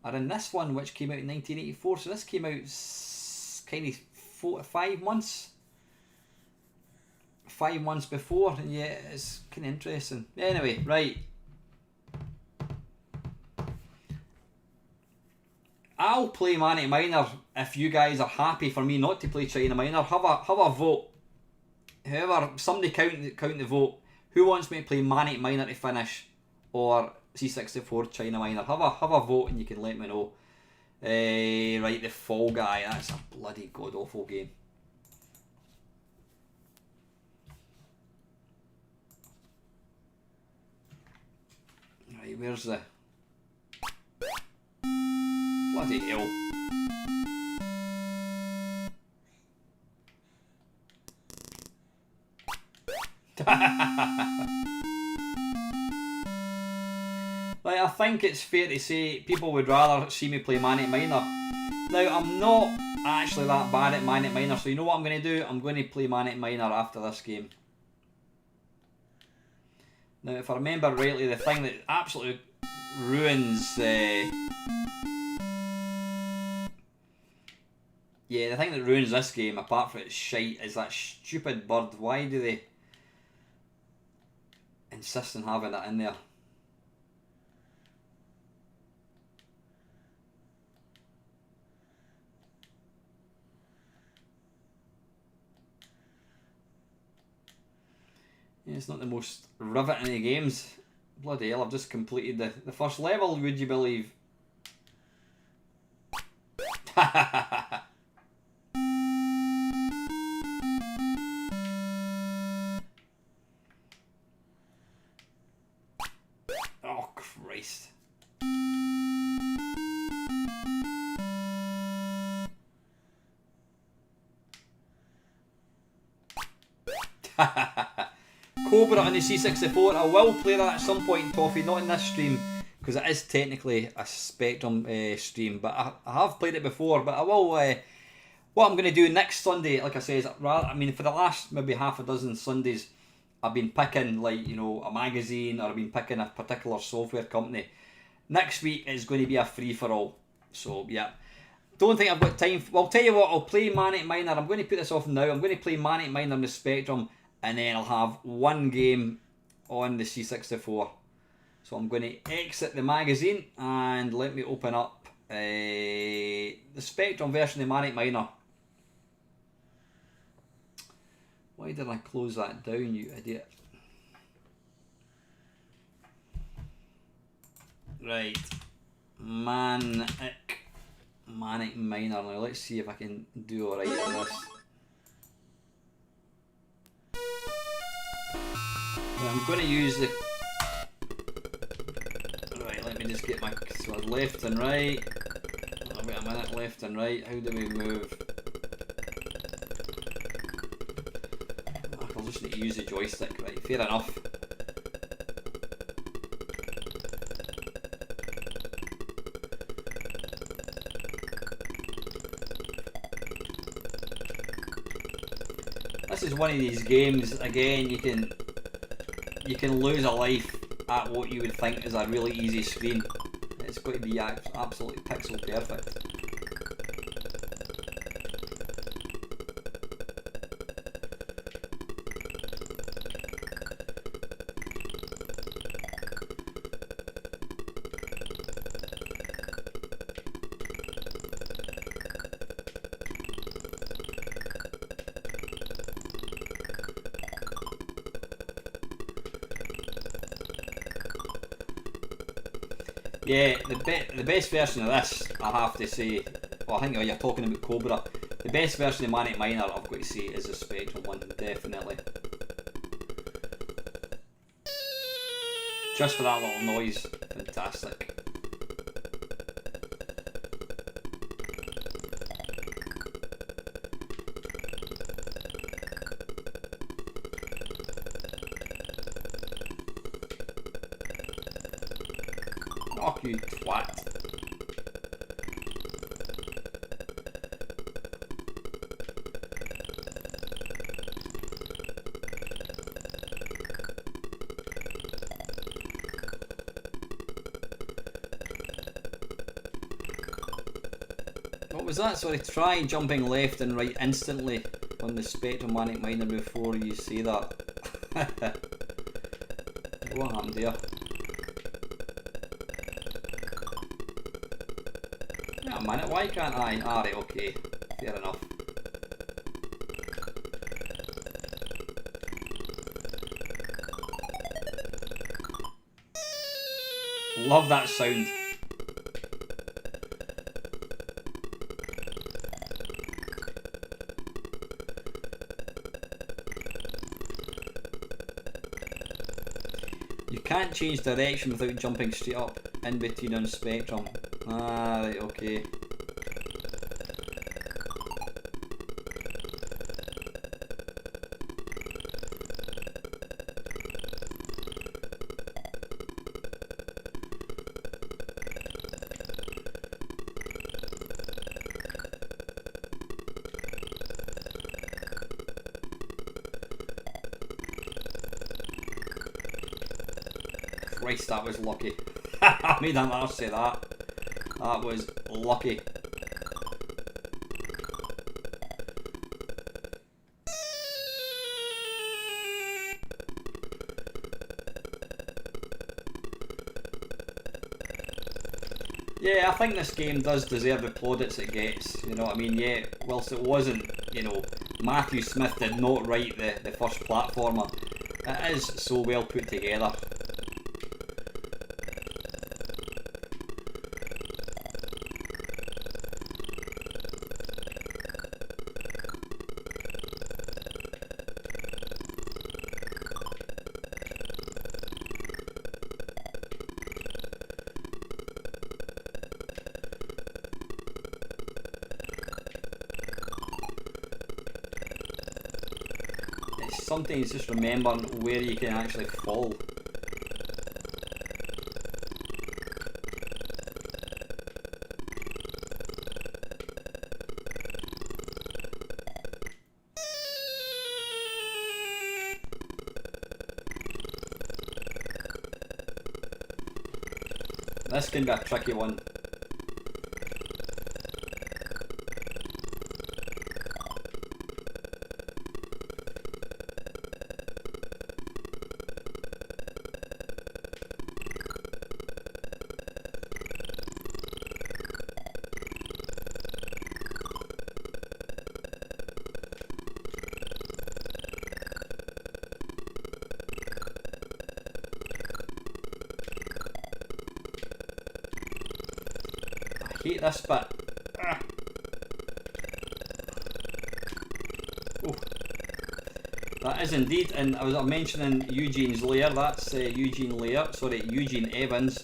are in this one, which came out in 1984, so this came out kind of 4 to 5 months. 5 months before, and yeah, it's kind of interesting. Anyway, right. I'll play Manic Miner if you guys are happy for me not to play China Minor. Have a vote. However, somebody count the vote. Who wants me to play Manic Miner to finish, or C64 China Minor? Have a vote and you can let me know. Right, the Fall Guy. That's a bloody god awful game. Right, where's the... Bloody hell. Like, I think it's fair to say people would rather see me play Manic Miner. Now, I'm not actually that bad at Manic Miner, so you know what I'm going to do? I'm going to play Manic Miner after this game. Now, if I remember rightly, the thing that absolutely ruins... yeah, the thing that ruins this game, apart from its shite, is that stupid bird. Why do they insist on having it in there? Yeah, it's not the most riveting of the games. Bloody hell, I've just completed the first level, would you believe? Oh, Christ. Cobra on the C64. I will play that at some point, Toffee, not in this stream, because it is technically a Spectrum stream, but I have played it before. But I will, what I'm going to do next Sunday, like I say, is I mean, for the last maybe half a dozen Sundays, I've been picking, like, you know, a magazine, or I've been picking a particular software company. Next week is going to be a free-for-all, so yeah. Don't think I've got time. Well, I'll tell you what, I'll play Manic Miner. I'm going to put this off now. I'm going to play Manic Miner on the Spectrum, and then I'll have one game on the C64. So I'm going to exit the magazine, and let me open up the Spectrum version of Manic Miner. Why did I close that down, you idiot? Right. Manic Miner. Now let's see if I can do alright on this. I'm going to use the... Right, let me just get my... So left and right. Oh, wait a minute, left and right. How do we move? I'll just need to use the joystick. Right, fair enough. This is one of these games, again, you can lose a life at what you would think is a really easy screen. It's going to be absolutely pixel perfect. Yeah, the best version of this, I have to say, well, I think you're talking about Cobra. The best version of Manic Miner, I've got to say, is the Spectrum one, definitely. Just for that little noise, fantastic. Oh, you twat. What was that? Sorry, try jumping left and right instantly on the Spectrum Manic Miner before you say that. What happened here? Yeah, a minute, why can't I? Alright, okay, fair enough. Love that sound. You can't change direction without jumping straight up in between on Spectrum. Ah, right, okay. Christ, that was lucky. I made a nurse say that. That was lucky. Yeah, I think this game does deserve the plaudits it gets, you know what I mean? Yeah, whilst it wasn't, you know, Matthew Smith did not write the first platformer, it is so well put together. Sometimes just remembering where you can actually fall. This can be a tricky one. I hate this bit. Oh, that is indeed, and I was mentioning Eugene's lair. That's Eugene Lair. Sorry, Eugene Evans.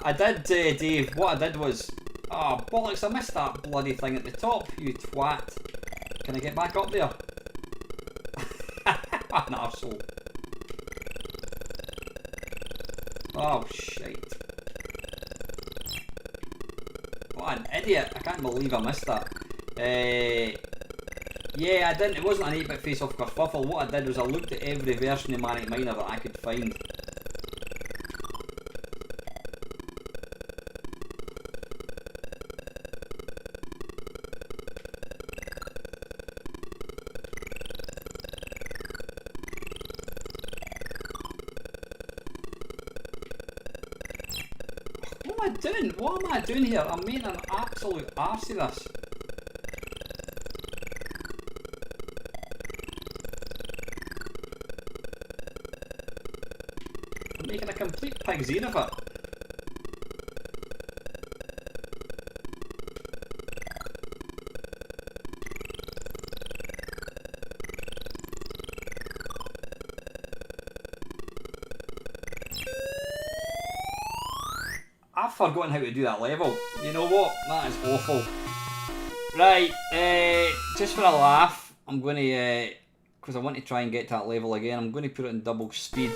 I did, Dave. What I did was, oh bollocks! I missed that bloody thing at the top. You twat! Can I get back up there? An arsehole. Oh shite. What an idiot. I can't believe I missed that. Yeah, I didn't. It wasn't an 8-bit face-off kerfuffle. What I did was I looked at every version of Manic Miner that I could find. What am I doing? What am I doing here? I'm making an absolute arse of this. I'm making a complete pig's ear of it. I've forgotten how to do that level. You know what? That is awful. Right, just for a laugh, I'm going to, because I want to try and get to that level again, I'm going to put it in double speed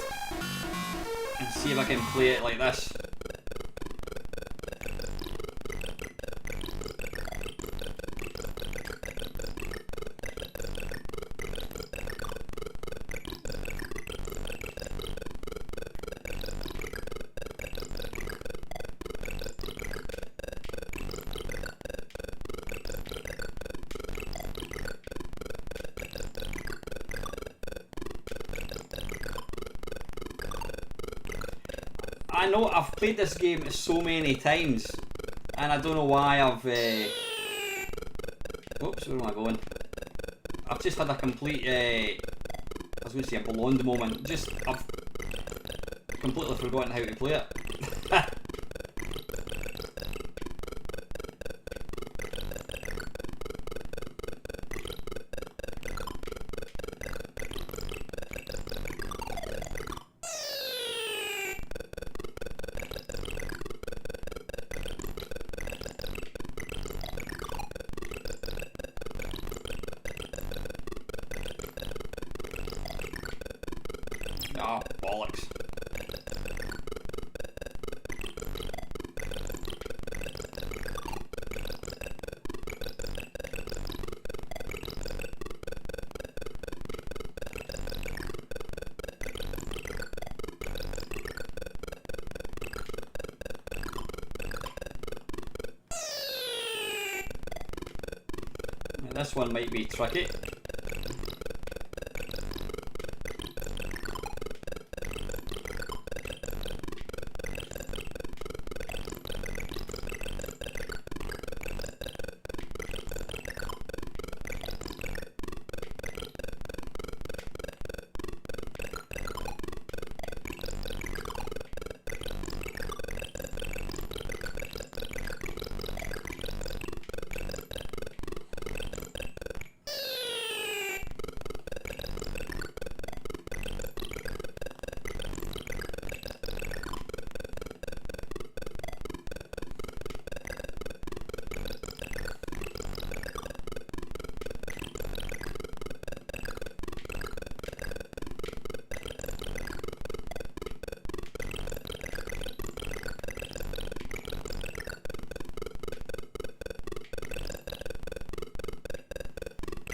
and see if I can play it like this. I know I've played this game so many times, and I don't know why I've. Oops, where am I going? I've just had a complete. I was going to say a blonde moment. Just I've completely forgotten how to play it. Oh, bollocks. This one might be tricky.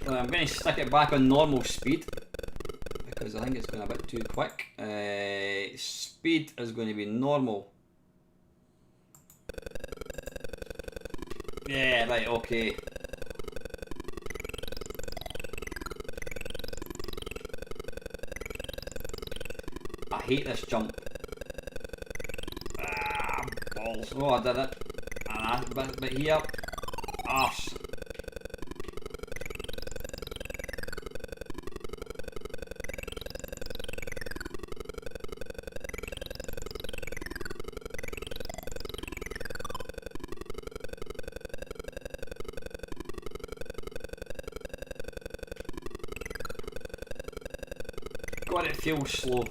I'm going to stick it back on normal speed because I think it's going a bit too quick. Speed is going to be normal. Yeah, right, okay. I hate this jump. Ah, balls. Oh, I did it. But here. Arse. God, it feels slow.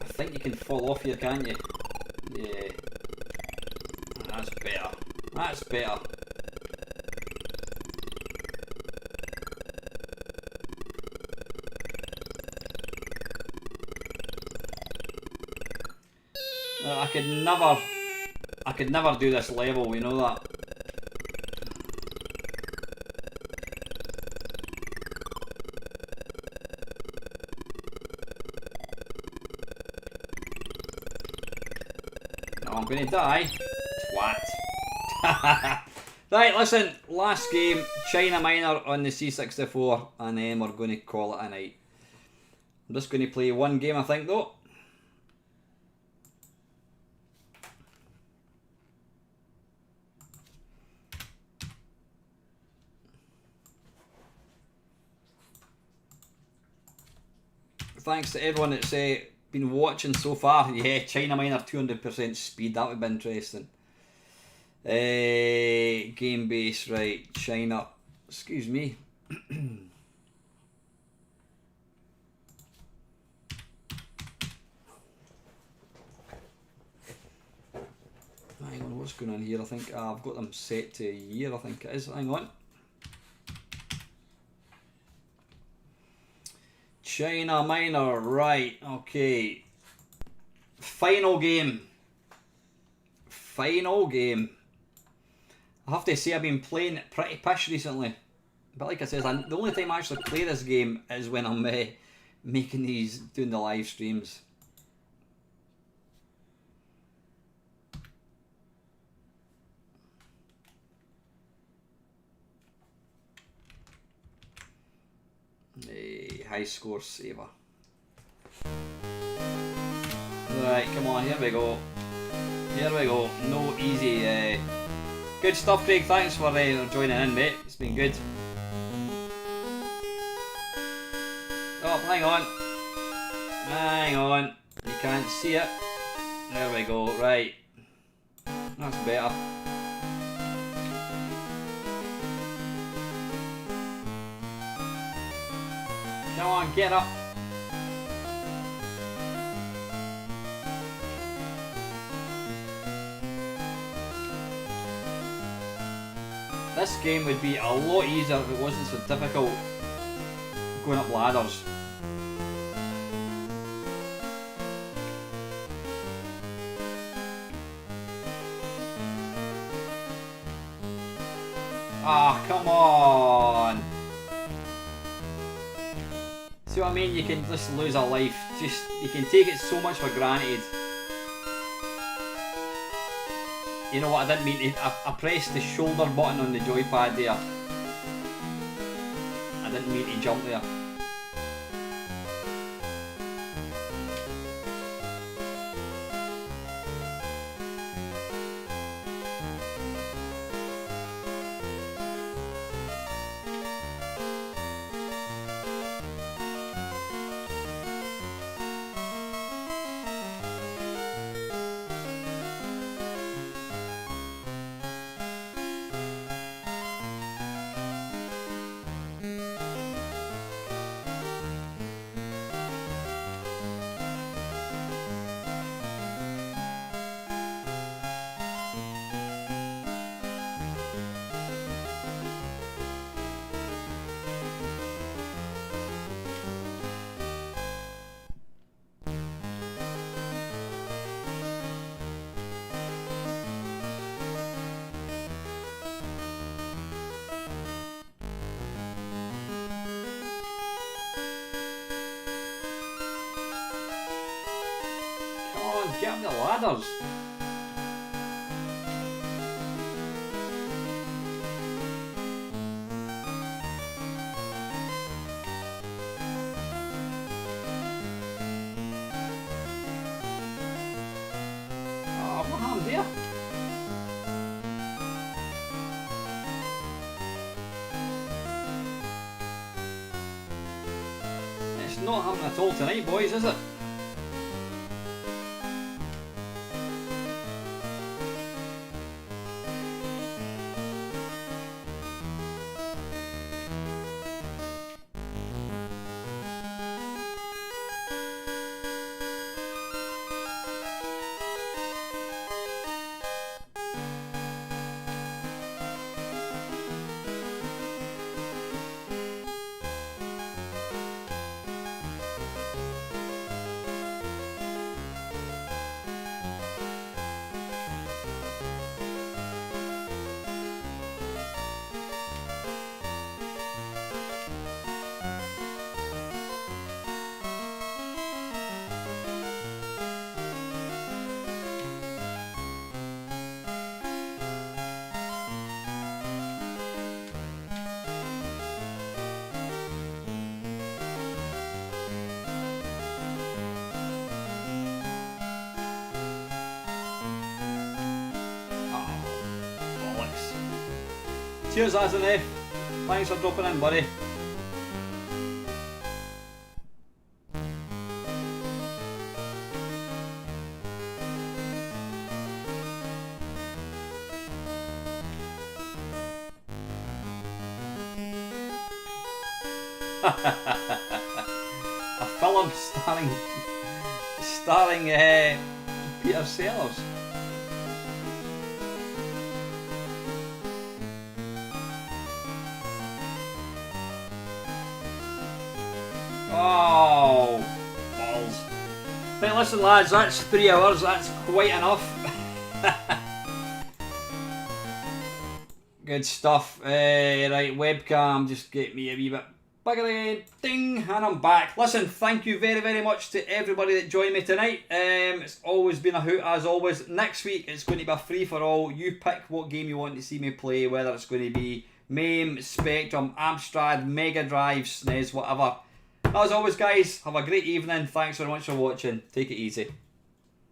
I think you can fall off here, can't you? Yeah. That's better. That's better. I could never do this level, you know that. I'm gonna die. Twat. Right, listen, last game, China Minor on the C64, and then we're going to call it a night. I'm just going to play one game, I think, though. Thanks to everyone that's been watching so far. Yeah, China Minor 200% speed, that would be interesting. Game base, right, China, excuse me. Hang on, what's going on here? I think I've got them set to a year, I think it is. Hang on. China Minor, right, okay. Final game. Final game. I have to say I've been playing it pretty pish recently. But like I said, the only time I actually play this game is when I'm making these, doing the live streams. High score Sabre. Right, come on, here we go. Here we go. No easy. Good stuff, Craig. Thanks for joining in, mate. It's been good. Oh, hang on. Hang on. You can't see it. There we go. Right. That's better. Come on, get up. This game would be a lot easier if it wasn't so difficult going up ladders. Ah, come on! See what I mean? You can just lose a life. You can take it so much for granted. You know what? I didn't mean to. I pressed the shoulder button on the joypad there. I didn't mean to jump there. Get up the ladders. Oh, what happened there? It's not happening at all tonight, boys, is it? Cheers, Alienate. Thanks for dropping in, buddy. A film starring Peter Sellers. Oh, balls. Right, listen lads, that's 3 hours, that's quite enough. Good stuff. Right, webcam, just get me a wee bit bigger again. Ding, and I'm back. Listen, thank you very, very much to everybody that joined me tonight. It's always been a hoot as always. Next week it's going to be a free for all. You pick what game you want to see me play, whether it's going to be MAME, Spectrum, Amstrad, Mega Drive, SNES, whatever. As always guys, have a great evening. Thanks very much for watching. Take it easy.